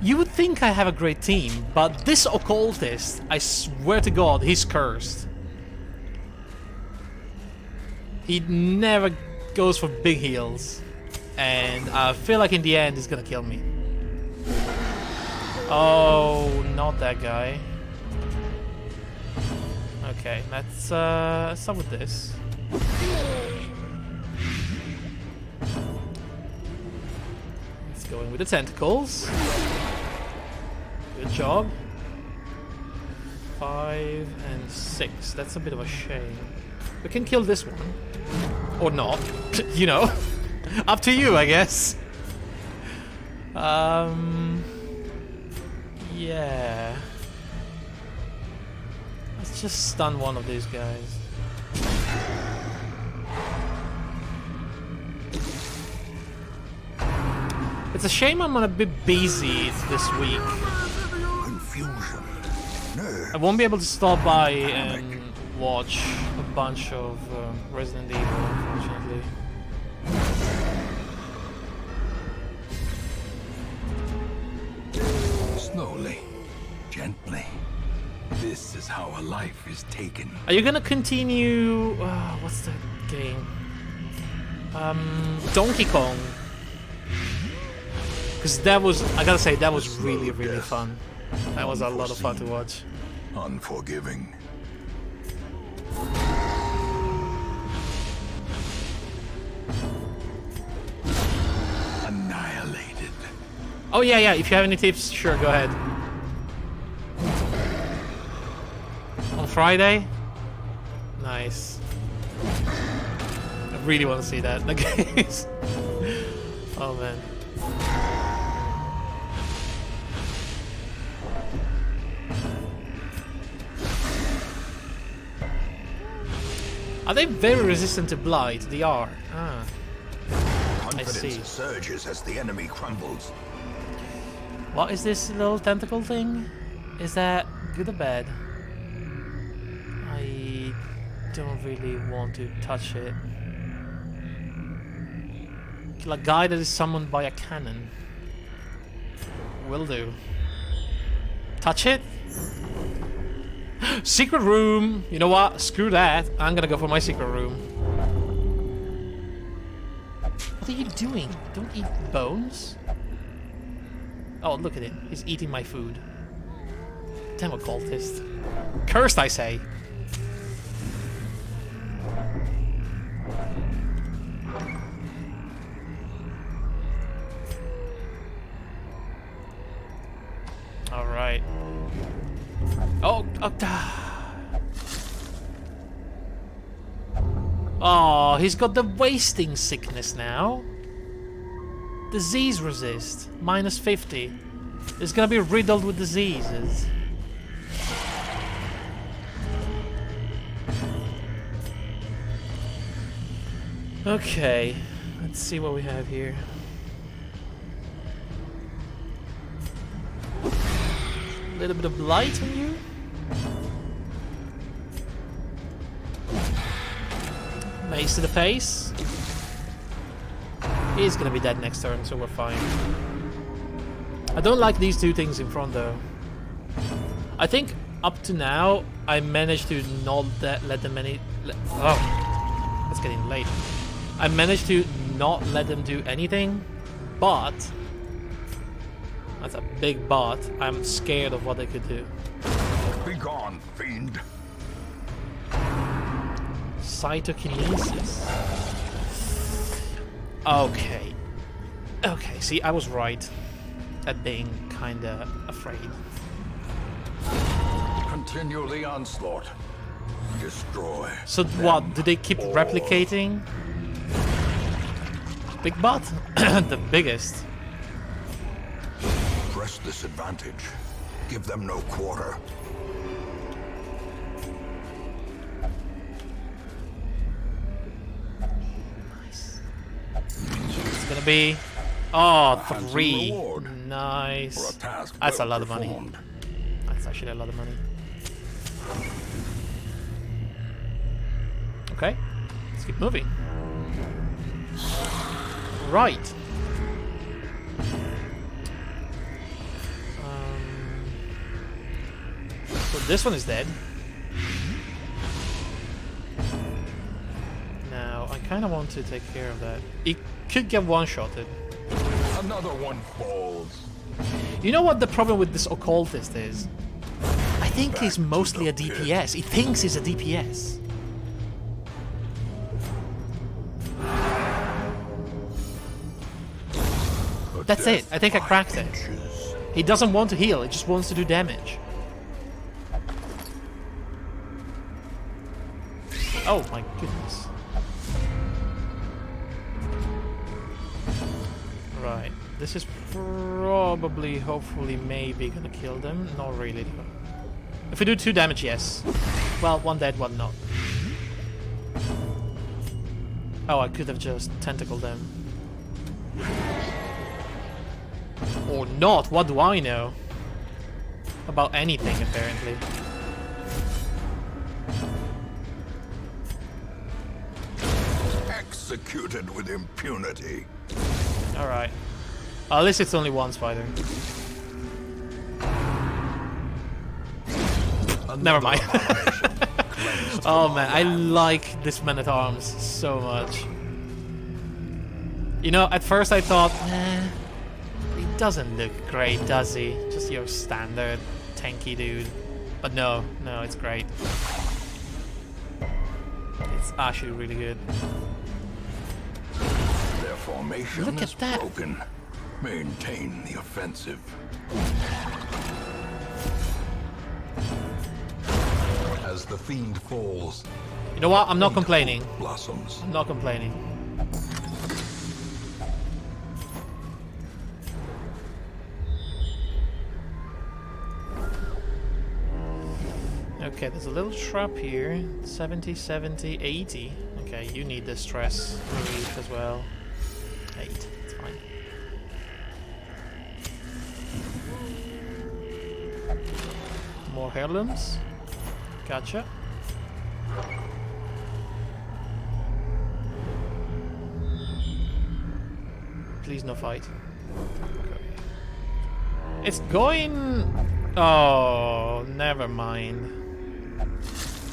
Speaker 1: you would think I have a great team, but this occultist, I swear to God, he's cursed. He never goes for big heals, and I feel like in the end he's gonna kill me. Oh, not that guy. Okay, let's start with this. Let's go in with the tentacles. Good job. 5 and 6. That's a bit of a shame. We can kill this one. Or not. You know. Up to you, I guess. Yeah. Let's just stun one of these guys. It's a shame I'm a bit busy this week.
Speaker 3: Confusion. Nerve.
Speaker 1: I won't be able to stop by and watch a bunch of Resident Evil, unfortunately.
Speaker 3: Slowly. Gently. This is how a life is taken.
Speaker 1: Are you gonna continue? What's that game? Donkey Kong. Because that was, I gotta say, that was really, really fun. That was a lot of fun to watch.
Speaker 3: Unforgiving. Annihilated.
Speaker 1: Oh yeah, yeah. If you have any tips, sure, go ahead. Friday? Nice. I really want to see that. The games. Oh man. Are they very resistant to blight? They are. Ah. I see.
Speaker 3: Confidence surges as the enemy crumbles.
Speaker 1: What is this little tentacle thing? Is that good or bad? I don't really want to touch it. Kill a guy that is summoned by a cannon. Will do. Touch it? Secret room! You know what? Screw that. I'm gonna go for my secret room. What are you doing? Don't eat bones? Oh, look at it. He's eating my food. Damn occultist. Cursed, I say. Alright. Oh, oh, he's got the wasting sickness now. Disease resist, minus 50. It's gonna be riddled with diseases. Okay, let's see what we have here. A little bit of blight on you. Mace to the face. He's gonna be dead next turn, so we're fine. I don't like these two things in front though. I think up to now I managed to not let them oh, it's getting late. I managed to not let them do anything, but that's a big but. I'm scared of what they could do.
Speaker 3: Be gone, fiend.
Speaker 1: Cytokinesis. Okay. Okay, see, I was right at being kinda afraid.
Speaker 3: Continue the onslaught. Destroy.
Speaker 1: So what, do they keep replicating? Big butt? The biggest.
Speaker 3: Press this advantage. Give them no quarter.
Speaker 1: Nice. It's gonna be... Oh, 3.
Speaker 3: For
Speaker 1: Nice.
Speaker 3: a task
Speaker 1: That's a
Speaker 3: well
Speaker 1: lot of money.
Speaker 3: performed.
Speaker 1: That's actually a lot of money. Okay, let's keep moving. Right. So this one is dead. Now, I kind of want to take care of that. It could get one-shotted.
Speaker 3: Another one falls.
Speaker 1: You know what the problem with this occultist is? I think he's mostly a DPS. He thinks he's a DPS. That's it. I think I cracked it. He doesn't want to heal. He just wants to do damage. Oh my goodness. Right. This is probably, hopefully, maybe gonna kill them. Not really though. If we do 2 damage, yes. Well, 1 dead, 1 not. Oh, I could have just tentacled them. Or not, what do I know? About anything, apparently.
Speaker 3: Executed with impunity.
Speaker 1: Alright. At least it's only one spider. Never mind. Oh man, I like this man-at-arms so much. You know, at first I thought, he doesn't look great, does he? Just your standard tanky dude. But no, it's great. It's actually really good.
Speaker 3: Their formation
Speaker 1: Look
Speaker 3: is
Speaker 1: at that.
Speaker 3: broken. Maintain the offensive. As
Speaker 2: as the fiend falls.
Speaker 1: You know what? I'm not complaining.
Speaker 2: Blossoms.
Speaker 1: I'm not complaining. Okay, there's a little trap here. 70, 70, 80. Okay, you need the stress relief as well. 8, it's fine. More heirlooms. Gotcha. Please no fight. Okay. It's going... Oh, never mind.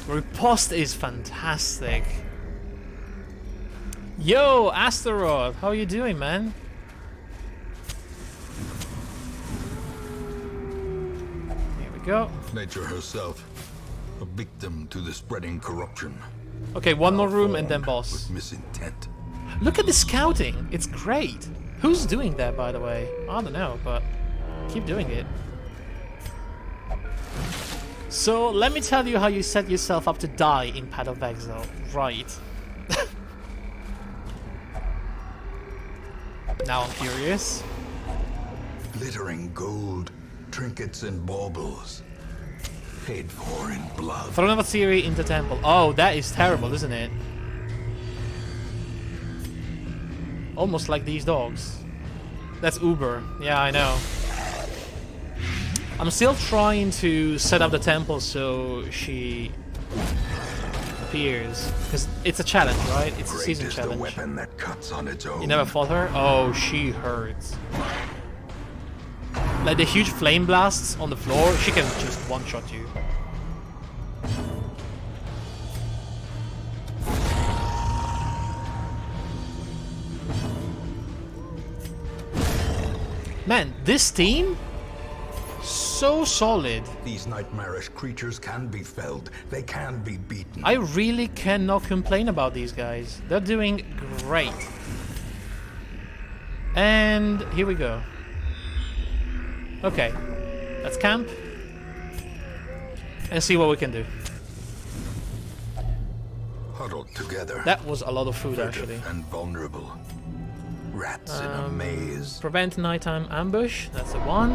Speaker 1: Riposte is fantastic. Yo, Astaroth, how are you doing, man? Here we go.
Speaker 2: Nature herself, a victim to the spreading corruption.
Speaker 1: Okay, one more room and then
Speaker 2: Formed
Speaker 1: boss.
Speaker 2: with misintent.
Speaker 1: Look at the scouting. It's great. Who's doing that, by the way? I don't know, but keep doing it. So, let me tell you how you set yourself up to die in Path of Exile. Right. Now I'm curious.
Speaker 2: Glittering gold, trinkets and baubles. Paid for in blood.
Speaker 1: Throne of Assyria in the temple. Oh, that is terrible, isn't it? Almost like these dogs. That's Uber. Yeah, I know. I'm still trying to set up the temple so she appears. Because it's a challenge, right? It's a season challenge.
Speaker 2: The weapon that cuts on its own.
Speaker 1: You never fought her? Oh, she hurts. Like the huge flame blasts on the floor, she can just one-shot you. Man, this team? So solid.
Speaker 2: These nightmarish creatures can be felled. They can be beaten.
Speaker 1: I really cannot complain about these guys. They're doing great. And here we go. Okay. Let's camp. And see what we can do.
Speaker 2: Huddled together.
Speaker 1: That was a lot of food,
Speaker 2: furtive
Speaker 1: actually.
Speaker 2: and vulnerable. Rats in a maze.
Speaker 1: Prevent nighttime ambush. That's the one.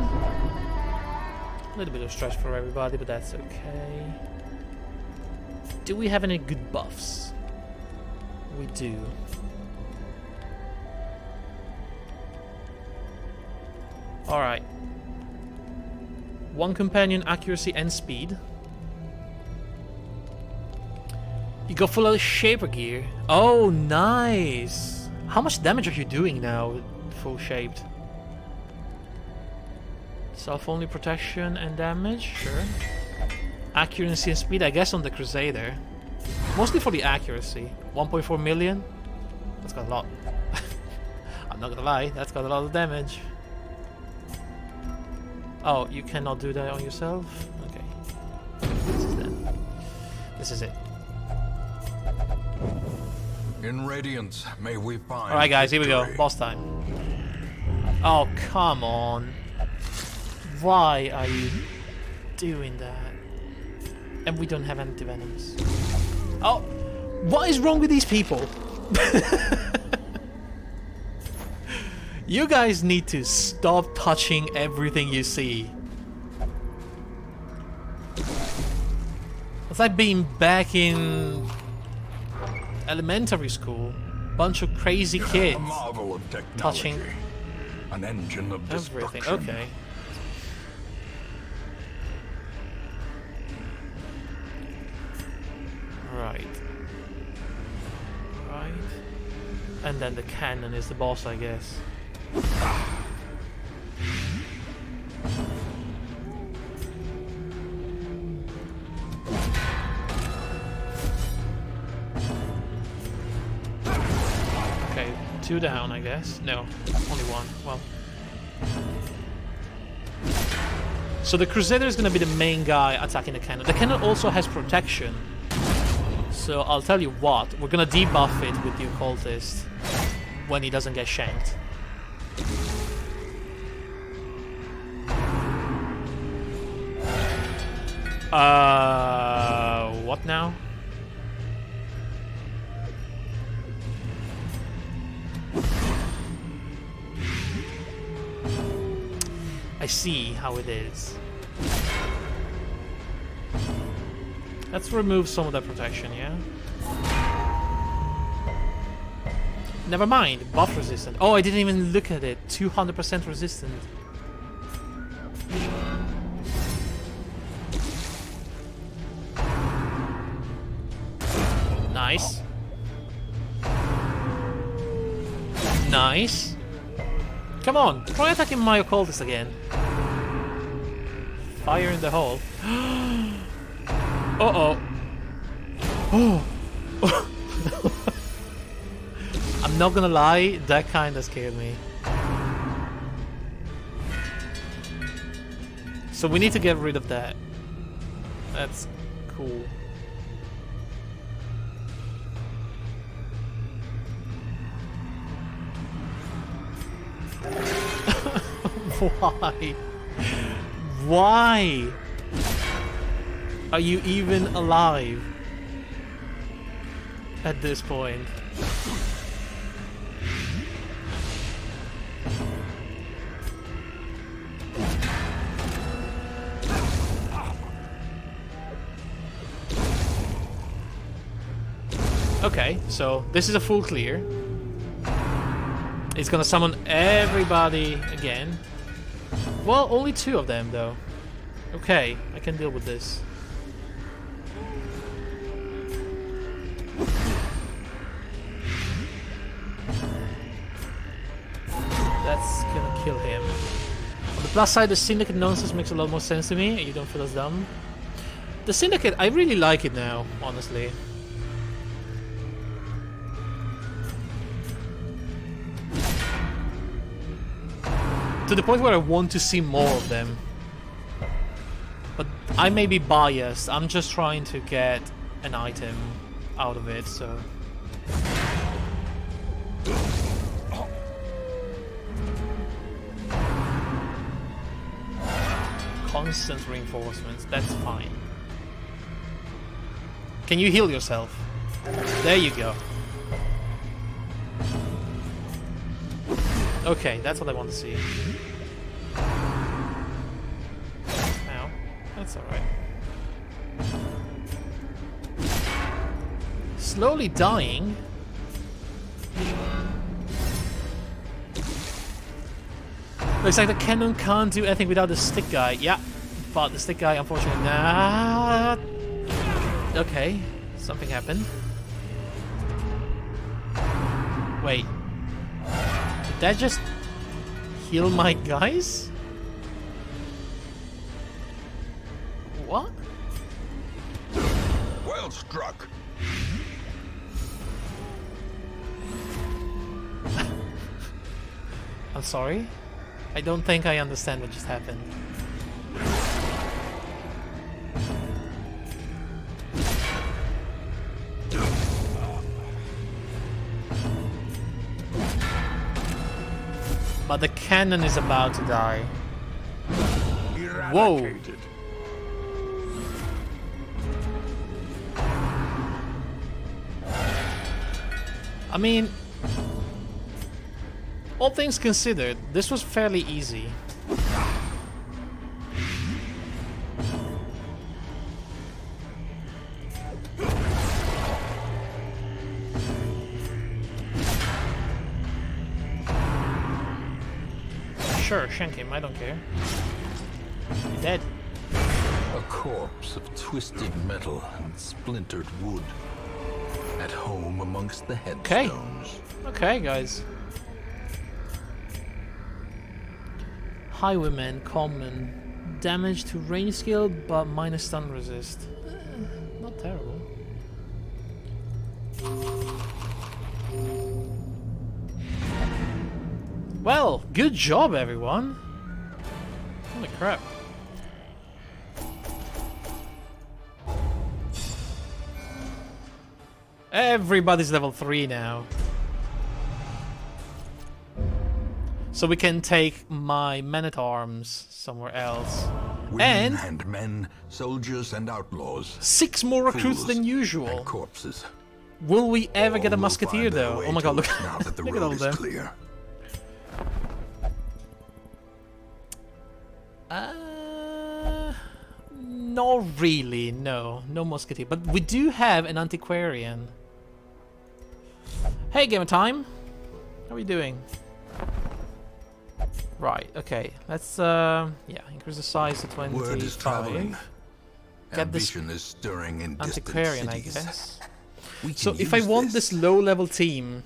Speaker 1: A little bit of stress for everybody, but that's okay. Do we have any good buffs? We do. Alright. One companion, accuracy and speed. You got full of shaper gear. Oh, nice! How much damage are you doing now, full shaped? Self-only protection and damage, sure. Accuracy and speed, I guess on the Crusader. Mostly for the accuracy. 1.4 million? That's got a lot. I'm not gonna lie, that's got a lot of damage. Oh, you cannot do that on yourself? Okay. This is them. This is it.
Speaker 2: In radiance, may we find.
Speaker 1: Alright guys, here we go.
Speaker 2: victory.
Speaker 1: Boss time. Oh, come on. Why are you doing that? And we don't have anti-venoms. Oh, what is wrong with these people? You guys need to stop touching everything you see. It's like being back in elementary school. Bunch of crazy kids
Speaker 2: A marvel of technology.
Speaker 1: touching
Speaker 2: An engine of
Speaker 1: everything.
Speaker 2: destruction.
Speaker 1: Okay. Right. Right. And then the cannon is the boss, I guess. Okay, 2 down, I guess. No, only 1. Well. So the Crusader is going to be the main guy attacking the cannon. The cannon also has protection. So I'll tell you what, we're going to debuff it with the Occultist when he doesn't get shanked. up now. I see how it is. Let's remove some of that protection, yeah? Never mind, buff resistant. Oh, I didn't even look at it. 200% resistant. Nice. Nice. Come on, try attacking my occultist again. Fire in the hole. Uh-oh. Oh. I'm not gonna lie, that kinda scared me. So we need to get rid of that. That's cool. Why? Why are you even alive at this point? Okay, so this is a full clear. It's gonna summon everybody again. Well, only 2 of them though. Okay, I can deal with this. That's gonna kill him. On the plus side, the Syndicate nonsense makes a lot more sense to me, and you don't feel as dumb. The Syndicate, I really like it now, honestly. To the point where I want to see more of them. But I may be biased, I'm just trying to get an item out of it, so... Constant reinforcements, that's fine. Can you heal yourself? There you go. Okay, that's what I want to see. Ow. That's alright. Slowly dying. Looks like the cannon can't do anything without the stick guy. Yeah, but the stick guy, unfortunately, not. Okay, something happened. Wait. Did that just heal my guys? What?
Speaker 2: Well struck.
Speaker 1: I'm sorry? I don't think I understand what just happened. But the cannon is about to die. Whoa! I mean, all things considered, this was fairly easy. Sure, shank him, I don't care. You're dead.
Speaker 2: A corpse of twisted metal and splintered wood. At home amongst the headstones.
Speaker 1: Okay, guys. Highwayman, common. Damage to range skill, but minus stun resist. Not terrible. Well, good job, everyone. Holy crap. Everybody's level 3 now. So we can take my men-at-arms somewhere else.
Speaker 2: Women
Speaker 1: And
Speaker 2: and men, soldiers and outlaws,
Speaker 1: 6 more recruits
Speaker 2: fools
Speaker 1: than usual.
Speaker 2: and corpses.
Speaker 1: Will we ever get a
Speaker 2: All will
Speaker 1: musketeer
Speaker 2: find their
Speaker 1: though?
Speaker 2: way
Speaker 1: Oh my god,
Speaker 2: to
Speaker 1: look,
Speaker 2: us now that the
Speaker 1: look at all
Speaker 2: road
Speaker 1: of
Speaker 2: is
Speaker 1: them.
Speaker 2: clear.
Speaker 1: Not really, no. No musketeer. But we do have an antiquarian. Hey, Gamer Time! How are you doing? Right, okay. Let's, yeah, increase the size to 25.
Speaker 2: Word is traveling.
Speaker 1: Get this
Speaker 2: Ambition is stirring in distant
Speaker 1: antiquarian, I
Speaker 2: cities.
Speaker 1: guess.
Speaker 2: We
Speaker 1: So
Speaker 2: can
Speaker 1: if I
Speaker 2: use
Speaker 1: want this low-level team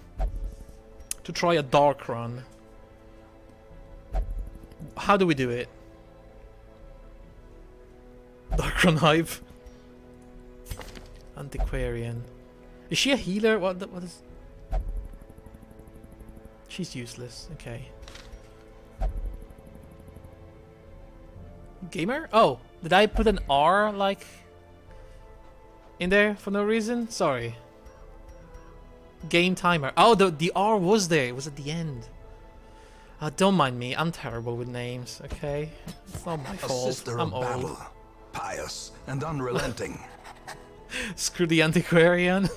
Speaker 1: to try a dark run, how do we do it? Dark run hive. Antiquarian. Is she a healer? What is? She's useless. Okay. Gamer? Oh, did I put an R like in there for no reason? Sorry. Game timer. Oh, the R was there. It was at the end. Don't mind me. I'm terrible with names. Okay, it's not my
Speaker 2: a
Speaker 1: fault.
Speaker 2: sister
Speaker 1: I'm
Speaker 2: of
Speaker 1: old.
Speaker 2: battle, pious and unrelenting.
Speaker 1: Screw the antiquarian.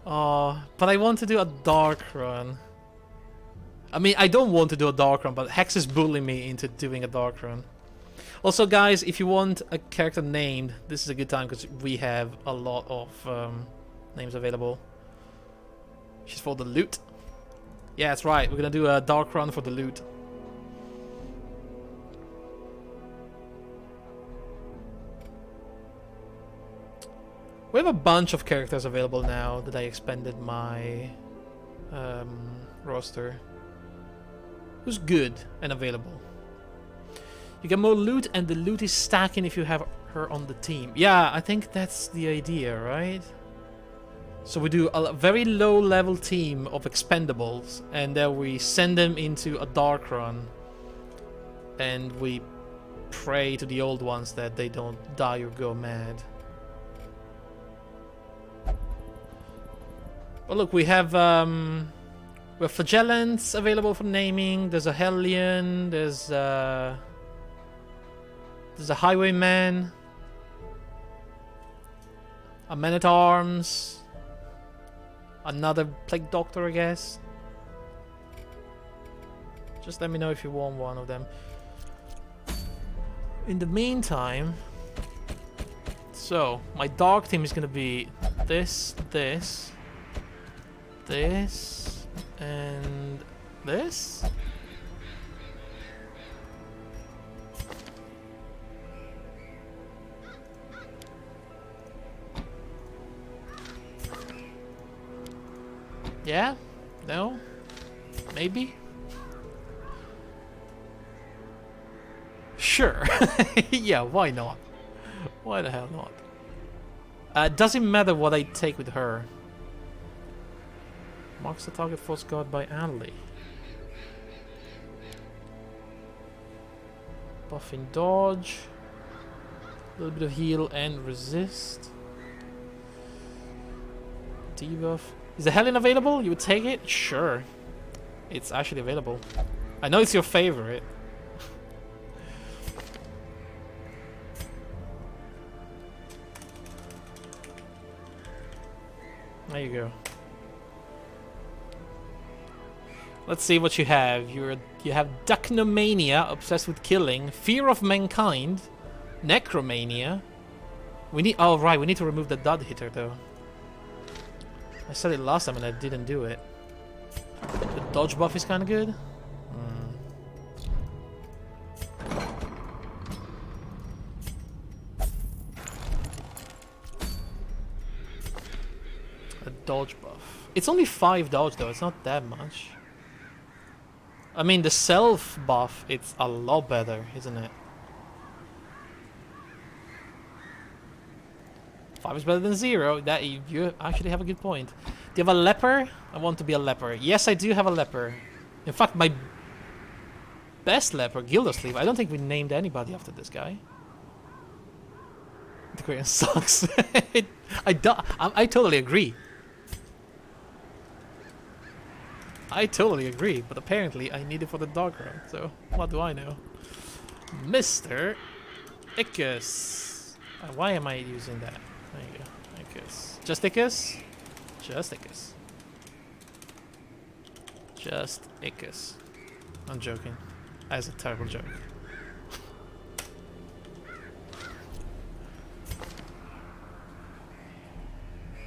Speaker 1: Oh, but I want to do a dark run. I mean, I don't want to do a dark run, but Hex is bullying me into doing a dark run. Also, guys, if you want a character named, this is a good time because we have a lot of names available. She's for the loot. Yeah, that's right. We're gonna do a dark run for the loot. We have a bunch of characters available now that I expanded my roster. Who's good and available. You get more loot and the loot is stacking if you have her on the team. Yeah, I think that's the idea, right? So we do a very low level team of expendables and then we send them into a dark run and we pray to the old ones that they don't die or go mad. Well, look, we have flagellants available for naming. There's a Hellion. There's a Highwayman. A Man-at-Arms. Another Plague Doctor, I guess. Just let me know if you want one of them. In the meantime, so my dark team is gonna be this, and this. Yeah? No? Maybe? Sure. Yeah, why not? Why the hell not? Doesn't matter what I take with her. Marks the target force guard by ally. Buff in dodge. A little bit of heal and resist. Debuff. Is the Hellion available? You would take it? Sure. It's actually available. I know it's your favorite. There you go. Let's see what you have. You have Dachnomania, obsessed with killing, Fear of Mankind, Necromania. We need. Oh right, we need to remove the dud hitter though. I said it last time and I didn't do it. The dodge buff is kind of good. A dodge buff. It's only 5 dodge though. It's not that much. I mean, the self buff, it's a lot better, isn't it? 5 is better than 0. That you actually have a good point. Do you have a leper? I want to be a leper. Yes, I do have a leper. In fact, my best leper, Gildersleeve. I don't think we named anybody after this guy. The Korean sucks. I totally agree. I totally agree, but apparently I need it for the dog run, so what do I know? Mr. Ickes. Why am I using that? There you go. Ickes. Just Ickes? Just Ickes. Just Ickes. I'm joking. That's a terrible joke.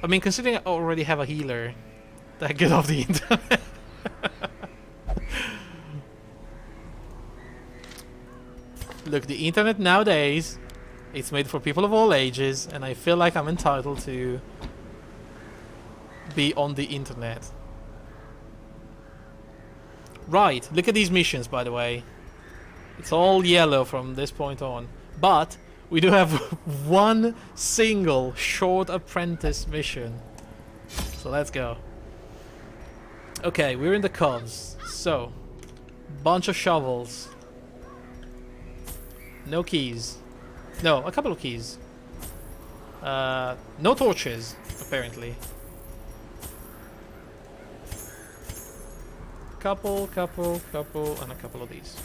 Speaker 1: I mean, considering I already have a healer that get off the internet. Look, the internet nowadays, it's made for people of all ages, and I feel like I'm entitled to be on the internet. Right, look at these missions, by the way. It's all yellow from this point on. But we do have one single short apprentice mission. So let's go. Okay, we're in the covs. So, bunch of shovels. No keys. No, a couple of keys. No torches, apparently. Couple, and a couple of these.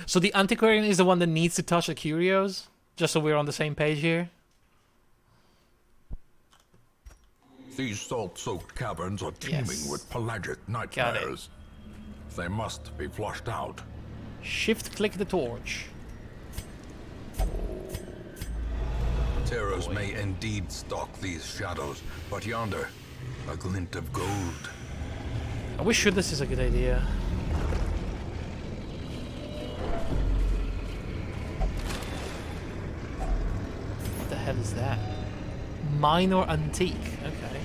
Speaker 1: So the antiquarian is the one that needs to touch the curios? Just so we're on the same page here?
Speaker 2: These salt-soaked caverns are teeming with pelagic nightmares. They must be flushed out.
Speaker 1: Shift-click the torch.
Speaker 2: Terrors may indeed stalk these shadows, but yonder, a glint of gold.
Speaker 1: Are we sure this is a good idea? What the hell is that? Minor antique. Okay.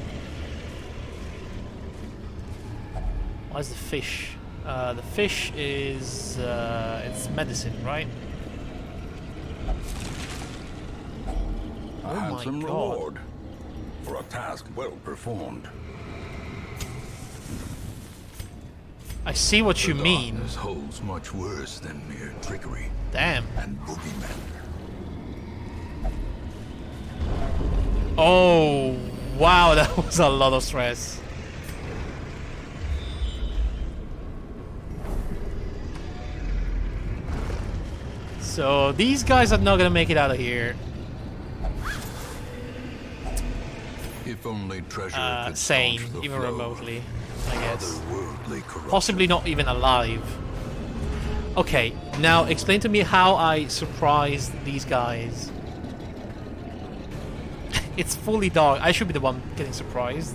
Speaker 1: Why is the fish? The fish is it's medicine, right?
Speaker 2: A handsome reward for a task well performed.
Speaker 1: I see what you mean.
Speaker 2: This holds much worse than mere trickery.
Speaker 1: Damn.
Speaker 2: And boogeymen.
Speaker 1: Oh, wow, that was a lot of stress. So these guys are not gonna make it out of here.
Speaker 2: If only treasure could
Speaker 1: Sane,
Speaker 2: staunch the
Speaker 1: even
Speaker 2: flow
Speaker 1: remotely, I guess.
Speaker 2: otherworldly corruption.
Speaker 1: Possibly not even alive. Okay, now explain to me how I surprised these guys. It's fully dark. I should be the one getting surprised.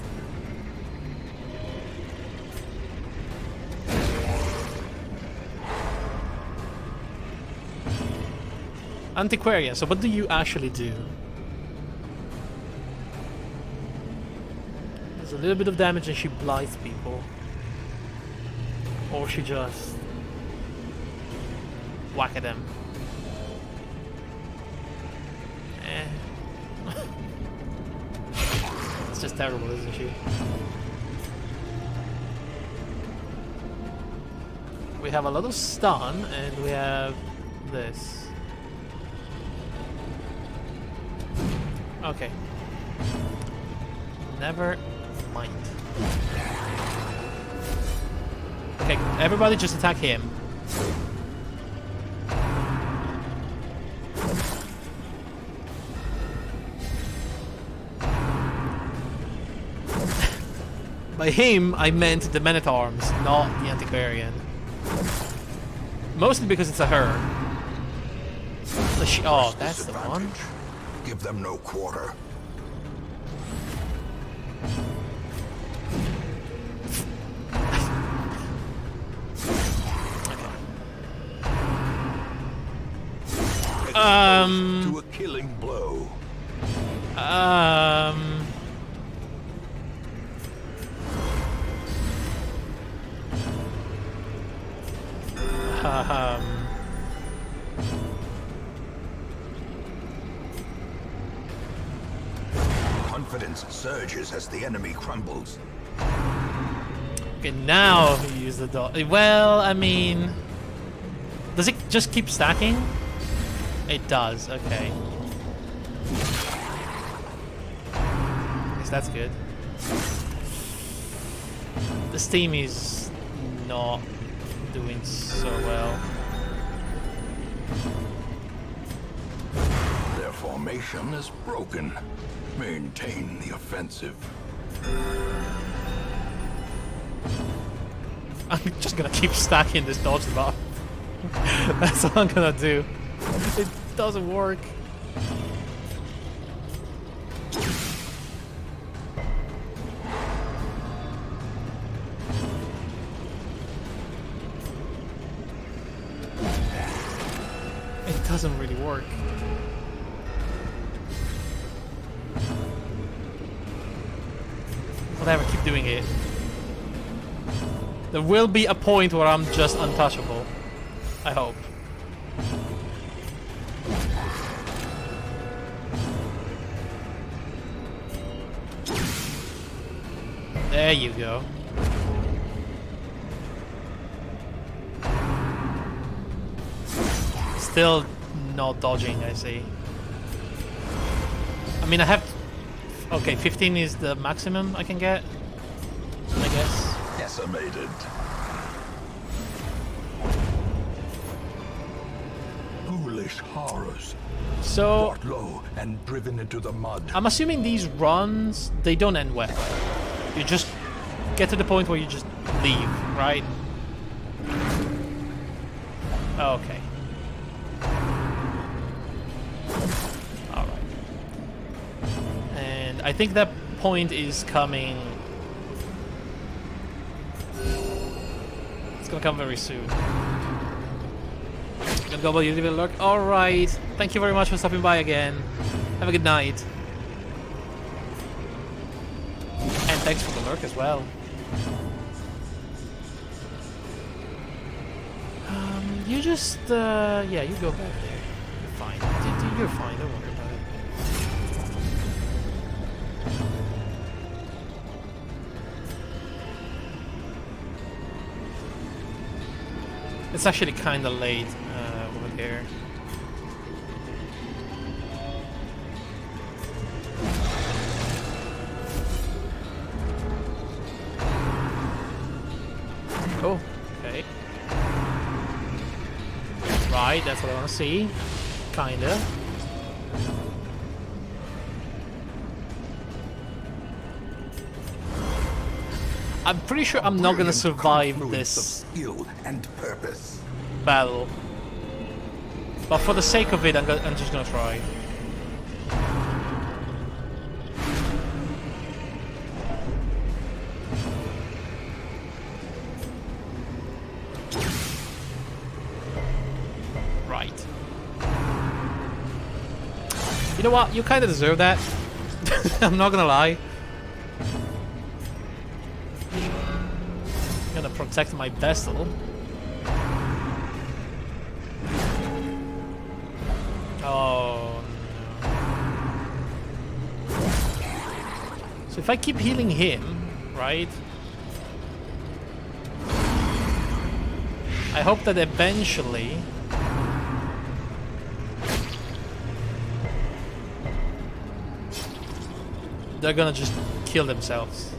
Speaker 1: Antiquarian, so what do you actually do? There's a little bit of damage and she blights people. Or she just whack at them. It's just terrible, isn't she? We have a lot of stun and we have this. Okay. Never mind. Okay, everybody just attack him. By him, I meant the Men-at-Arms, not the Antiquarian. Mostly because it's a her. Oh, that's the one.
Speaker 2: Give them no quarter. To a killing blow. Confidence surges as the enemy crumbles.
Speaker 1: Okay, now we use the dog. Well, I mean, does it just keep stacking? It does. Okay. nice, that's good. This team is not doing so well.
Speaker 3: Their formation is broken. Maintain the offensive.
Speaker 1: I'm just gonna keep stacking this dodge bar. That's all I'm gonna do. It doesn't work. It doesn't really work. Whatever, keep doing it. There will be a point where I'm just untouchable. I hope. There you go. Still not dodging, I see. I mean, I have... Okay, 15 is the maximum I can get, I guess.
Speaker 3: Decimated. Foolish horrors.
Speaker 1: So,
Speaker 3: Brought low and driven into the mud.
Speaker 1: I'm assuming these runs, they don't end well. You just get to the point where you just leave, right? Okay. Alright. And I think that point is coming... It's gonna come very soon. Good goblin, you leave it lurk. Alright. Thank you very much for stopping by again. Have a good night. And thanks for the lurk as well. You just, yeah, you go back there. You're fine. You're fine, don't worry about it. It's actually kind of late over there. Oh, okay. Right, that's what I want to see. Kinda. I'm pretty sure I'm not gonna survive this
Speaker 3: Skill and purpose.
Speaker 1: battle. But for the sake of it, I'm just gonna try. Right. You know what? You kind of deserve that. I'm not gonna lie. I'm gonna protect my vessel. Oh no. So if I keep healing him, right? I hope that eventually they're gonna just kill themselves.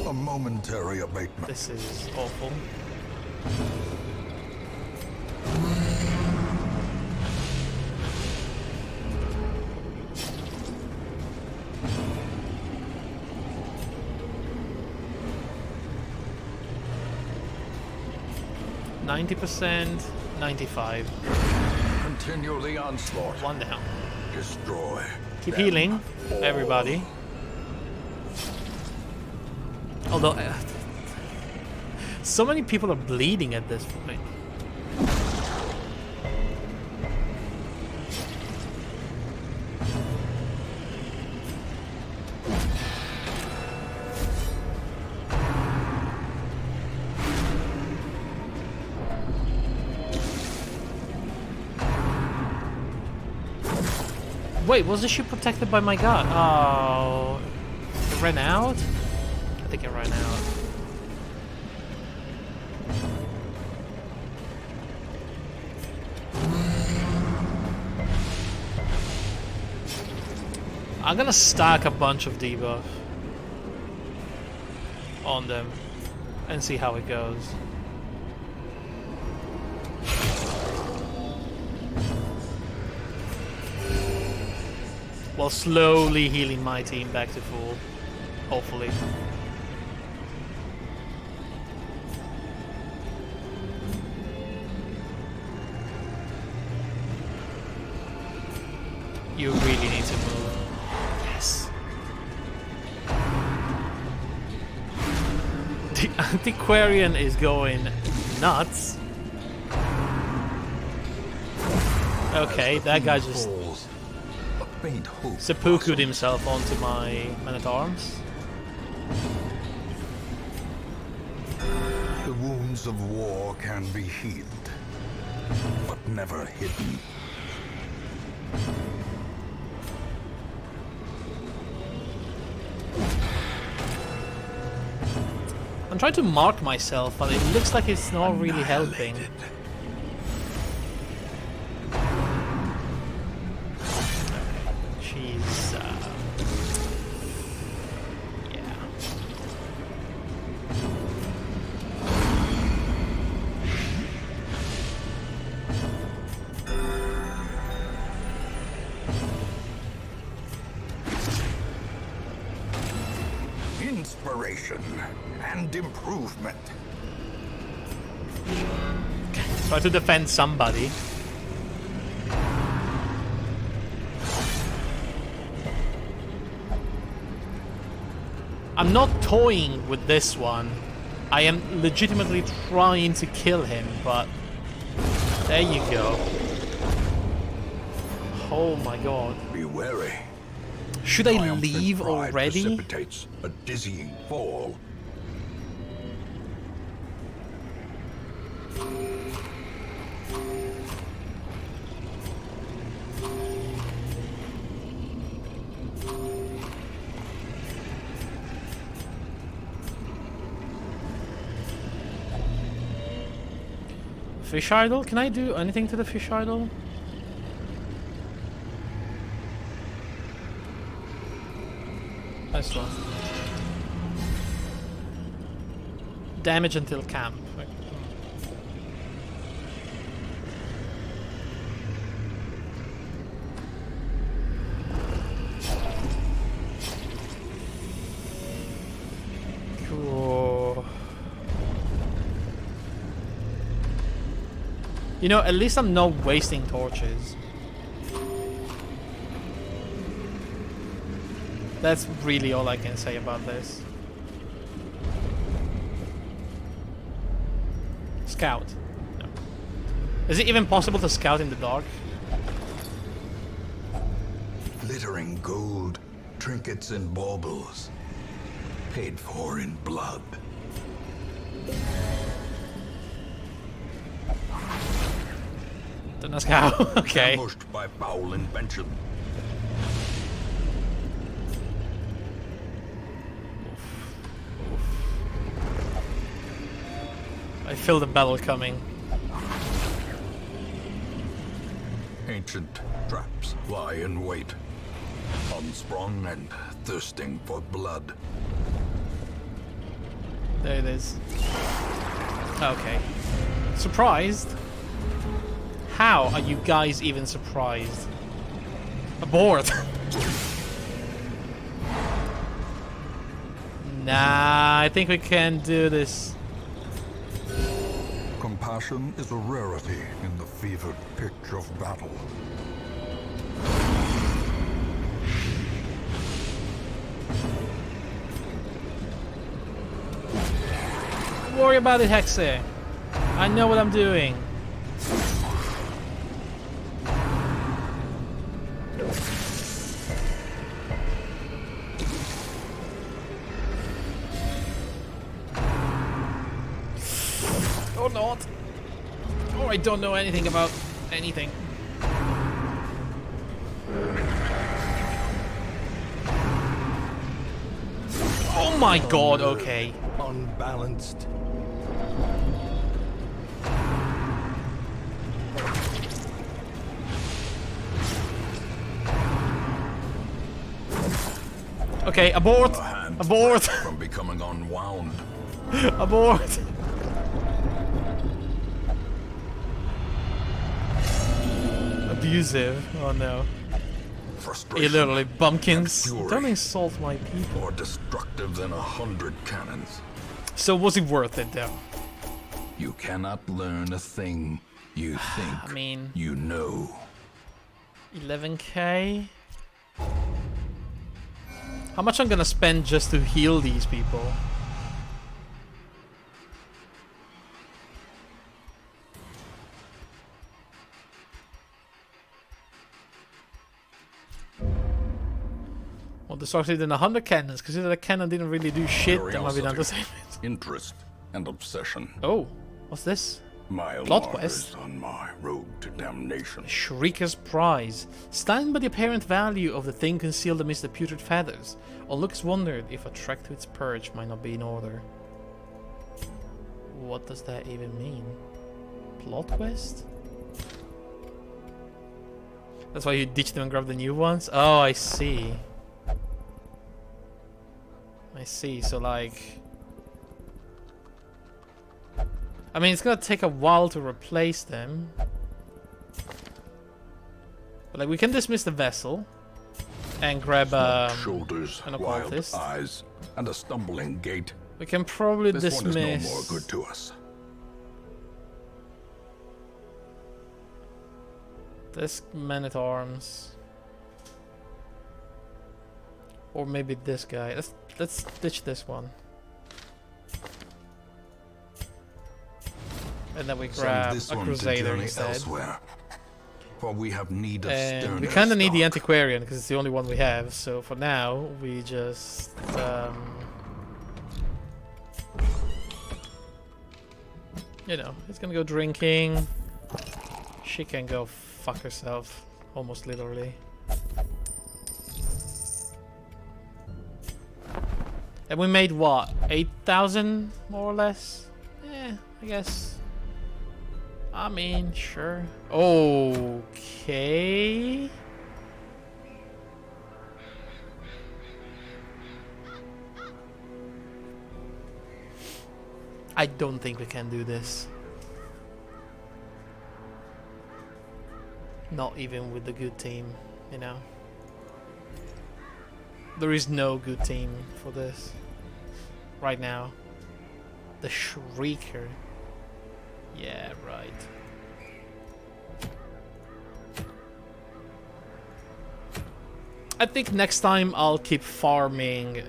Speaker 3: A momentary abatement.
Speaker 1: This is awful. %, 95.
Speaker 3: Continue the onslaught.
Speaker 1: One down.
Speaker 3: Destroy.
Speaker 1: Keep
Speaker 3: them
Speaker 1: healing,
Speaker 3: all.
Speaker 1: everybody. Although, so many people are bleeding at this point. Wait, was the ship protected by my god? Oh, it ran out? I think it ran out. I'm gonna stack a bunch of debuff on them and see how it goes. While slowly healing my team back to full, hopefully. You really need to move. Yes. The Antiquarian is going nuts. Okay, that guy just seppuku'd himself onto my man-at-arms.
Speaker 2: The wounds of war can be healed, but never hidden.
Speaker 1: I'm trying to mark myself, but it looks like it's not really helping. She's, yeah.
Speaker 2: Inspiration and improvement.
Speaker 1: Try to defend somebody. I'm not toying with this one. I am legitimately trying to kill him, but there you go. Oh my god.
Speaker 2: Be wary.
Speaker 1: Should I
Speaker 2: Triumphant
Speaker 1: leave
Speaker 2: pride
Speaker 1: already?
Speaker 2: Precipitates a dizzying fall.
Speaker 1: Fish idol? Can I do anything to the fish idol? Nice one. Damage until camp. Cool. You know, at least I'm not wasting torches. That's really all I can say about this. Scout. No. Is it even possible to scout in the dark?
Speaker 2: Glittering gold, trinkets and baubles, paid for in blood.
Speaker 1: Don't ask how. Okay.
Speaker 2: Ambushed by foul invention.
Speaker 1: I feel the battle coming.
Speaker 2: Ancient traps lie in wait, unsprung and thirsting for blood.
Speaker 1: There it is. Okay. Surprised? How are you guys even surprised? Abort! Nah, I think we can do this.
Speaker 2: Compassion is a rarity in the fevered pitch of battle.
Speaker 1: Don't worry about it, Hexe. I know what I'm doing. Or not. Or I don't know anything about anything. Oh my god, okay.
Speaker 3: Unbalanced.
Speaker 1: Okay, abort!
Speaker 3: A hand's
Speaker 1: Abort!
Speaker 3: breadth from becoming unwound.
Speaker 1: Abort! Abusive. Oh no.
Speaker 3: Frustration.
Speaker 1: You literally bumpkins.
Speaker 3: and fury
Speaker 1: Don't insult my people.
Speaker 3: More destructive than 100 cannons.
Speaker 1: So was it worth it though?
Speaker 3: You cannot learn a thing you think
Speaker 1: I mean,
Speaker 3: you know.
Speaker 1: 11k? How much I'm gonna spend just to heal these people? Well, this started in 100 cannons, because the cannon didn't really do shit. That might be not the same.
Speaker 3: Interest and obsession.
Speaker 1: Oh, what's this?
Speaker 3: My
Speaker 1: Plot
Speaker 3: martyrs
Speaker 1: quest.
Speaker 3: on my road to damnation.
Speaker 1: Shrieker's Prize. Stand by the apparent value of the thing concealed amidst the putrid feathers. Onlookers wondered if a trek to its perch might not be in order. What does that even mean? Plot quest? That's why you ditch them and grab the new ones? Oh, I see. I see, so like... I mean, it's gonna take a while to replace them. But like, we can dismiss the vessel and grab
Speaker 3: Smoked shoulders,
Speaker 1: an
Speaker 3: wild
Speaker 1: occultist.
Speaker 3: eyes, and a stumbling gait.
Speaker 1: We can probably
Speaker 3: This one
Speaker 1: dismiss
Speaker 3: is no more good to us.
Speaker 1: this man-at-arms. Or maybe this guy. Let's ditch this one. And then we grab
Speaker 3: Send this
Speaker 1: a
Speaker 3: one to
Speaker 1: crusader
Speaker 3: journey
Speaker 1: instead.
Speaker 3: elsewhere, for we have need of
Speaker 1: And
Speaker 3: sterner
Speaker 1: we kind of need the
Speaker 3: stock.
Speaker 1: antiquarian because it's the only one we have. So for now, we just you know, he's gonna go drinking. She can go fuck herself, almost literally. And we made what? 8,000 more or less? Yeah, I guess. I mean, sure. Okay. I don't think we can do this. Not even with the good team, you know. There is no good team for this right now. The Shrieker. Yeah, right. I think next time I'll keep farming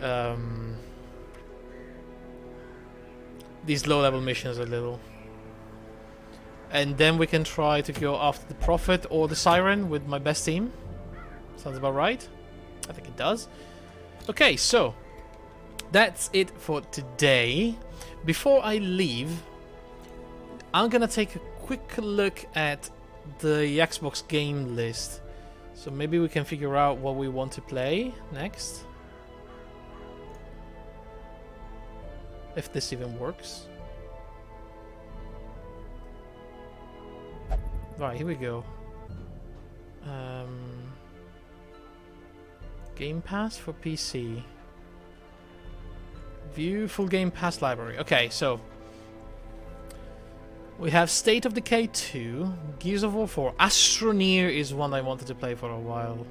Speaker 1: these low-level missions a little. And then we can try to go after the Prophet or the Siren with my best team. Sounds about right. I think it does. Okay, so that's it for today. Before I leave, I'm gonna take a quick look at the Xbox game list. So maybe we can figure out what we want to play next. If this even works. Right, here we go. Game Pass for PC. View full Game Pass library. Okay, so we have State of Decay 2, Gears of War 4. Astroneer is one I wanted to play for a while.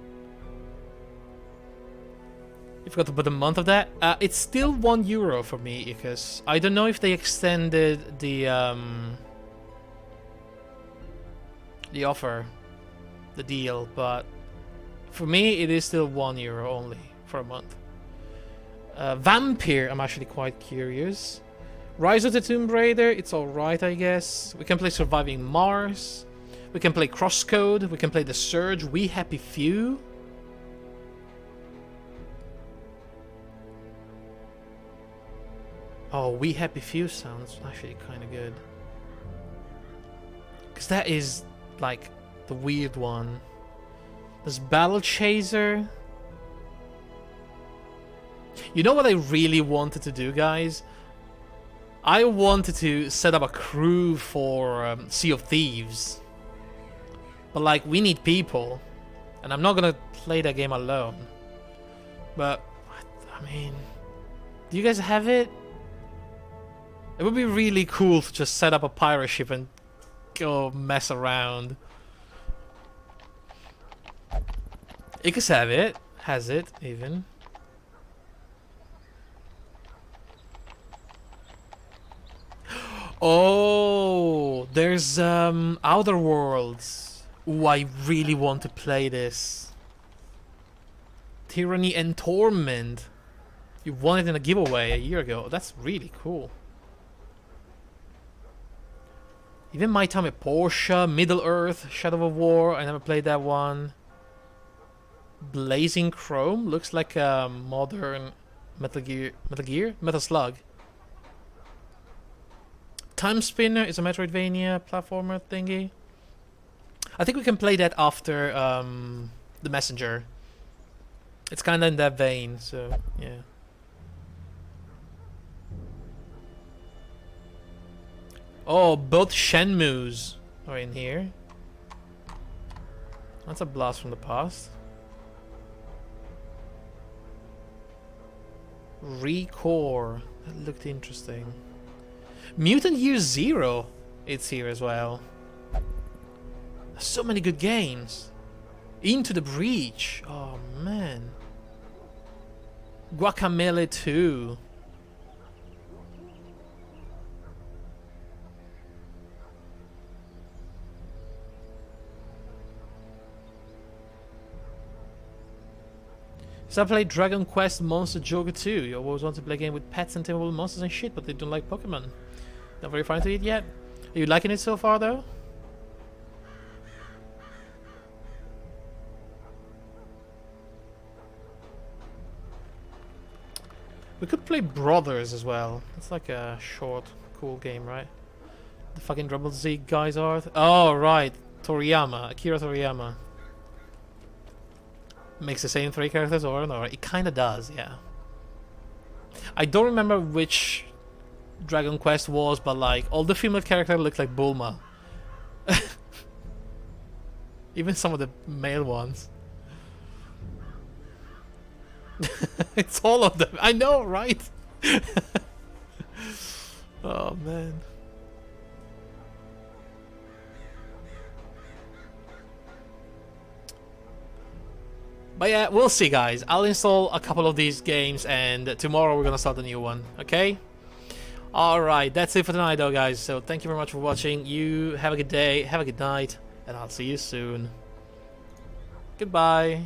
Speaker 1: You forgot to put a month of that. It's still €1 for me because I don't know if they extended the offer, the deal, but for me it is still €1 only for a month. Vampire, I'm actually quite curious. Rise of the Tomb Raider, it's alright, I guess. We can play Surviving Mars. We can play Crosscode. We can play The Surge. We Happy Few. Oh, We Happy Few sounds actually kind of good. Because that is, like, the weird one. There's Battle Chaser. You know what I really wanted to do, guys? I wanted to set up a crew for Sea of Thieves. But, like, we need people. And I'm not gonna play that game alone. But I mean, do you guys have it? It would be really cool to just set up a pirate ship and go mess around. Ickes have it. Has it, even. Oh, there's Outer Worlds. Ooh, I really want to play this. Tyranny and Torment. You won it in a giveaway a year ago. That's really cool. Even My Time at Portia, Middle Earth, Shadow of War. I never played that one. Blazing Chrome looks like a modern Metal Slug. Time Spinner is a Metroidvania platformer thingy. I think we can play that after The Messenger. It's kind of in that vein, so yeah. Oh, both Shenmues are in here. That's a blast from the past. Recore. That looked interesting. Mutant Year Zero. It's here as well. So many good games. Into the Breach. Oh man. Guacamelee 2. So I played Dragon Quest Monster Joker 2. You always want to play a game with pets and tameable monsters and shit, but they don't like Pokemon. Not very fine to it yet. Are you liking it so far though? We could play Brothers as well. It's like a short, cool game, right? The fucking Double Z guys are. Oh, right. Toriyama. Akira Toriyama. Makes the same 3 characters over and over. It kinda does, yeah. I don't remember which Dragon Quest was, but like, all the female characters look like Bulma. Even some of the male ones. It's all of them. I know, right? Oh man. But yeah, we'll see, guys. I'll install a couple of these games, and tomorrow we're gonna start a new one. Okay? Alright, that's it for tonight, though, guys. So thank you very much for watching. You have a good day, have a good night, and I'll see you soon. Goodbye.